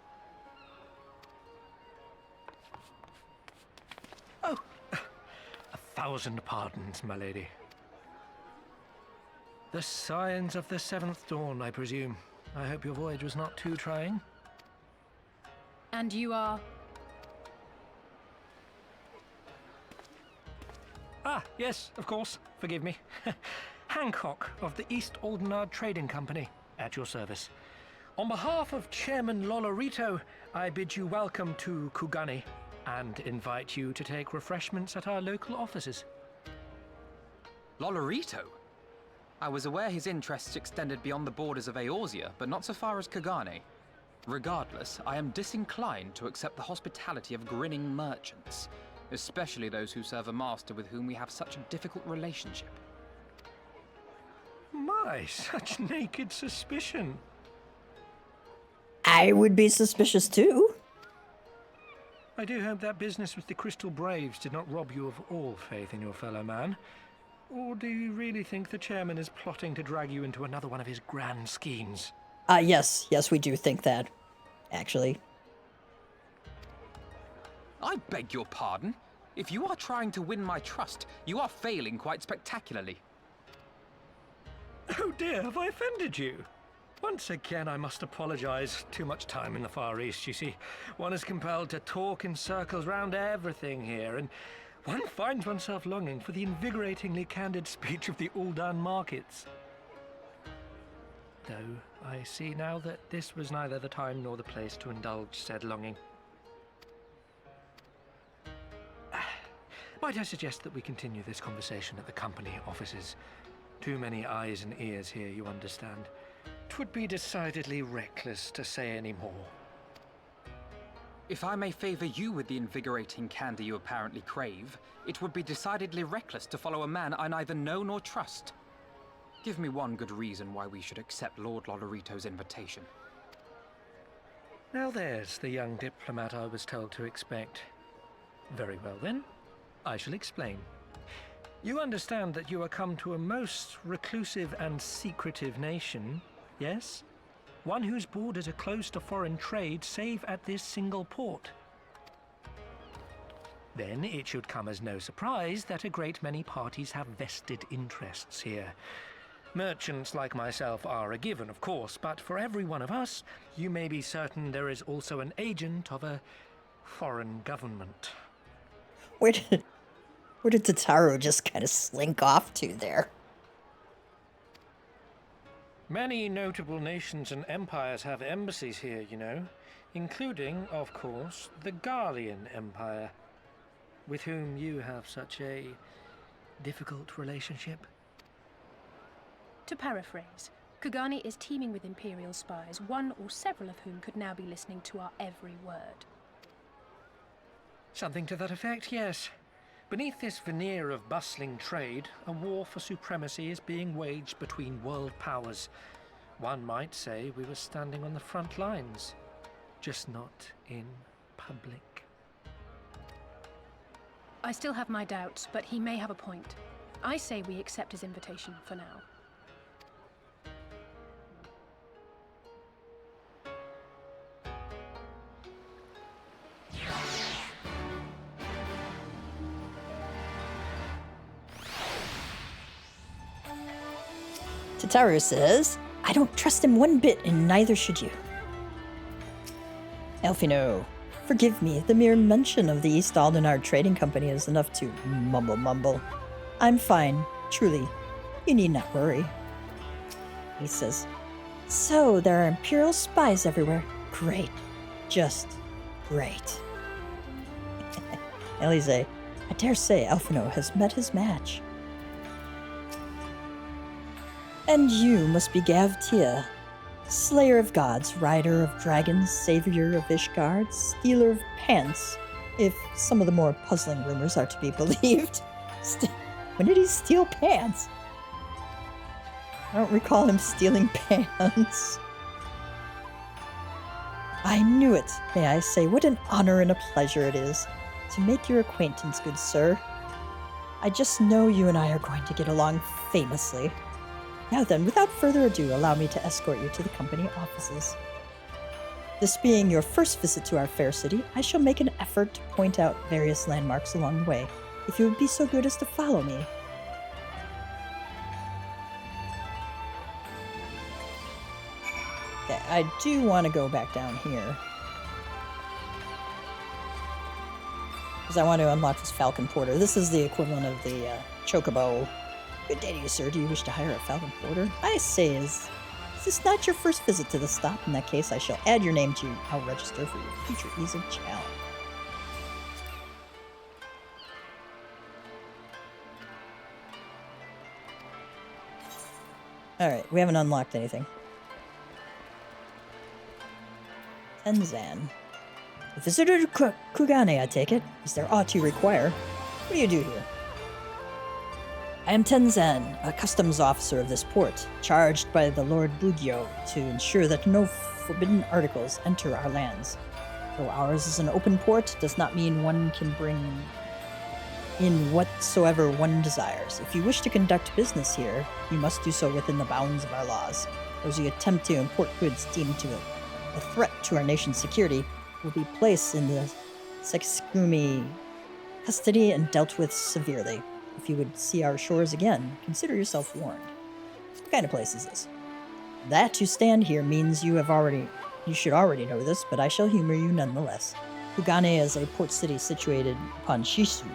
Oh, 1,000 pardons, my lady. The signs of the 7th dawn, I presume. I hope your voyage was not too trying. And you are? Ah, yes, of course. Forgive me. Hancock of the East Aldenard Trading Company, at your service. On behalf of Chairman Lolorito, I bid you welcome to Kugani and invite you to take refreshments at our local offices. Lolorito? I was aware his interests extended beyond the borders of Eorzea, but not so far as Kugane. Regardless, I am disinclined to accept the hospitality of grinning merchants, especially those who serve a master with whom we have such a difficult relationship. My, such naked suspicion. I would be suspicious too. I do hope that business with the Crystal Braves did not rob you of all faith in your fellow man. Or do you really think the chairman is plotting to drag you into another one of his grand schemes? Yes, we do think that, actually. I beg your pardon? If you are trying to win my trust, you are failing quite spectacularly. Oh dear, have I offended you? Once again, I must apologize. Too much time in the Far East, you see. One is compelled to talk in circles round everything here, and one finds oneself longing for the invigoratingly candid speech of the Uldan markets. Though I see now that this was neither the time nor the place to indulge said longing. Might I suggest that we continue this conversation at the company offices? Too many eyes and ears here, you understand. 'Twould be decidedly reckless to say any more. If I may favor you with the invigorating candy you apparently crave, it would be decidedly reckless to follow a man I neither know nor trust. Give me one good reason why we should accept Lord Lolorito's invitation. Now there's the young diplomat I was told to expect. Very well then. I shall explain. You understand that you are come to a most reclusive and secretive nation, yes? One whose borders are closed to foreign trade save at this single port. Then it should come as no surprise that a great many parties have vested interests here. Merchants like myself are a given, of course, but for every one of us, you may be certain there is also an agent of a foreign government. Where did Tataru just kind of slink off to there? Many notable nations and empires have embassies here, you know, including, of course, the Garlean Empire, with whom you have such a difficult relationship. To paraphrase, Kugane is teeming with Imperial spies, one or several of whom could now be listening to our every word. Something to that effect, yes. Beneath this veneer of bustling trade, a war for supremacy is being waged between world powers. One might say we were standing on the front lines, just not in public. I still have my doubts, but he may have a point. I say we accept his invitation for now. Tataru says, I don't trust him one bit, and neither should you. Elfino, forgive me, the mere mention of the East Aldenard Trading Company is enough to mumble. I'm fine, truly. You need not worry. He says, so there are Imperial spies everywhere. Great. Just great. Elise, I dare say Elfino has met his match. And you must be Gavtia, slayer of gods, rider of dragons, savior of Ishgard, stealer of pants, if some of the more puzzling rumors are to be believed. When did he steal pants? I don't recall him stealing pants. I knew it, may I say. What an honor and a pleasure it is to make your acquaintance, good sir. I just know you and I are going to get along famously. Now then, without further ado, allow me to escort you to the company offices. This being your first visit to our fair city, I shall make an effort to point out various landmarks along the way, if you would be so good as to follow me. Okay, I do want to go back down here. Because I want to unlock this Falcon Porter. This is the equivalent of the Chocobo. Good day to you, sir. Do you wish to hire a Falcon Porter? I say, is this not your first visit to the stop? In that case, I shall add your name to our register for your future ease of challenge. Alright, we haven't unlocked anything. Tenzan. A visitor to Kugane, I take it. Is there aught you require? What do you do here? I am Tenzan, a customs officer of this port, charged by the Lord Bugyo to ensure that no forbidden articles enter our lands. Though ours is an open port, does not mean one can bring in whatsoever one desires. If you wish to conduct business here, you must do so within the bounds of our laws. Those who attempt to import goods deemed to a threat to our nation's security will be placed in the Sekigumi custody and dealt with severely. If you would see our shores again, consider yourself warned. What kind of place is this? That you stand here means you should already know this, but I shall humor you nonetheless. Kugane is a port city situated upon Shishu,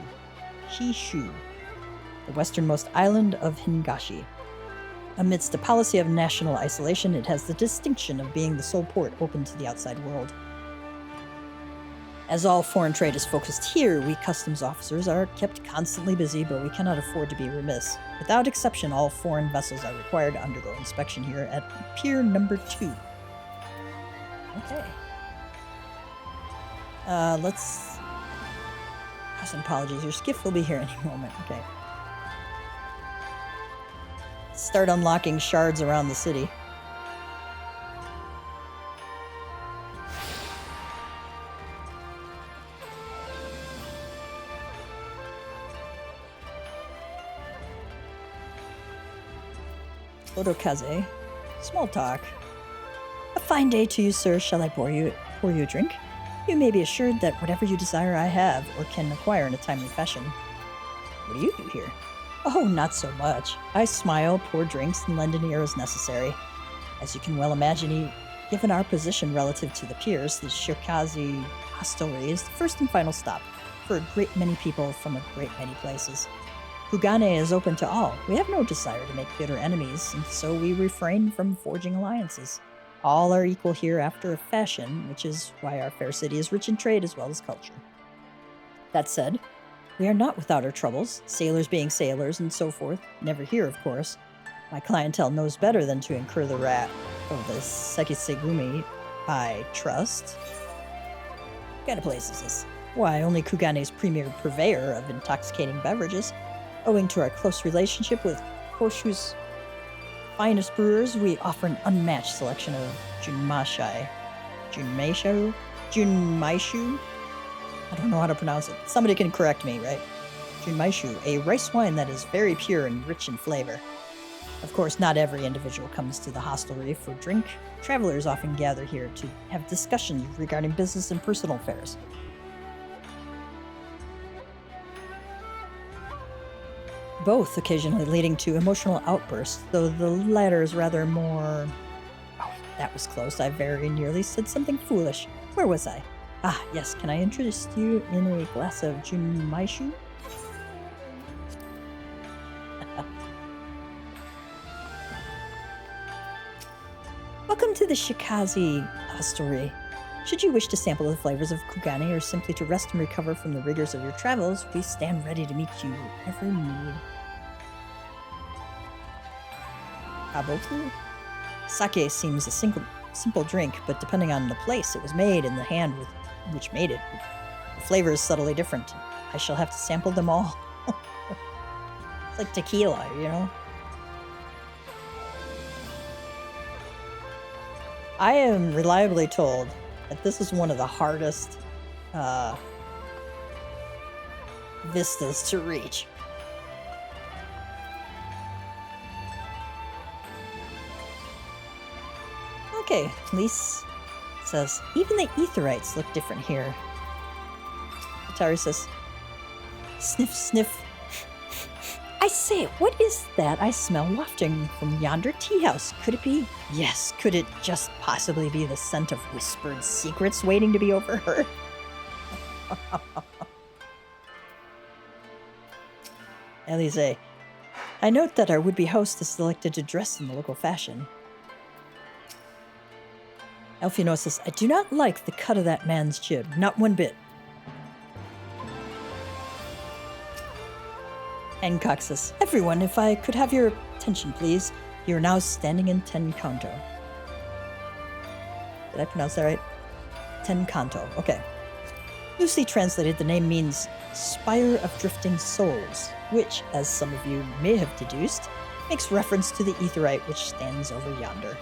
the westernmost island of Hingashi. Amidst a policy of national isolation, it has the distinction of being the sole port open to the outside world. As all foreign trade is focused here, we customs officers are kept constantly busy, but we cannot afford to be remiss. Without exception, all foreign vessels are required to undergo inspection here at Pier number 2. Okay. Let's... Some apologies, your skiff will be here any moment. Okay. Start unlocking shards around the city. Odokaze. Small talk. A fine day to you, sir. Shall I pour you a drink? You may be assured that whatever you desire I have, or can acquire in a timely fashion. What do you do here? Oh, not so much. I smile, pour drinks, and lend an ear as necessary. As you can well imagine, given our position relative to the piers, the Shikaze hostelry is the first and final stop for a great many people from a great many places. Kugane is open to all. We have no desire to make bitter enemies, and so we refrain from forging alliances. All are equal here after a fashion, which is why our fair city is rich in trade as well as culture. That said, we are not without our troubles, sailors being sailors and so forth. Never here, of course. My clientele knows better than to incur the wrath of the Sekisegumi, I trust. What kind of place is this? Why, only Kugane's premier purveyor of intoxicating beverages. Owing to our close relationship with Horseshoe's finest brewers, we offer an unmatched selection of Junmaishu? I don't know how to pronounce it. Somebody can correct me, right? Junmaishu, a rice wine that is very pure and rich in flavor. Of course, not every individual comes to the hostelry for drink. Travelers often gather here to have discussions regarding business and personal affairs. Both occasionally leading to emotional outbursts, though the latter is rather more... Oh, that was close. I very nearly said something foolish. Where was I? Ah, yes, can I interest you in a glass of Junmaishu? Welcome to the Shikaze hostelry. Should you wish to sample the flavors of Kugane or simply to rest and recover from the rigors of your travels, we stand ready to meet you every need. Aboku? Sake seems a simple drink, but depending on the place it was made and the hand with which made it, the flavor is subtly different. I shall have to sample them all. It's like tequila, you know? I am reliably told that this is one of the hardest vistas to reach. Okay, Lise says, even the Aetherites look different here. Atari says, sniff, sniff. I say, what is that I smell wafting from yonder tea house? Could it be? Yes, could it just possibly be the scent of whispered secrets waiting to be overheard? Elise, I note that our would-be host is selected to dress in the local fashion. Elfino says, I do not like the cut of that man's jib, not one bit. Hancock says, everyone, if I could have your attention, please. You're now standing in Ten Kanto. Did I pronounce that right? Ten Kanto, okay. Loosely translated, the name means Spire of Drifting Souls, which, as some of you may have deduced, makes reference to the Aetherite which stands over yonder.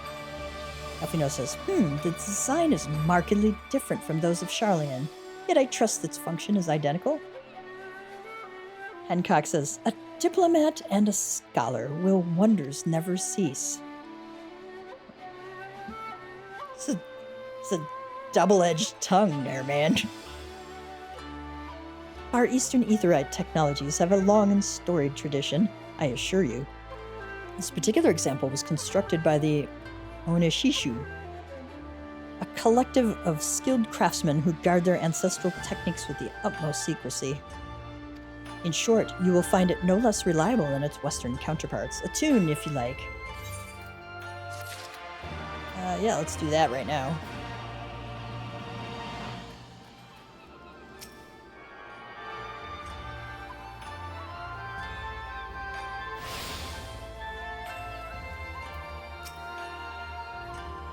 Elfino says, the design is markedly different from those of Charlian, yet I trust its function is identical. Hancock says, a diplomat and a scholar will wonders never cease. It's a double-edged tongue there, man. Our Eastern Aetherite technologies have a long and storied tradition, I assure you. This particular example was constructed by the Onishishu, a collective of skilled craftsmen who guard their ancestral techniques with the utmost secrecy. In short, you will find it no less reliable than its Western counterparts. A tune, if you like. Yeah, let's do that right now.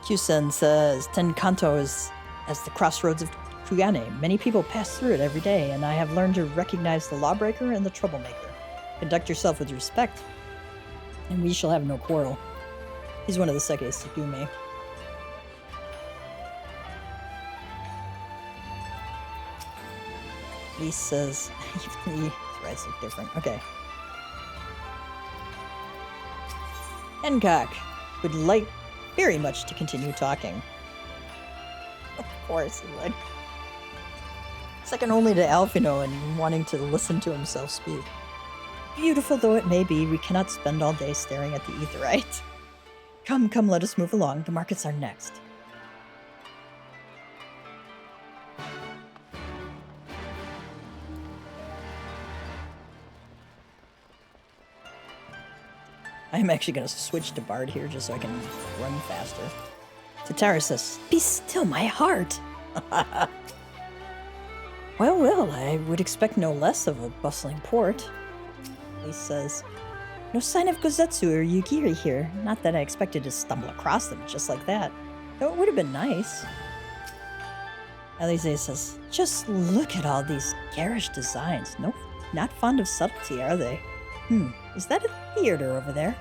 Kyusen says, Ten Kanto is as the crossroads of Kugane. Many people pass through it every day, and I have learned to recognize the lawbreaker and the troublemaker. Conduct yourself with respect, and we shall have no quarrel. He's one of the Sekisegumi. Lise says, even the threads look different. Okay. Hancock would like very much to continue talking. Of course he would. Second only to Alphino in wanting to listen to himself speak. Beautiful though it may be, we cannot spend all day staring at the aetheryte. Come, come, let us move along. The markets are next. I'm actually going to switch to Bard here just so I can run faster. Tatara says, "Be still, my heart." Well, I would expect no less of a bustling port. He says, "No sign of Gozetsu or Yugiri here. Not that I expected to stumble across them just like that. Though it would have been nice." Alize says, "Just look at all these garish designs. No, not fond of subtlety, are they? Is that a theater over there?"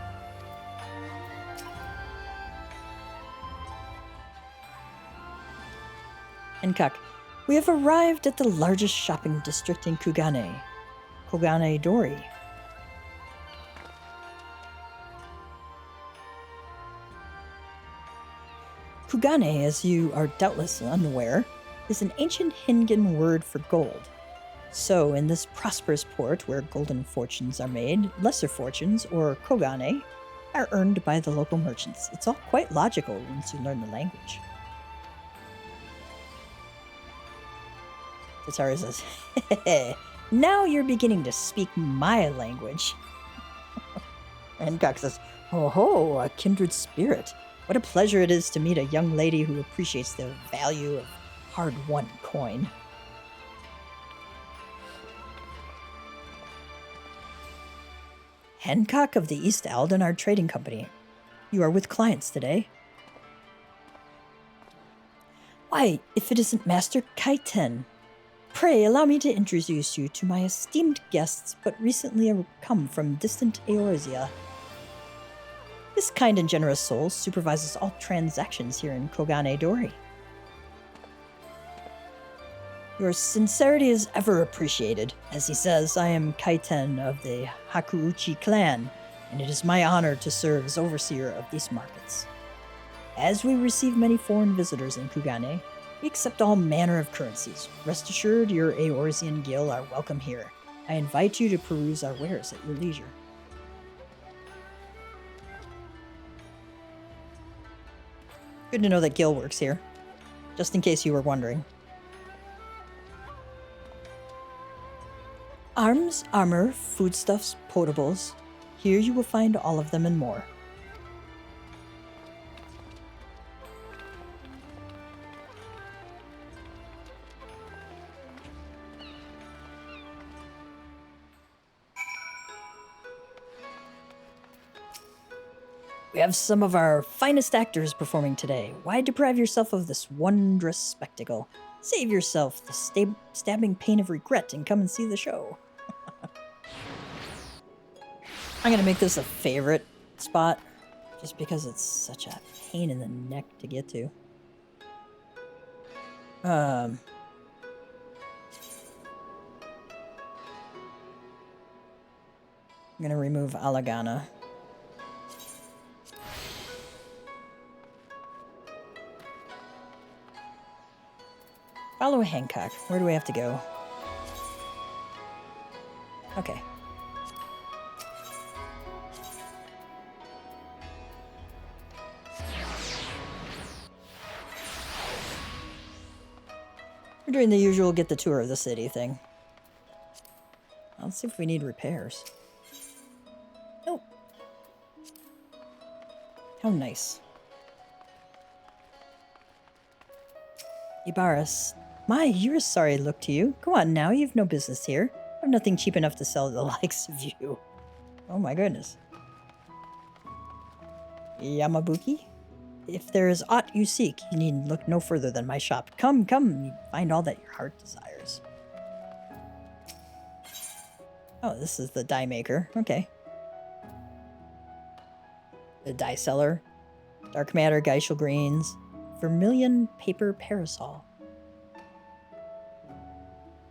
Hancock, "We have arrived at the largest shopping district in Kugane. Kogane Dori. Kugane, as you are doubtless unaware, is an ancient Hingan word for gold. So, in this prosperous port where golden fortunes are made, lesser fortunes, or kogane, are earned by the local merchants. It's all quite logical once you learn the language." Tatara says, "Now you're beginning to speak my language." Hancock says, "Oh ho, a kindred spirit. What a pleasure it is to meet a young lady who appreciates the value of hard-won coin." "Hancock of the East Aldenard Trading Company. You are with clients today." "Why, if it isn't Master Kaiten. Pray allow me to introduce you to my esteemed guests, but recently come from distant Eorzea. This kind and generous soul supervises all transactions here in Kogane Dori. Your sincerity is ever appreciated. As he says, I am Kaiten of the Hakuuchi clan, and it is my honor to serve as overseer of these markets. As we receive many foreign visitors in Kugane, we accept all manner of currencies. Rest assured, your Eorzean Gil are welcome here. I invite you to peruse our wares at your leisure." Good to know that Gil works here, just in case you were wondering. Arms, armor, foodstuffs, potables. Here you will find all of them and more. We have some of our finest actors performing today. Why deprive yourself of this wondrous spectacle? Save yourself the stabbing pain of regret and come and see the show. I'm going to make this a favorite spot, just because it's such a pain in the neck to get to. I'm going to remove Alagana. Follow Hancock. Where do we have to go? Okay. We're doing the usual get the tour of the city thing. Let's see if we need repairs. Nope. How nice. Ibaris. My, you're a sorry look to you. Go on now, you've no business here. I've nothing cheap enough to sell to the likes of you. Oh my goodness. Yamabuki? If there is aught you seek, you need look no further than my shop. Come, come, you find all that your heart desires. Oh, this is the dye maker. Okay. The dye seller. Dark matter, Geishel greens. Vermilion paper parasol.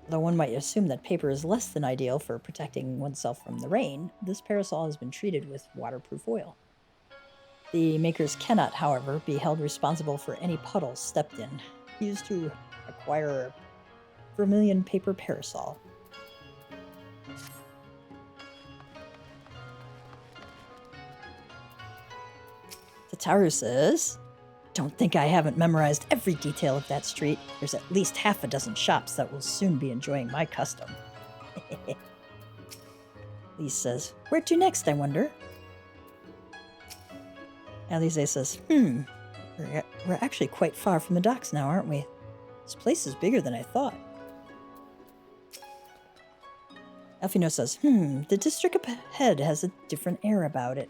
Though one might assume that paper is less than ideal for protecting oneself from the rain, this parasol has been treated with waterproof oil. The makers cannot, however, be held responsible for any puddles stepped in, used to acquire a vermilion paper parasol. Tataru says, "Don't think I haven't memorized every detail of that street. There's at least half a dozen shops that will soon be enjoying my custom." Lise says, "Where to next, I wonder?" Alize says, we're actually quite far from the docks now, aren't we? This place is bigger than I thought." Elfino says, the district up ahead has a different air about it.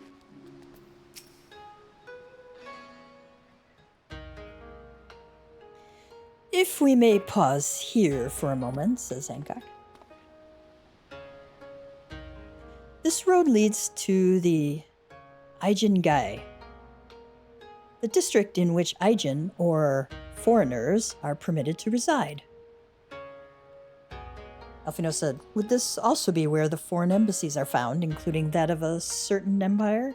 "If we may pause here for a moment," says Hancock. "This road leads to the Aijin Gai, the district in which Aijin, or foreigners, are permitted to reside." Elfino said, "Would this also be where the foreign embassies are found, including that of a certain empire?"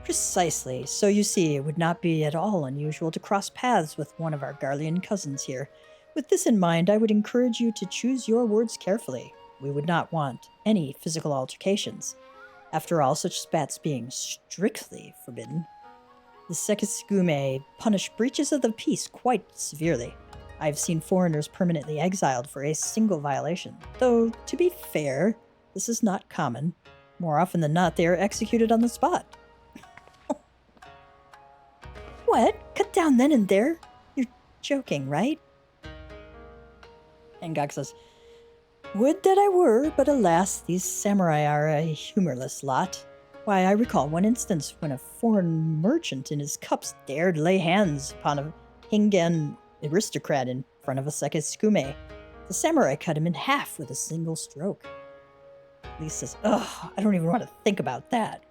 "Precisely. So you see, it would not be at all unusual to cross paths with one of our Garlean cousins here. With this in mind, I would encourage you to choose your words carefully. We would not want any physical altercations. After all, such spats being strictly forbidden. The Sekisugume punish breaches of the peace quite severely. I have seen foreigners permanently exiled for a single violation, though, to be fair, this is not common. More often than not, they are executed on the spot." "What? Cut down then and there? You're joking, right?" Hancock says, "Would that I were, but alas, these samurai are a humorless lot. Why, I recall one instance when a foreign merchant in his cups dared lay hands upon a Hingan aristocrat in front of a Sekisugume. The samurai cut him in half with a single stroke." Lise says, "Ugh, I don't even want to think about that."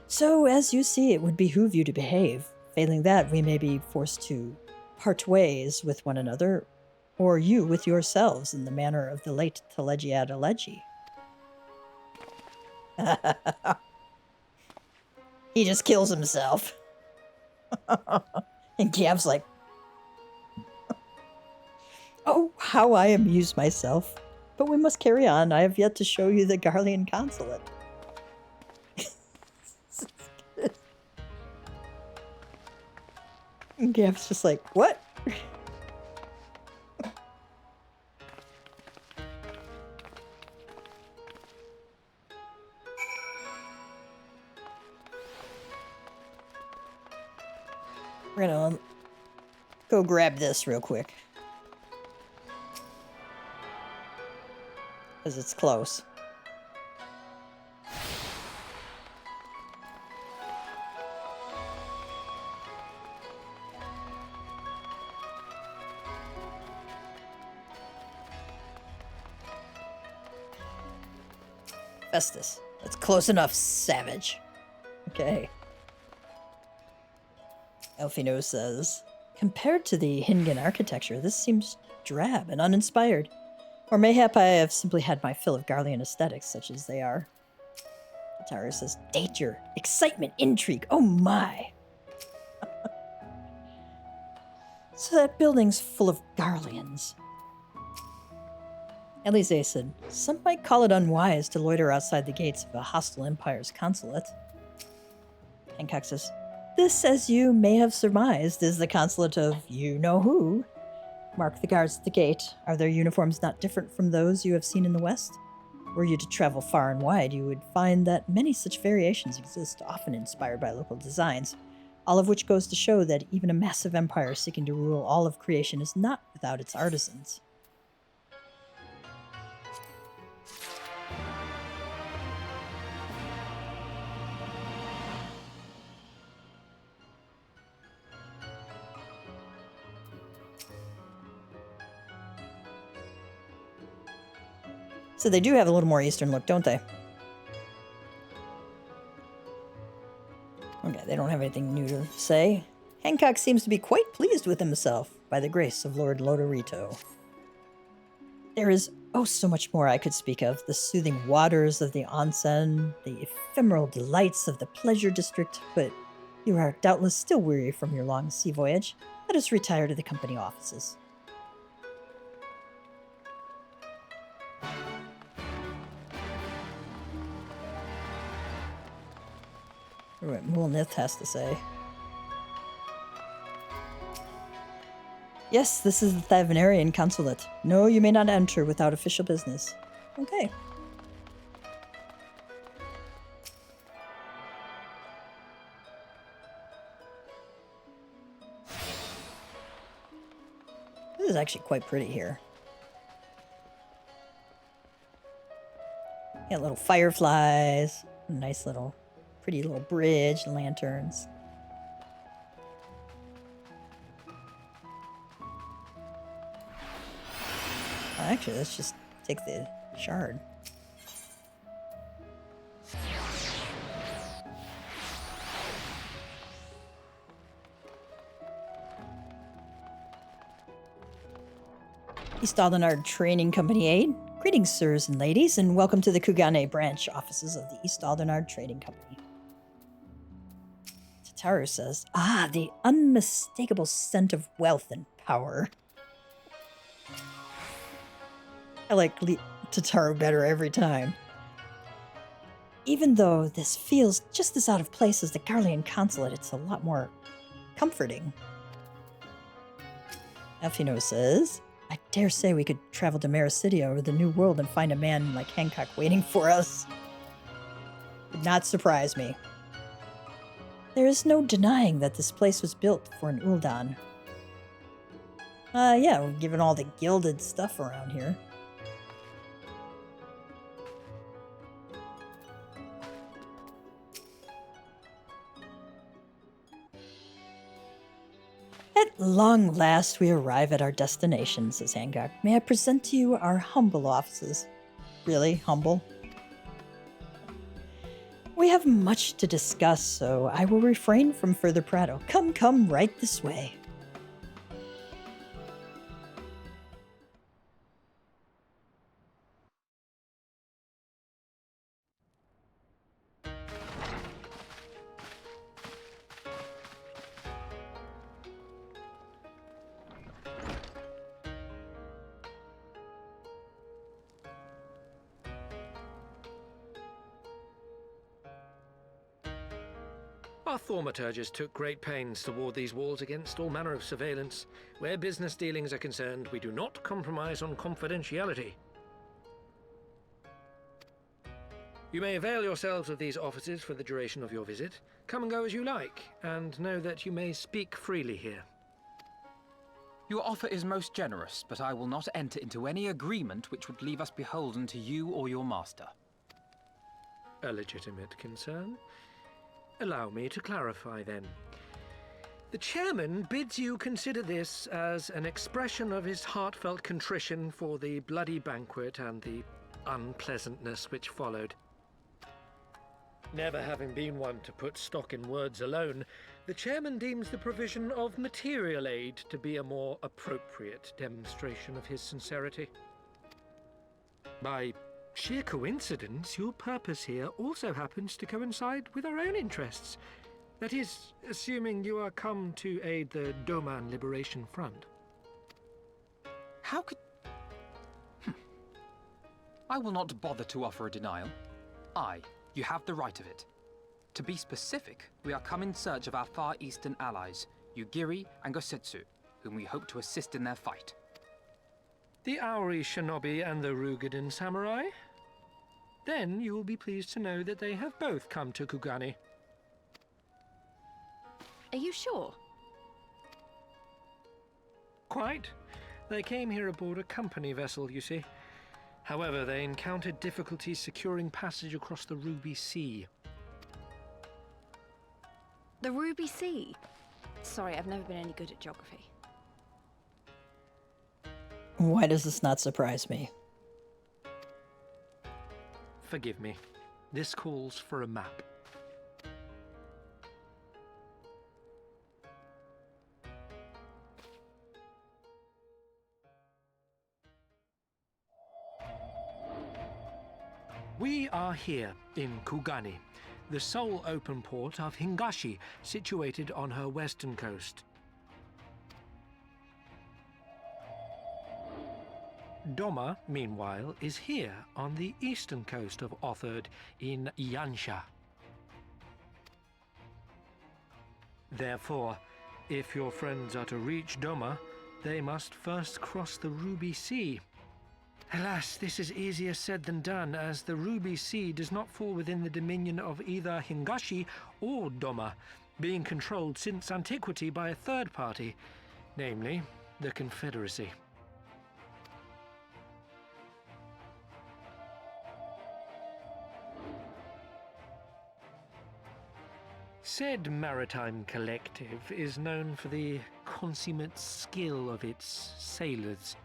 "So, as you see, it would behoove you to behave. Failing that, we may be forced to part ways with one another, or you with yourselves in the manner of the late Telegiad Alegi." He just kills himself. And Gav's like, "Oh, how I amuse myself. But we must carry on. I have yet to show you the Garlean consulate." And Gav's just like, "What?" We're gonna go grab this real quick. Because it's close. Festus. That's close enough, savage. Okay. Elfino says, "Compared to the Hingan architecture, this seems drab and uninspired. Or mayhap I have simply had my fill of Garlean aesthetics, such as they are." Tataru says, "Danger, excitement, intrigue, oh my!" "So that building's full of Garleans." Alize said, "Some might call it unwise to loiter outside the gates of a hostile empire's consulate." Hancock says, "This, as you may have surmised, is the consulate of you-know-who. Mark the guards at the gate. Are their uniforms not different from those you have seen in the West? Were you to travel far and wide, you would find that many such variations exist, often inspired by local designs, all of which goes to show that even a massive empire seeking to rule all of creation is not without its artisans." So they do have a little more Eastern look, don't they? Okay, they don't have anything new to say. Hancock seems to be quite pleased with himself, by the grace of Lord Lodorito. There is oh so much more I could speak of. The soothing waters of the onsen, the ephemeral delights of the pleasure district, but you are doubtless still weary from your long sea voyage. Let us retire to the company offices. What Mulnith has to say. Yes, this is the Thavenarian consulate. No, you may not enter without official business. Okay. This is actually quite pretty here. Got little fireflies, nice little, pretty little bridge, lanterns. Actually, let's just take the shard. East Aldenard Training Company Aid. Greetings, sirs and ladies, and welcome to the Kugane branch offices of the East Aldenard Trading Company. Tataru says, the unmistakable scent of wealth and power. I like Tataru better every time. Even though this feels just as out of place as the Garlean consulate, it's a lot more comforting. Elfino says, I dare say we could travel to Marasidia or the New World and find a man like Hancock waiting for us. Would not surprise me. There is no denying that this place was built for an Uldan. Yeah, given all the gilded stuff around here. At long last, we arrive at our destination, says Hancock. May I present to you our humble offices? Really? Humble? We have much to discuss, so I will refrain from further prattle. Come, right this way. Our thaumaturgists took great pains to ward these walls against all manner of surveillance. Where business dealings are concerned, we do not compromise on confidentiality. You may avail yourselves of these offices for the duration of your visit. Come and go as you like, and know that you may speak freely here. Your offer is most generous, but I will not enter into any agreement which would leave us beholden to you or your master. A legitimate concern. Allow me to clarify, then. The chairman bids you consider this as an expression of his heartfelt contrition for the bloody banquet and the unpleasantness which followed. Never having been one to put stock in words alone, the chairman deems the provision of material aid to be a more appropriate demonstration of his sincerity. By sheer coincidence, your purpose here also happens to coincide with our own interests. That is, assuming you are come to aid the Doman Liberation Front. How could... I will not bother to offer a denial. You have the right of it. To be specific, we are come in search of our Far Eastern allies, Yugiri and Gosetsu, whom we hope to assist in their fight. The Auri Shinobi and the Rugadan Samurai? Then you will be pleased to know that they have both come to Kugane. Are you sure? Quite. They came here aboard a company vessel, you see. However, they encountered difficulties securing passage across the Ruby Sea. The Ruby Sea? Sorry, I've never been any good at geography. Why does this not surprise me? Forgive me. This calls for a map. We are here in Kugani, the sole open port of Hingashi, situated on her western coast. Doma, meanwhile, is here on the eastern coast of Otherd in Yansha. Therefore, if your friends are to reach Doma, they must first cross the Ruby Sea. Alas, this is easier said than done, as the Ruby Sea does not fall within the dominion of either Hingashi or Doma, being controlled since antiquity by a third party, namely the Confederacy. Said maritime collective is known for the consummate skill of its sailors,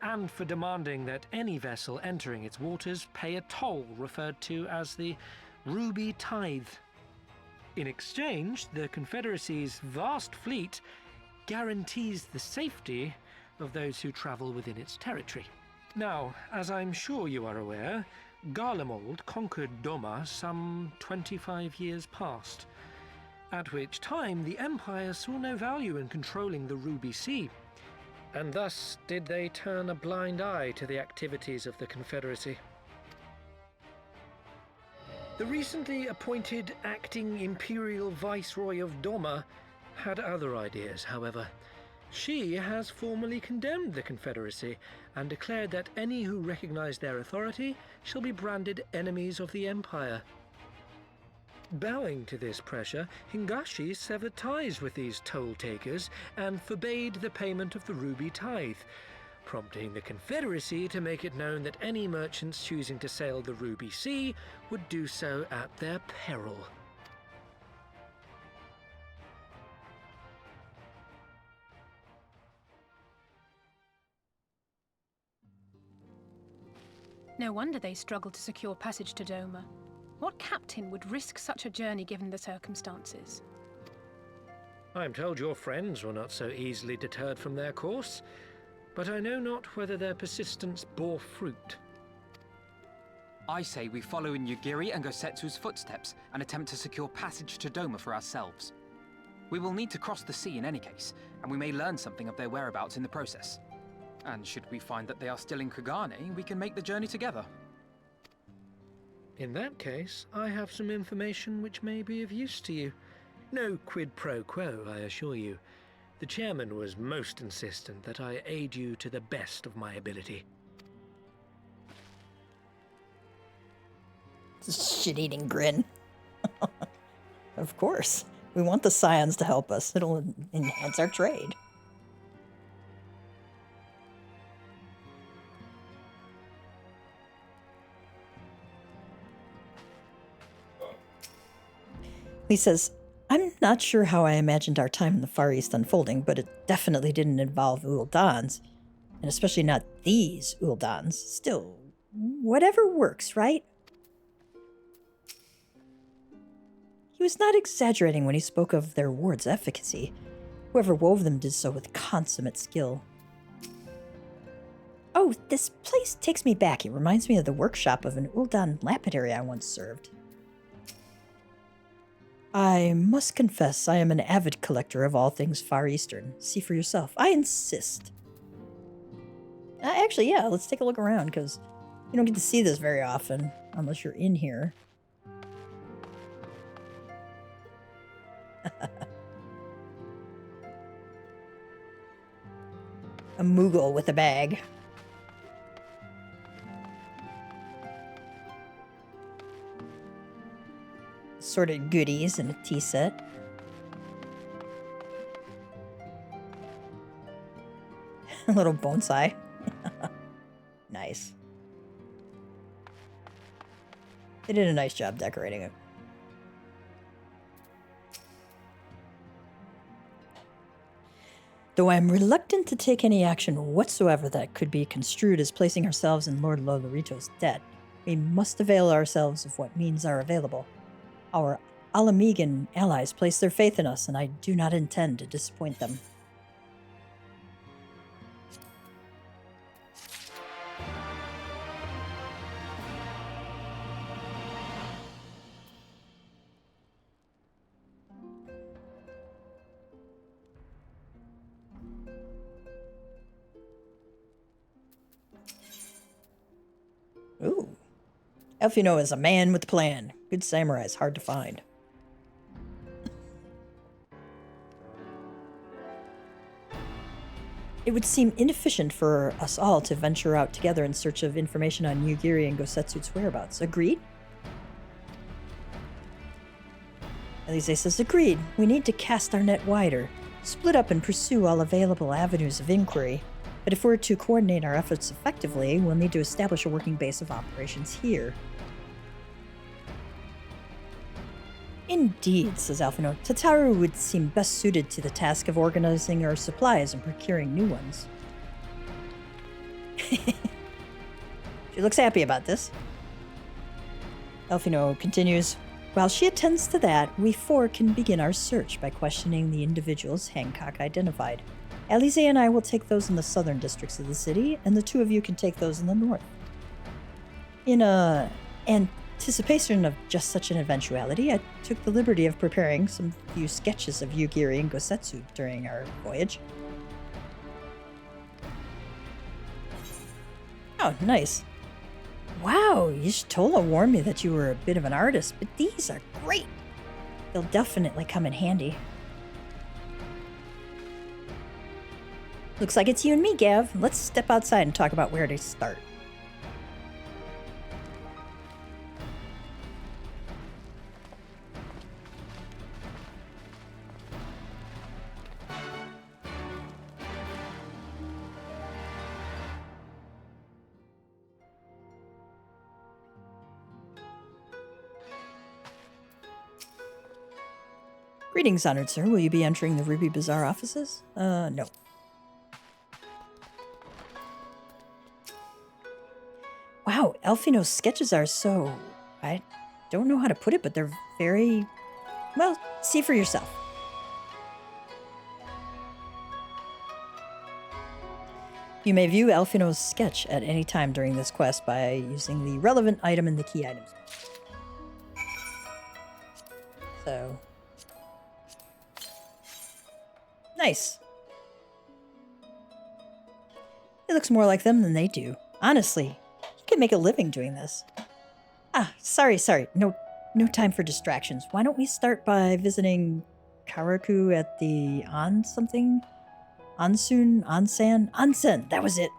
and for demanding that any vessel entering its waters pay a toll referred to as the Ruby Tithe. In exchange, the Confederacy's vast fleet guarantees the safety of those who travel within its territory. Now, as I'm sure you are aware, Garlemald conquered Doma some 25 years past, at which time the Empire saw no value in controlling the Ruby Sea, and thus did they turn a blind eye to the activities of the Confederacy. The recently appointed acting Imperial Viceroy of Doma had other ideas, however. She has formally condemned the Confederacy and declared that any who recognize their authority shall be branded enemies of the Empire. Bowing to this pressure, Hingashi severed ties with these toll-takers and forbade the payment of the Ruby Tithe, prompting the Confederacy to make it known that any merchants choosing to sail the Ruby Sea would do so at their peril. No wonder they struggled to secure passage to Doma. What captain would risk such a journey given the circumstances? I'm told your friends were not so easily deterred from their course, but I know not whether their persistence bore fruit. I say we follow in Yugiri and Gosetsu's footsteps and attempt to secure passage to Doma for ourselves. We will need to cross the sea in any case, and we may learn something of their whereabouts in the process. And should we find that they are still in Kugane, we can make the journey together. In that case, I have some information which may be of use to you. No quid pro quo, I assure you. The chairman was most insistent that I aid you to the best of my ability. Shit-eating grin. Of course. We want the Scions to help us. It'll enhance our trade. He says, I'm not sure how I imagined our time in the Far East unfolding, but it definitely didn't involve Uldans. And especially not these Uldans. Still, whatever works, right? He was not exaggerating when he spoke of their ward's efficacy. Whoever wove them did so with consummate skill. Oh, this place takes me back. It reminds me of the workshop of an Uldan lapidary I once served. I must confess I am an avid collector of all things Far Eastern. See for yourself. I insist. Actually, yeah, let's take a look around, because you don't get to see this very often, unless you're in here. A Moogle with a bag. Assorted goodies and a tea set. A little bonsai. Nice. They did a nice job decorating it. Though I am reluctant to take any action whatsoever that could be construed as placing ourselves in Lord Lolorito's debt, we must avail ourselves of what means are available. Our Alamegan allies place their faith in us, and I do not intend to disappoint them. Elfino is a man with a plan. Good samurai is hard to find. It would seem inefficient for us all to venture out together in search of information on Yugiri and Gosetsu's whereabouts. Agreed? Elise says, agreed. We need to cast our net wider, split up and pursue all available avenues of inquiry. But if we're to coordinate our efforts effectively, we'll need to establish a working base of operations here. Indeed, says Alphino. Tataru would seem best suited to the task of organizing our supplies and procuring new ones. She looks happy about this. Alphino continues, while she attends to that, we four can begin our search by questioning the individuals Hancock identified. Alize and I will take those in the southern districts of the city, and the two of you can take those in the north. In anticipation of just such an eventuality, I took the liberty of preparing some few sketches of Yugiri and Gosetsu during our voyage. Oh, nice. Wow, Y'shtola warned me that you were a bit of an artist, but these are great. They'll definitely come in handy. Looks like it's you and me, Gav. Let's step outside and talk about where to start. Greetings, honored sir. Will you be entering the Ruby Bazaar offices? No. Wow, Elfino's sketches are so... I don't know how to put it, but they're very... Well, see for yourself. You may view Elfino's sketch at any time during this quest by using the relevant item in the key items. So... Nice. It looks more like them than they do. Honestly, you can make a living doing this. Ah, sorry. No time for distractions. Why don't we start by visiting Karaku at the Onsen? That was it.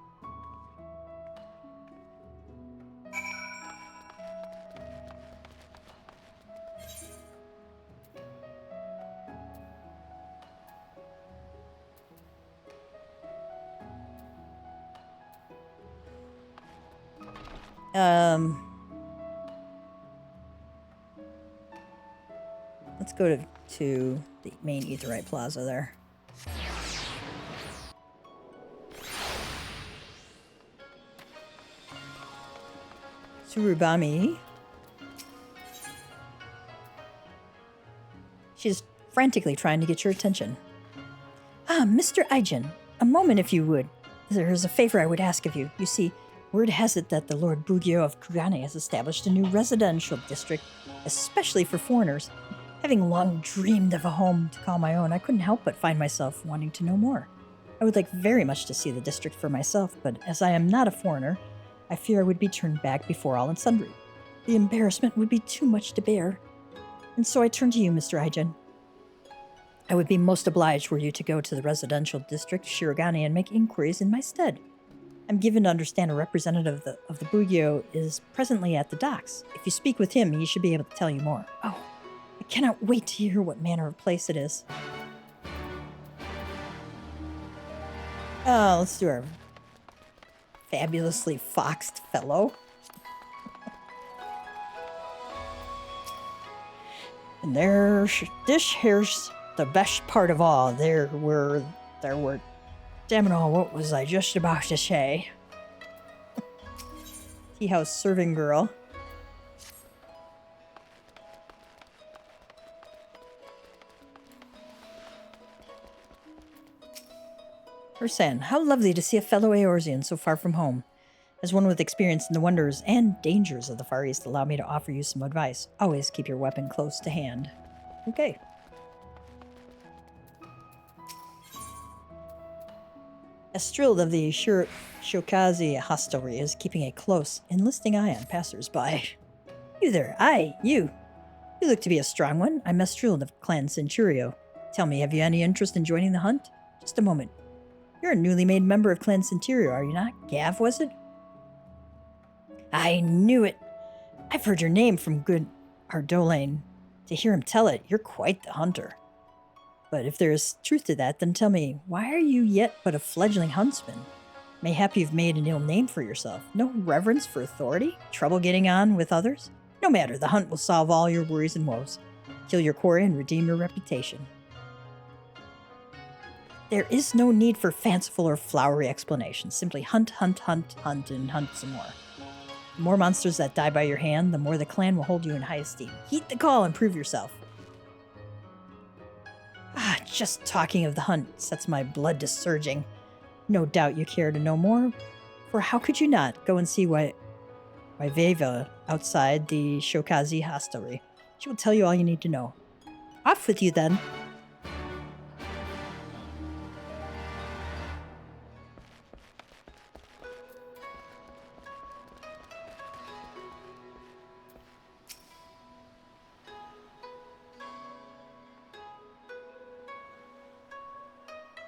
Let's go to the main Aetheryte Plaza there. Tsurubami. She's frantically trying to get your attention. Ah, Mr. Aijin, a moment if you would. There's a favor I would ask of you. You see, word has it that the Lord Bugyo of Kugane has established a new residential district, especially for foreigners. Having long dreamed of a home to call my own, I couldn't help but find myself wanting to know more. I would like very much to see the district for myself, but as I am not a foreigner, I fear I would be turned back before all and sundry. The embarrassment would be too much to bear. And so I turn to you, Mr. Aijin. I would be most obliged were you to go to the residential district, Shirogane, and make inquiries in my stead. I'm given to understand a representative of the Bugyo is presently at the docks. If you speak with him, he should be able to tell you more. Oh, I cannot wait to hear what manner of place it is. Let's do our fabulously foxed fellow. And this here's the best part of all. There were, damn it all, what was I just about to say? Tea house serving girl. Ursan, how lovely to see a fellow Eorzean so far from home. As one with experience in the wonders and dangers of the Far East, allow me to offer you some advice. Always keep your weapon close to hand. Okay. Estrilled of the Shokazi hostelry is keeping a close, enlisting eye on passers-by. You there, aye, you. You look to be a strong one. I'm Estreld of Clan Centurio. Tell me, have you any interest in joining the hunt? Just a moment. You're a newly made member of Clan Centurio, are you not? Gav, was it? I knew it. I've heard your name from good Ardolain. To hear him tell it, you're quite the hunter. But if there is truth to that, then tell me, why are you yet but a fledgling huntsman? Mayhap you've made an ill name for yourself. No reverence for authority? Trouble getting on with others? No matter, the hunt will solve all your worries and woes. Kill your quarry and redeem your reputation. There is no need for fanciful or flowery explanations. Simply hunt, hunt, hunt, hunt, and hunt some more. The more monsters that die by your hand, the more the clan will hold you in high esteem. Heed the call and prove yourself. Just talking of the hunt sets my blood to surging. No doubt you care to know more, for how could you not? Go and see Waiveva outside the Shokazi hostelry. She will tell you all you need to know. Off with you then.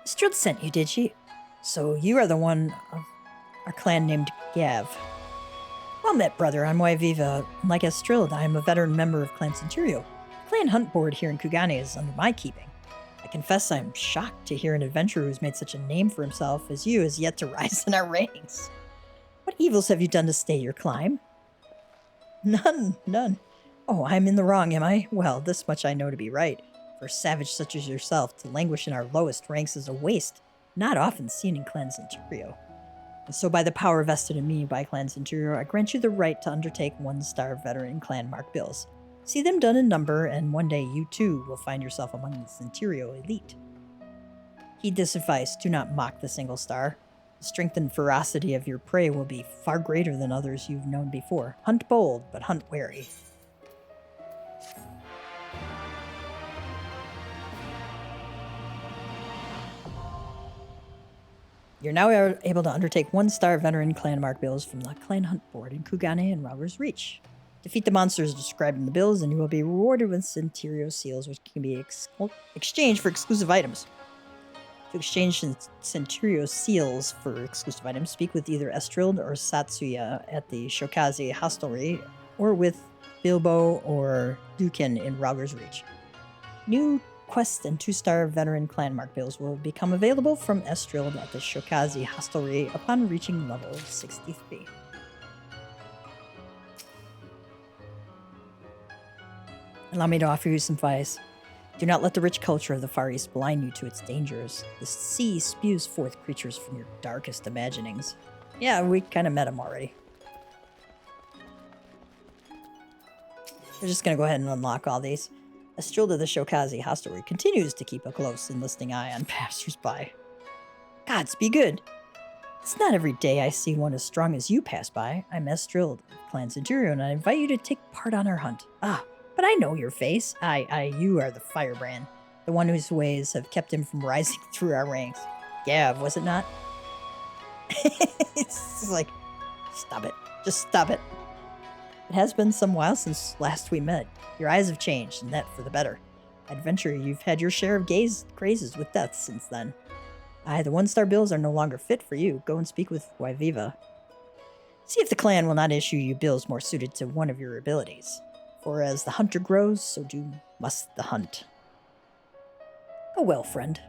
Strud sent you, did she? So you are the one of our clan named Gav. Well met, brother. I'm Waiveva. Like Estreld, I am a veteran member of Clan Centurio. The clan hunt board here in Kugane is under my keeping. I confess I'm shocked to hear an adventurer who's made such a name for himself as you has yet to rise in our ranks. What evils have you done to stay your climb? None. Oh, I'm in the wrong, am I? Well, this much I know to be right. For a savage such as yourself to languish in our lowest ranks is a waste, not often seen in Clan Centurio. And so by the power vested in me by Clan Centurio, I grant you the right to undertake 1-star veteran clan mark bills. See them done in number, and one day you too will find yourself among the Centurio elite. Heed this advice, do not mock the single star. The strength and ferocity of your prey will be far greater than others you've known before. Hunt bold, but hunt wary. You're now able to undertake 1-star veteran clan mark bills from the clan hunt board in Kugane and Robber's Reach. Defeat the monsters described in the bills, and you will be rewarded with Centurio seals, which can be exchanged for exclusive items. To exchange Centurio seals for exclusive items, speak with either Estreld or Satsuya at the Shokazi hostelry, or with Bilbo or Dukin in Robber's Reach. New quest and 2-star veteran clan mark bills will become available from Estreld at the Shokazi hostelry upon reaching level 63. Allow me to offer you some advice. Do not let the rich culture of the Far East blind you to its dangers. The sea spews forth creatures from your darkest imaginings. Yeah, we kind of met him already. We're just going to go ahead and unlock all these. Estreld of the Shokazi hostelry continues to keep a close and listening eye on passers-by. Gods be good. It's not every day I see one as strong as you pass by. I'm Estreld of Clan Centurio, and I invite you to take part on our hunt. But I know your face. You are the firebrand, the one whose ways have kept him from rising through our ranks. Gav, was it not? It's like, stop it. Just stop it. It has been some while since last we met. Your eyes have changed, and that for the better. I'd venture you've had your share of crazes with death since then. The 1-star bills are no longer fit for you. Go and speak with Waiveva. See if the clan will not issue you bills more suited to one of your abilities. For as the hunter grows, so must the hunt. Go well, friend.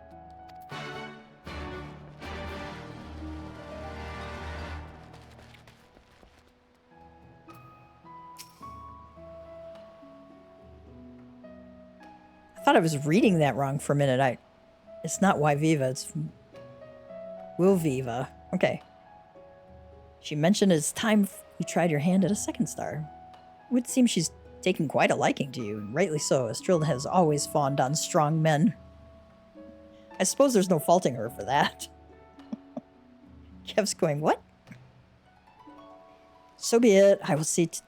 I thought I was reading that wrong for a minute. It's not Waiveva, it's Wilviva. Okay. She mentioned it's time you tried your hand at a 2nd-star. It would seem she's taken quite a liking to you, and rightly so. Estreld has always fawned on strong men. I suppose there's no faulting her for that. Kev's going, what? So be it. I will see it.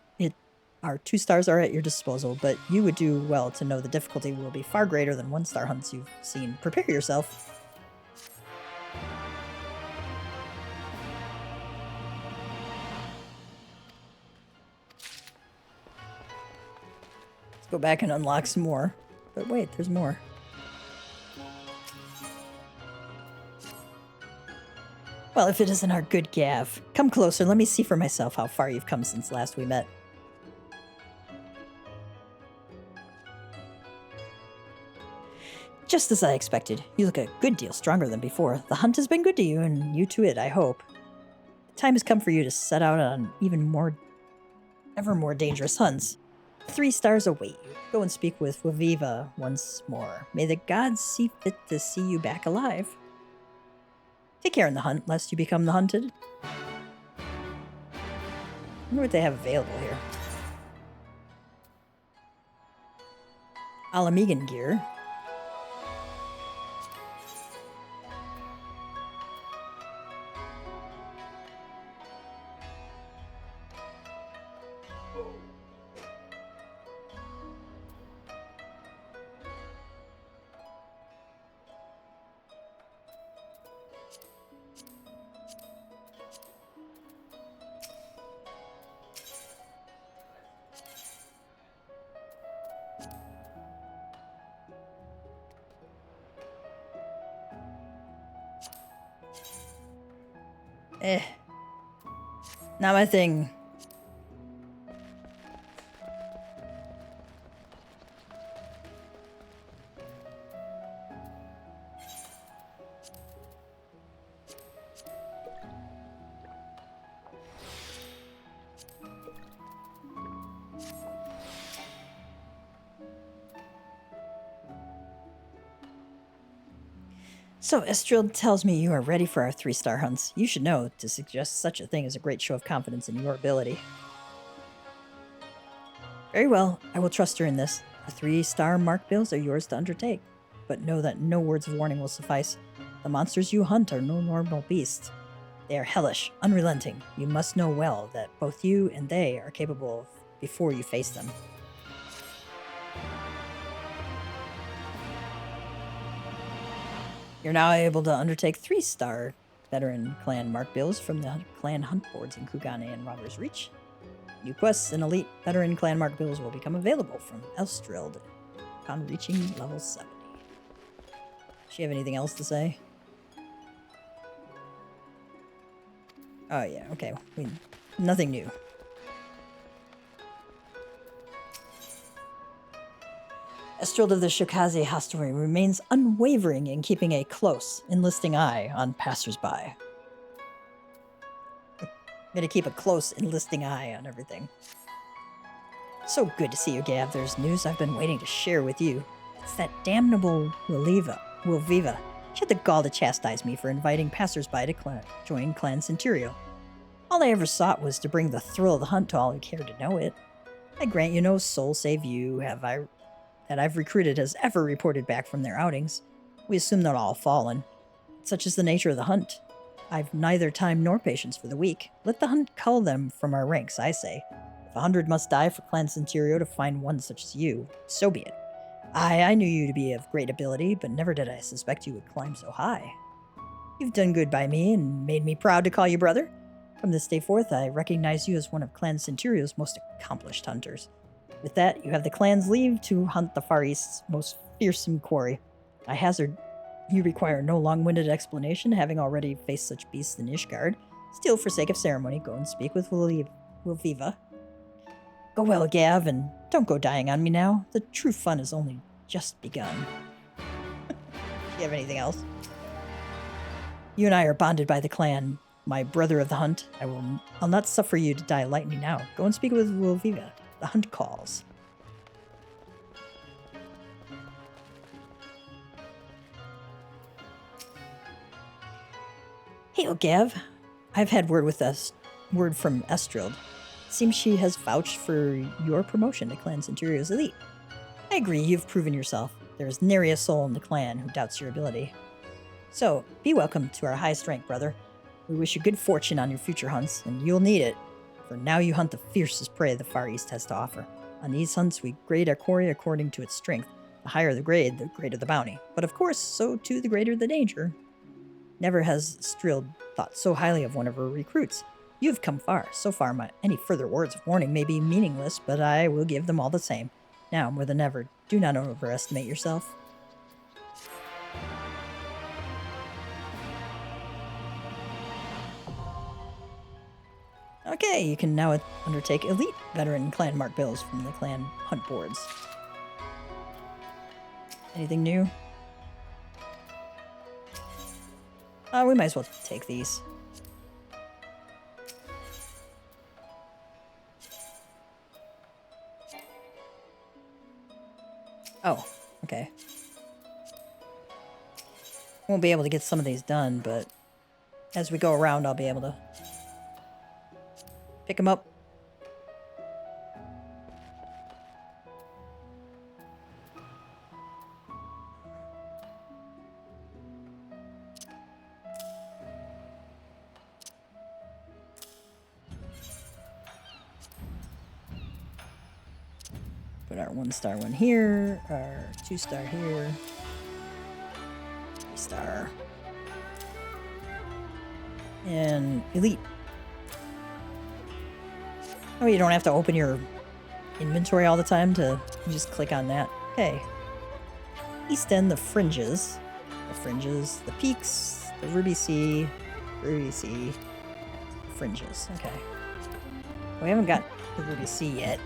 Our 2 stars are at your disposal, but you would do well to know the difficulty will be far greater than 1-star hunts you've seen. Prepare yourself. Let's go back and unlock some more. But wait, there's more. Well, if it isn't our good Gav. Come closer, let me see for myself how far you've come since last we met. Just as I expected. You look a good deal stronger than before. The hunt has been good to you, and you to it, I hope. The time has come for you to set out on ever more dangerous hunts. 3 stars await you. Go and speak with Waviva once more. May the gods see fit to see you back alive. Take care in the hunt, lest you become the hunted. I wonder what they have available here. Alamegan gear. Not my thing. So, Estreld tells me you are ready for our 3-star hunts. You should know, to suggest such a thing is a great show of confidence in your ability. Very well, I will trust her in this. The 3-star marked bills are yours to undertake. But know that no words of warning will suffice. The monsters you hunt are no normal beasts. They are hellish, unrelenting. You must know well that both you and they are capable of before you face them. You're now able to undertake 3-star veteran clan mark bills from the clan hunt boards in Kugane and Robber's Reach. New quests and elite veteran clan mark bills will become available from Estreld upon reaching level 70. Does she have anything else to say? Oh yeah, okay. Nothing new. Estreld of the Shokaze hostelry remains unwavering in keeping a close, enlisting eye on passersby. I'm gonna keep a close, enlisting eye on everything. So good to see you, Gav. There's news I've been waiting to share with you. It's that damnable Wilviva. She had the gall to chastise me for inviting passersby to join Clan Centurio. All I ever sought was to bring the thrill of the hunt to all who cared to know it. I grant you no soul save you that I've recruited has ever reported back from their outings. We assume they're all fallen. Such is the nature of the hunt. I've neither time nor patience for the weak. Let the hunt cull them from our ranks, I say. If 100 must die for Clan Centurio to find one such as you, so be it. I knew you to be of great ability, but never did I suspect you would climb so high. You've done good by me and made me proud to call you brother. From this day forth, I recognize you as one of Clan Centurio's most accomplished hunters. With that, you have the clan's leave to hunt the Far East's most fearsome quarry. I hazard you require no long-winded explanation, having already faced such beasts in Ishgard. Still, for sake of ceremony, go and speak with Wilviva. Go well, Gav, and don't go dying on me now. The true fun has only just begun. Do you have anything else? You and I are bonded by the clan. My brother of the hunt, I'll not suffer you to die lightly now. Go and speak with Wilviva. The hunt calls. Hail, Gav. I've had word from Estreld. Seems she has vouched for your promotion to Clan Centurio's elite. I agree, you've proven yourself. There is nary a soul in the clan who doubts your ability. So, be welcome to our highest rank, brother. We wish you good fortune on your future hunts, and you'll need it. For now you hunt the fiercest prey the Far East has to offer. On these hunts, we grade our quarry according to its strength. The higher the grade, the greater the bounty. But of course, so too the greater the danger. Never has Estreld thought so highly of one of her recruits. You've come far. So far, any further words of warning may be meaningless, but I will give them all the same. Now, more than ever, do not overestimate yourself. Okay, you can now undertake elite veteran clan mark bills from the clan hunt boards. Anything new? We might as well take these. Oh, okay. Won't be able to get some of these done, but as we go around, I'll be able to pick them up. Put our 1-star one here, our 2-star here, 3-star, and elite. Oh, you don't have to open your inventory all the time you just click on that. Okay. East End, the fringes, the peaks, the Ruby Sea, fringes. Okay. We haven't got the Ruby Sea yet.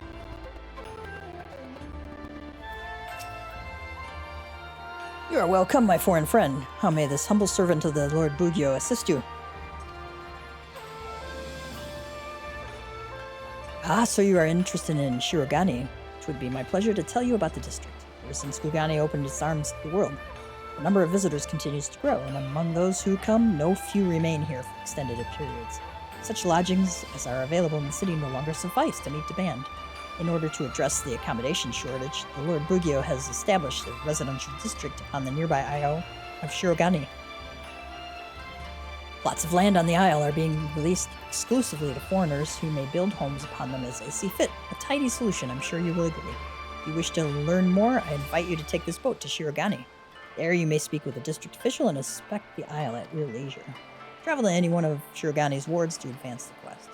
You are welcome, my foreign friend. How may this humble servant of the Lord Bugyo assist you? Ah, so you are interested in Shirogane. It would be my pleasure to tell you about the district. Ever since Kugane opened its arms to the world, the number of visitors continues to grow, and among those who come, no few remain here for extended periods. Such lodgings as are available in the city no longer suffice to meet demand. In order to address the accommodation shortage, the Lord Bugyo has established a residential district on the nearby isle of Shirogane. Plots of land on the isle are being released exclusively to foreigners who may build homes upon them as they see fit. A tidy solution, I'm sure you will agree. If you wish to learn more, I invite you to take this boat to Shirogane. There you may speak with a district official and inspect the isle at your leisure. Travel to any one of Shirogane's wards to advance the quest.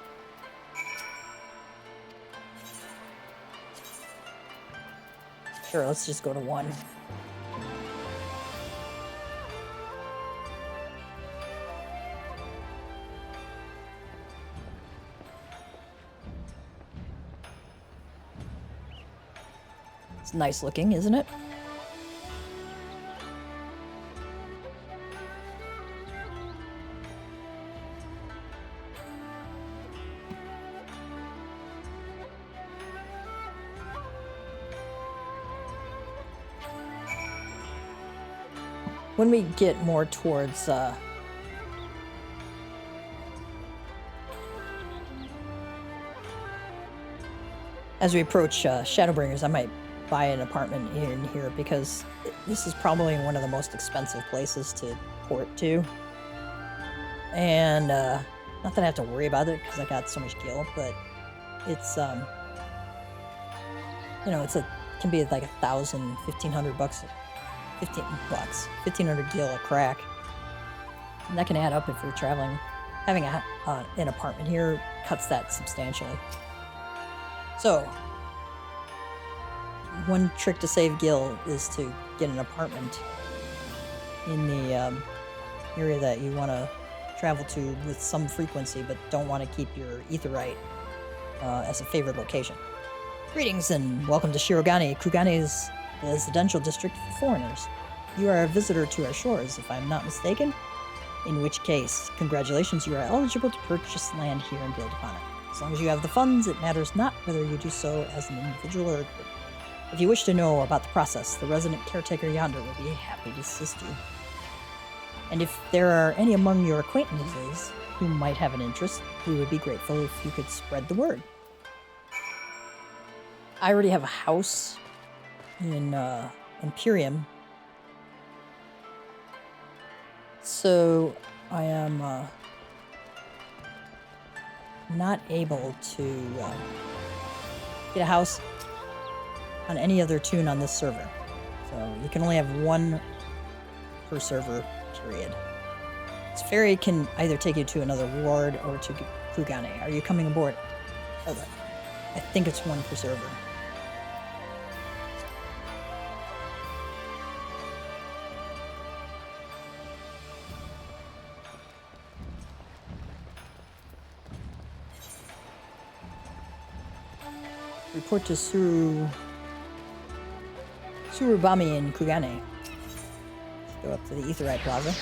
Sure, let's just go to 1. It's nice looking, isn't it? When we get more towards as we approach Shadowbringers, I might buy an apartment in here because this is probably one of the most expensive places to port to. And not that I have to worry about it because I got so much gil, but it's you know, can be like $1,000, $1,500 $1,500 gil a crack. And that can add up if you're traveling. Having an apartment here cuts that substantially. So, one trick to save gil is to get an apartment in the area that you want to travel to with some frequency, but don't want to keep your aetherite as a favored location. Greetings and welcome to Shirogane. Kugane is the residential district for foreigners. You are a visitor to our shores, if I'm not mistaken. In which case, congratulations, you are eligible to purchase land here and build upon it. As long as you have the funds, it matters not whether you do so as an individual or a group. If you wish to know about the process, the resident caretaker yonder will be happy to assist you. And if there are any among your acquaintances who might have an interest, we would be grateful if you could spread the word. I already have a house in Imperium, so I am not able to get a house on any other tune on this server. So you can only have one per server, period. This ferry can either take you to another ward or to Kugane. Are you coming aboard? Oh, I think it's one per server. Report to Surubami in Kugane. Let's go up to the Aetheryte Plaza.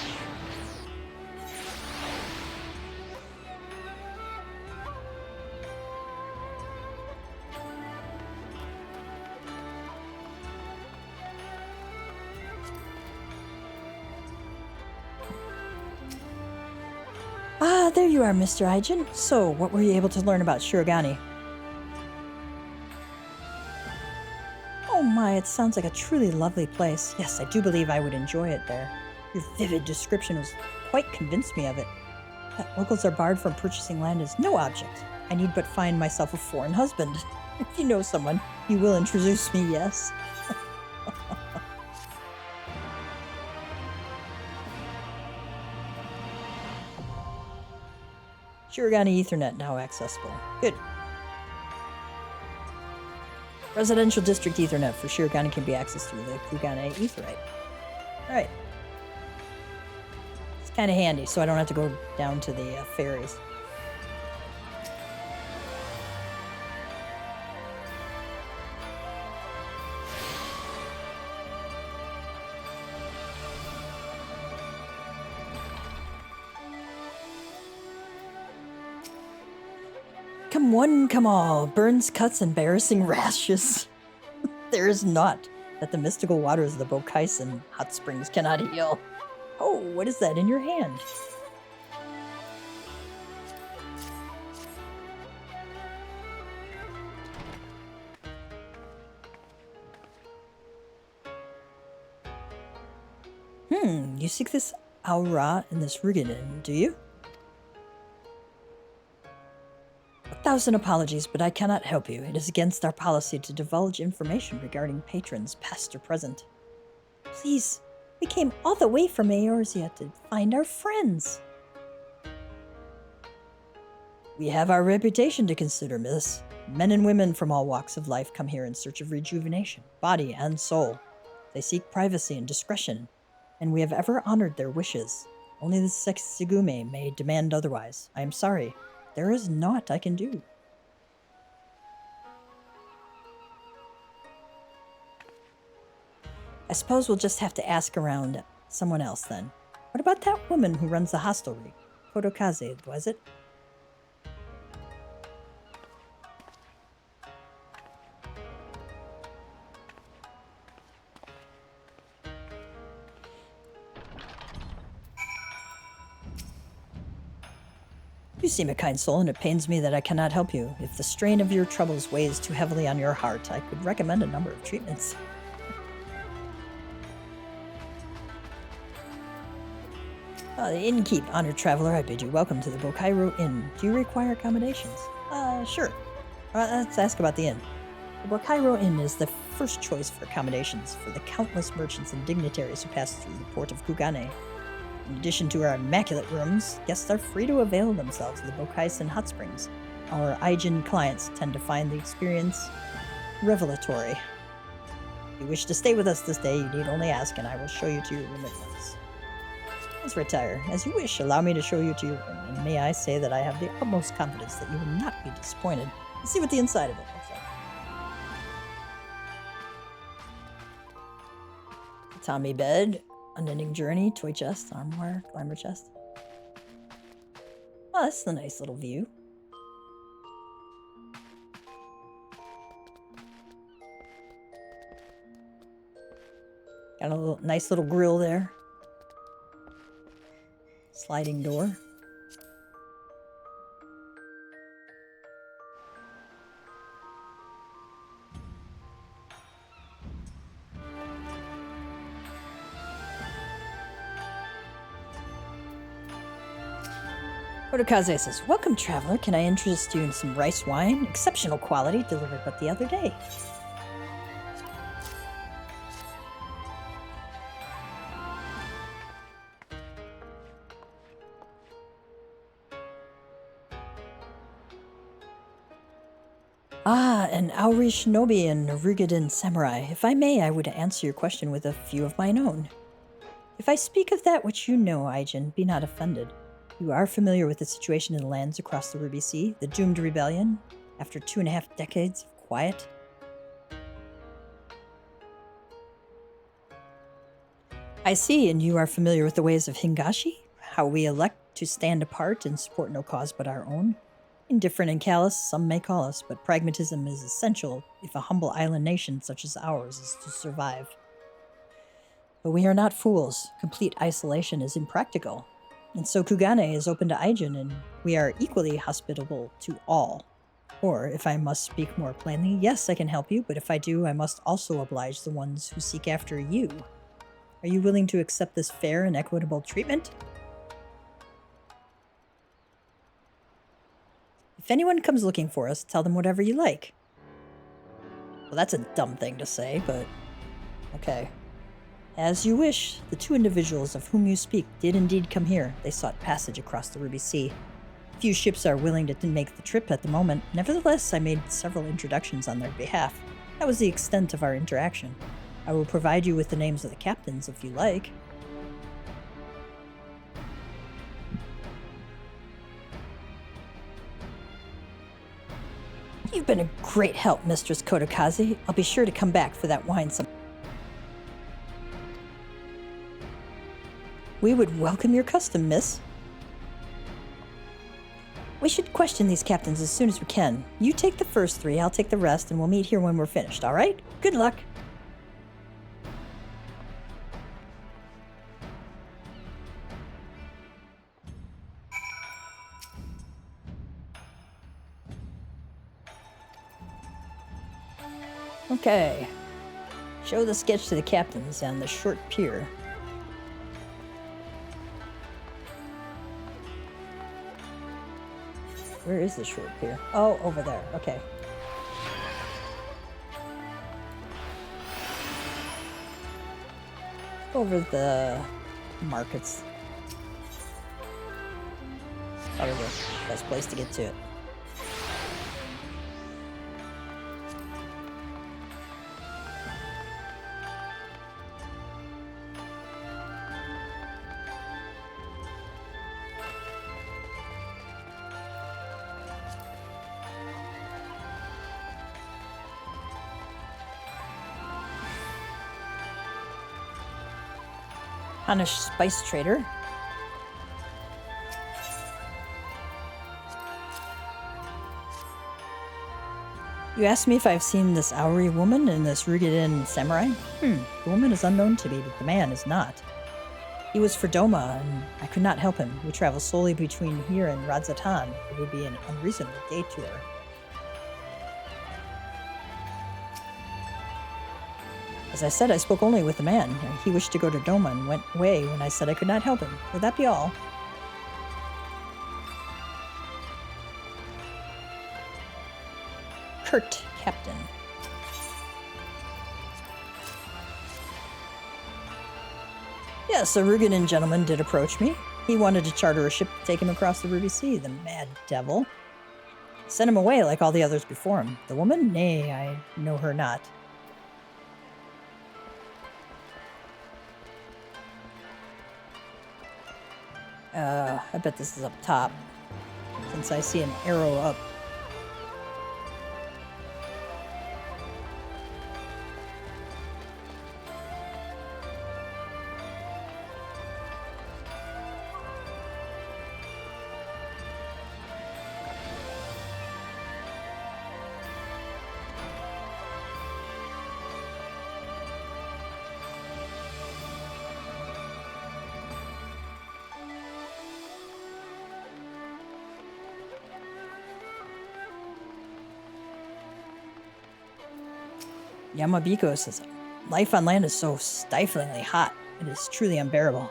Ah, there you are, Mr. Aijin. So, what were you able to learn about Shirogane? Oh my, it sounds like a truly lovely place. Yes, I do believe I would enjoy it there. Your vivid description was quite convinced me of it. That locals are barred from purchasing land is no object. I need but find myself a foreign husband. If you know someone, you will introduce me, yes? Shirogane Ethernet now accessible. Good. Residential District Ethernet for Shirogane can be accessed through the Kugane Aetheryte. Alright. It's kind of handy, so I don't have to go down to the ferries. Come one, come all, burns, cuts, embarrassing rashes. There is naught that the mystical waters of the Bokaisen hot springs cannot heal. Oh, what is that in your hand? You seek this aura in this Rugadin, do you? 1,000 apologies, but I cannot help you. It is against our policy to divulge information regarding patrons, past or present. Please, we came all the way from Eorzea to find our friends. We have our reputation to consider, miss. Men and women from all walks of life come here in search of rejuvenation, body and soul. They seek privacy and discretion, and we have ever honored their wishes. Only the Sexigume may demand otherwise. I am sorry. There is naught I can do. I suppose we'll just have to ask around someone else then. What about that woman who runs the hostelry? Kotokaze, was it? You seem a kind soul, and it pains me that I cannot help you. If the strain of your troubles weighs too heavily on your heart, I could recommend a number of treatments. The innkeep, honored traveler, I bid you welcome to the Bokairo Inn. Do you require accommodations? Sure. Let's ask about the inn. The Bokairo Inn is the first choice for accommodations for the countless merchants and dignitaries who pass through the port of Kugane. In addition to our immaculate rooms, guests are free to avail themselves of the Bokaisen hot springs. Our Aijin clients tend to find the experience revelatory. If you wish to stay with us this day, you need only ask, and I will show you to your room at once. Let's retire. As you wish, allow me to show you to your room, and may I say that I have the utmost confidence that you will not be disappointed. Let's see what the inside of it looks like. Tatami bed. Unending journey, toy chest, armoire, glamour chest. Oh, that's a nice little view. Got a nice little grill there. Sliding door. Kotokaze says, welcome, traveler. Can I interest you in some rice wine? Exceptional quality, delivered but the other day. Ah, an Auri shinobi and a Rugadin samurai. If I may, I would answer your question with a few of mine own. If I speak of that which you know, Aijin, be not offended. You are familiar with the situation in the lands across the Ruby Sea, the doomed rebellion, after 2.5 decades of quiet. I see, and you are familiar with the ways of Hingashi? How we elect to stand apart and support no cause but our own? Indifferent and callous, some may call us, but pragmatism is essential if a humble island nation such as ours is to survive. But we are not fools. Complete isolation is impractical. And so Kugane is open to Aijin, and we are equally hospitable to all. Or, if I must speak more plainly, yes, I can help you, but if I do, I must also oblige the ones who seek after you. Are you willing to accept this fair and equitable treatment? If anyone comes looking for us, tell them whatever you like. Well, that's a dumb thing to say, but okay. As you wish, the two individuals of whom you speak did indeed come here. They sought passage across the Ruby Sea. Few ships are willing to make the trip at the moment. Nevertheless, I made several introductions on their behalf. That was the extent of our interaction. I will provide you with the names of the captains if you like. You've been a great help, Mistress Kotokaze. I'll be sure to come back for that wine some. We would welcome your custom, miss. We should question these captains as soon as we can. You take the first three, I'll take the rest, and we'll meet here when we're finished, all right? Good luck. Okay. Show the sketch to the captains on the short pier. Where is the short pier? Oh, over there. Okay. Over the markets. Probably the best place to get to it. Hanish spice trader. You asked me if I've seen this Auri woman and this Rugged samurai? The woman is unknown to me, but the man is not. He was for Doma, and I could not help him. We travel solely between here and Radzatan. It would be an unreasonable day tour. As I said, I spoke only with the man. He wished to go to Doma and went away when I said I could not help him. Would that be all? Kurt, Captain. Yes, a Rugadan gentleman did approach me. He wanted to charter a ship to take him across the Ruby Sea, the mad devil. Sent him away like all the others before him. The woman? Nay, I know her not. I bet this is up top, since I see an arrow up. Yamabiko says, life on land is so stiflingly hot. It is truly unbearable.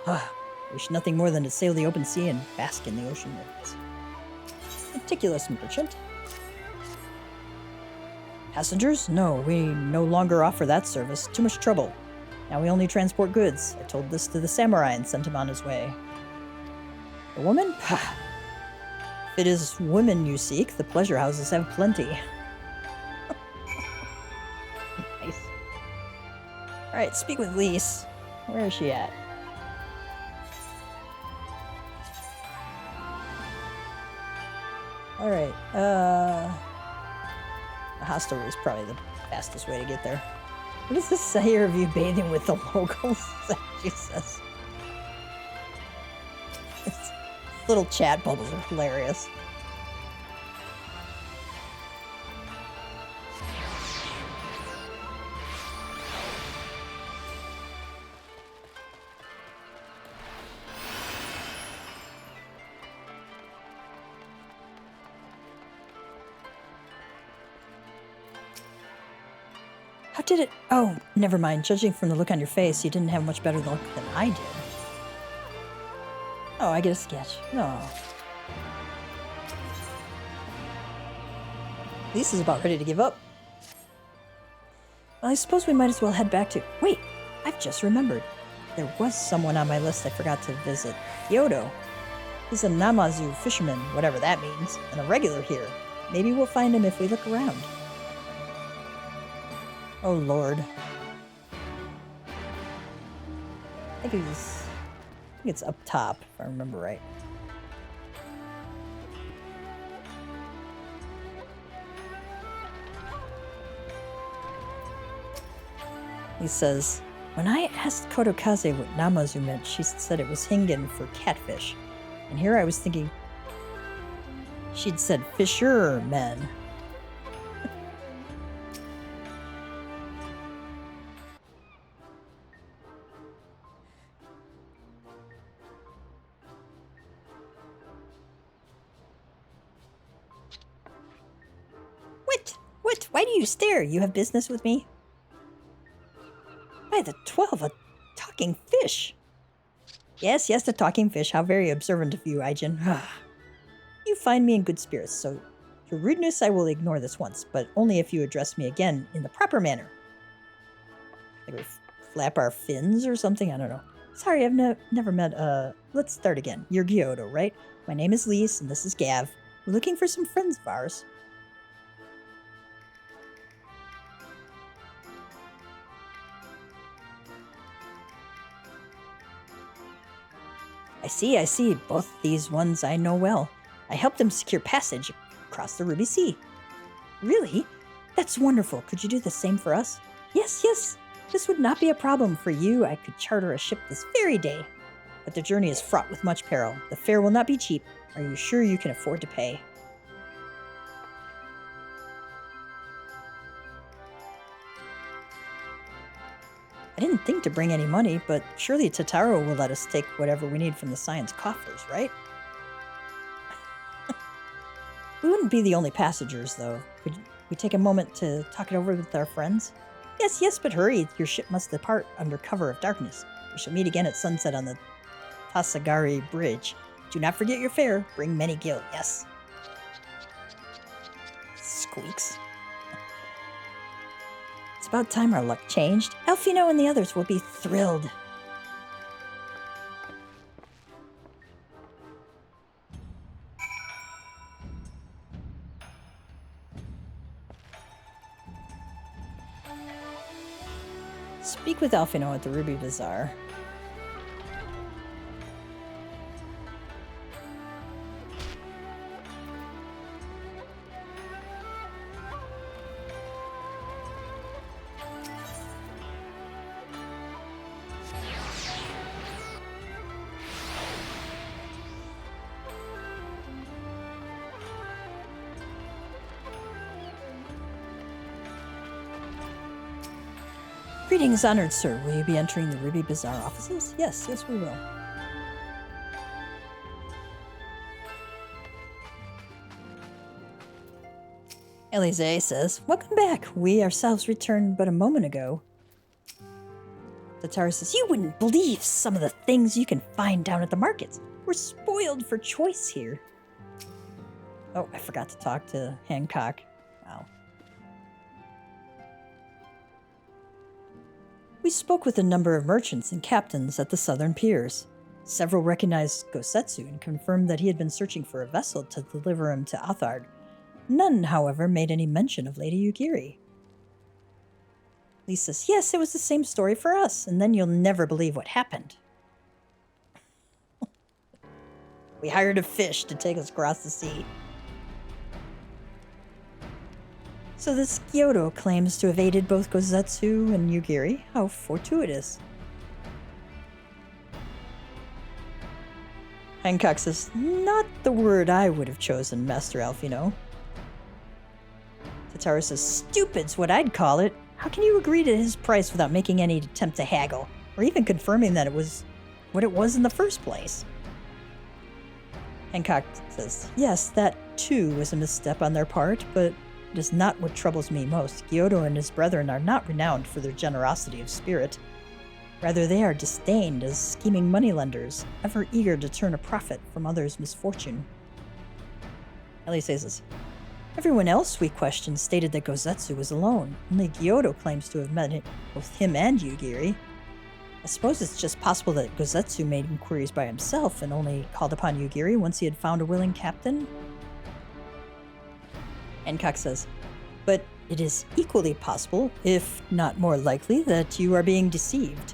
Wish nothing more than to sail the open sea and bask in the ocean winds. Meticulous merchant. Passengers? No, we no longer offer that service. Too much trouble. Now we only transport goods. I told this to the samurai and sent him on his way. The woman? If it is women you seek, the pleasure houses have plenty. Alright, speak with Lise. Where is she at? Alright, The hostelry is probably the fastest way to get there. What does this say here of you bathing with the locals? She says. Little chat bubbles are hilarious. How did it? Oh, never mind. Judging from the look on your face, you didn't have much better luck than I did. Oh, I get a sketch. No. Lisa's about ready to give up. Well, I suppose we might as well head back to... Wait, I've just remembered. There was someone on my list I forgot to visit. Kyoto. He's a Namazu fisherman, whatever that means, and a regular here. Maybe we'll find him if we look around. Oh, Lord. I think it's up top, if I remember right. He says, when I asked Kotokaze what Namazu meant, she said it was Hingan for catfish. And here I was thinking she'd said fishermen. What? Why do you stare? You have business with me? By the 12, a talking fish. Yes, the talking fish. How very observant of you, Aijin. You find me in good spirits, so your rudeness I will ignore this once, but only if you address me again in the proper manner. Like we flap our fins or something? I don't know. Sorry, I've never met, let's start again. You're Kyoto, right? My name is Lise, and this is Gav. We're looking for some friends of ours. I see. Both these ones I know well. I helped them secure passage across the Ruby Sea. Really? That's wonderful. Could you do the same for us? Yes. This would not be a problem for you. I could charter a ship this very day. But the journey is fraught with much peril. The fare will not be cheap. Are you sure you can afford to pay? I didn't think to bring any money, but surely Totaro will let us take whatever we need from the science coffers, right? We wouldn't be the only passengers, though. Could we take a moment to talk it over with our friends? Yes, but hurry. Your ship must depart under cover of darkness. We shall meet again at sunset on the Tasagari Bridge. Do not forget your fare. Bring many gil. Yes. Squeaks. It's about time our luck changed. Elfino and the others will be thrilled. Speak with Elfino at the Ruby Bazaar. Greetings, honored sir. Will you be entering the Ruby Bazaar offices? Yes, we will. Elise says, welcome back. We ourselves returned but a moment ago. Totaro says, you wouldn't believe some of the things you can find down at the markets. We're spoiled for choice here. Oh, I forgot to talk to Hancock. Wow. We spoke with a number of merchants and captains at the southern piers. Several recognized Gosetsu and confirmed that he had been searching for a vessel to deliver him to Athard. None, however, made any mention of Lady Yugiri. Lee says, yes, it was the same story for us, and then you'll never believe what happened. We hired a fish to take us across the sea. So this Miqo'te claims to have aided both Gozetsu and Yugiri. How fortuitous. Hancock says, not the word I would have chosen, Master Alphino. Tataru says, stupid's what I'd call it. How can you agree to his price without making any attempt to haggle, or even confirming that it was what it was in the first place? Hancock says, yes, that too was a misstep on their part, but it is not what troubles me most. Miqo'te and his brethren are not renowned for their generosity of spirit. Rather, they are disdained as scheming moneylenders, ever eager to turn a profit from others' misfortune. Elise says, everyone else we questioned stated that Gozetsu was alone. Only Miqo'te claims to have met both him and Yugiri. I suppose it's just possible that Gozetsu made inquiries by himself and only called upon Yugiri once he had found a willing captain. Hancock says, but it is equally possible, if not more likely, that you are being deceived.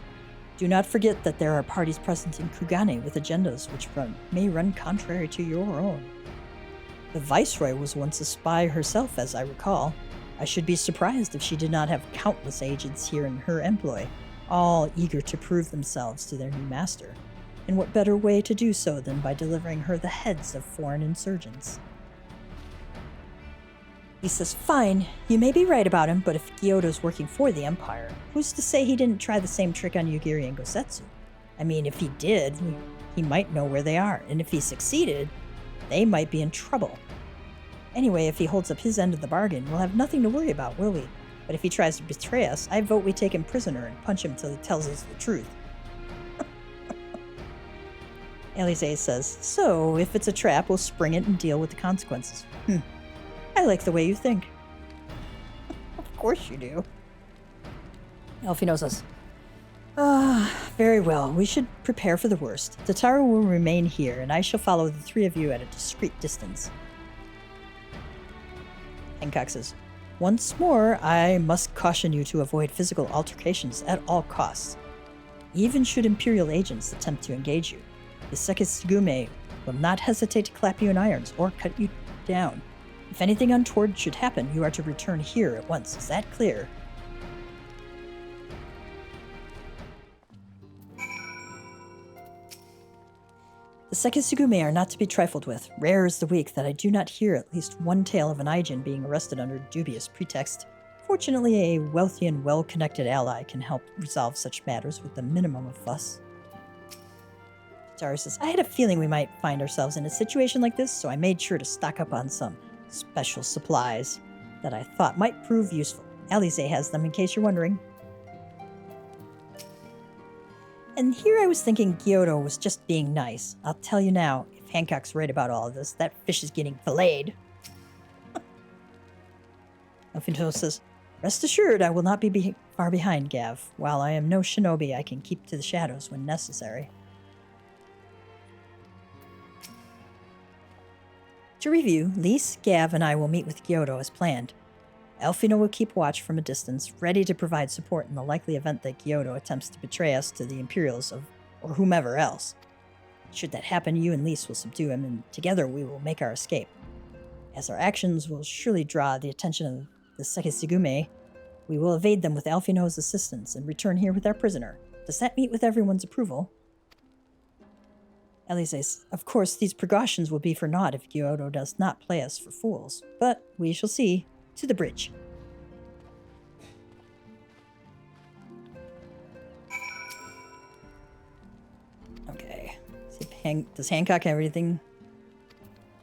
Do not forget that there are parties present in Kugane with agendas which may run contrary to your own. The Viceroy was once a spy herself, as I recall. I should be surprised if she did not have countless agents here in her employ, all eager to prove themselves to their new master. And what better way to do so than by delivering her the heads of foreign insurgents? He says, fine, you may be right about him, but if Miqo'te's working for the Empire, who's to say he didn't try the same trick on Yugiri and Gosetsu? I mean, if he did, he might know where they are, and if he succeeded, they might be in trouble. Anyway, if he holds up his end of the bargain, we'll have nothing to worry about, will we? But if he tries to betray us, I vote we take him prisoner and punch him till he tells us the truth. Elise says, so if it's a trap, we'll spring it and deal with the consequences. I like the way you think. Of course you do. Alphino says, very well. We should prepare for the worst. Tataru will remain here, and I shall follow the three of you at a discreet distance. Hancock says, once more, I must caution you to avoid physical altercations at all costs. Even should Imperial agents attempt to engage you, the Sekisugume will not hesitate to clap you in irons or cut you down. If anything untoward should happen, you are to return here at once. Is that clear? The Sekisugume are not to be trifled with. Rare is the week that I do not hear at least one tale of an Aijin being arrested under dubious pretext. Fortunately, a wealthy and well-connected ally can help resolve such matters with the minimum of fuss. Tataru says, I had a feeling we might find ourselves in a situation like this, so I made sure to stock up on some special supplies that I thought might prove useful. Alize has them in case you're wondering. And here I was thinking Miqo'te was just being nice. I'll tell you now, if Hancock's right about all of this, that fish is getting filleted. Alphino says, rest assured I will not be far behind, Gav. While I am no shinobi, I can keep to the shadows when necessary. To review, Lise, Gav, and I will meet with Miqo'te as planned. Alphino will keep watch from a distance, ready to provide support in the likely event that Miqo'te attempts to betray us to the Imperials or whomever else. Should that happen, you and Lise will subdue him, and together we will make our escape. As our actions will surely draw the attention of the Sekisugume, we will evade them with Alphino's assistance and return here with our prisoner. Does that meet with everyone's approval? Elise, of course, these precautions will be for naught if Miqo'te does not play us for fools, but we shall see. To the bridge. Okay. Does Hancock have anything?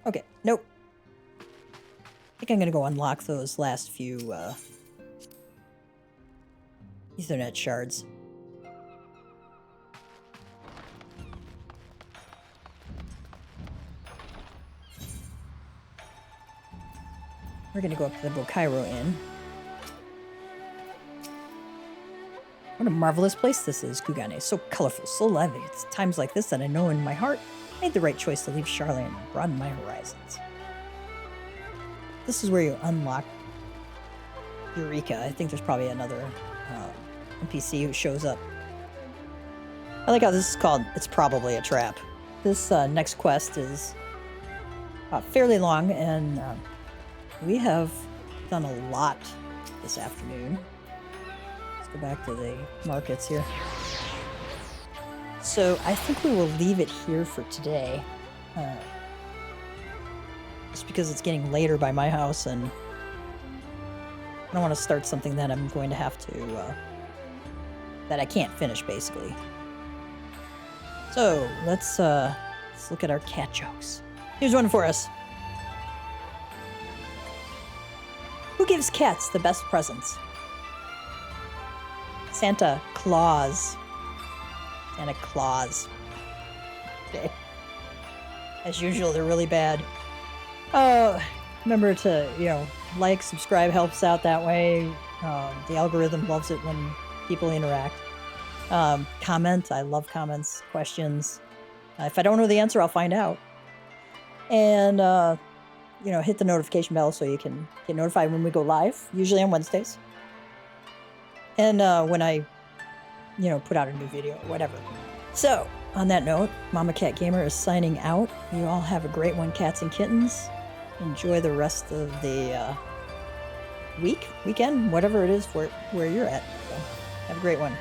Okay, nope. I think I'm gonna go unlock those last few Ethernet shards. We're gonna go up to the Bokairo Inn. What a marvelous place this is, Kugane. So colorful, so lively. It's times like this that I know in my heart I made the right choice to leave Charlotte and broaden my horizons. This is where you unlock Eureka. I think there's probably another NPC who shows up. I like how this is called It's Probably a Trap. This next quest is fairly long, and we have done a lot this afternoon. Let's go back to the markets here. So I think we will leave it here for today. Just because it's getting later by my house, and I don't want to start something that I'm going to have to, that I can't finish, basically. So let's look at our cat jokes. Here's one for us. Who gives cats the best presents? Santa Claus. Santa Claus. Okay. As usual, they're really bad. Remember to, like, subscribe, helps out that way. The algorithm loves it when people interact. Comment. I love comments, questions. If I don't know the answer, I'll find out. And, hit the notification bell so you can get notified when we go live, usually on Wednesdays. And when I, put out a new video or whatever. So, on that note, Mama Cat Gamer is signing out. You all have a great one, cats and kittens. Enjoy the rest of the weekend, whatever it is where you're at. So, have a great one.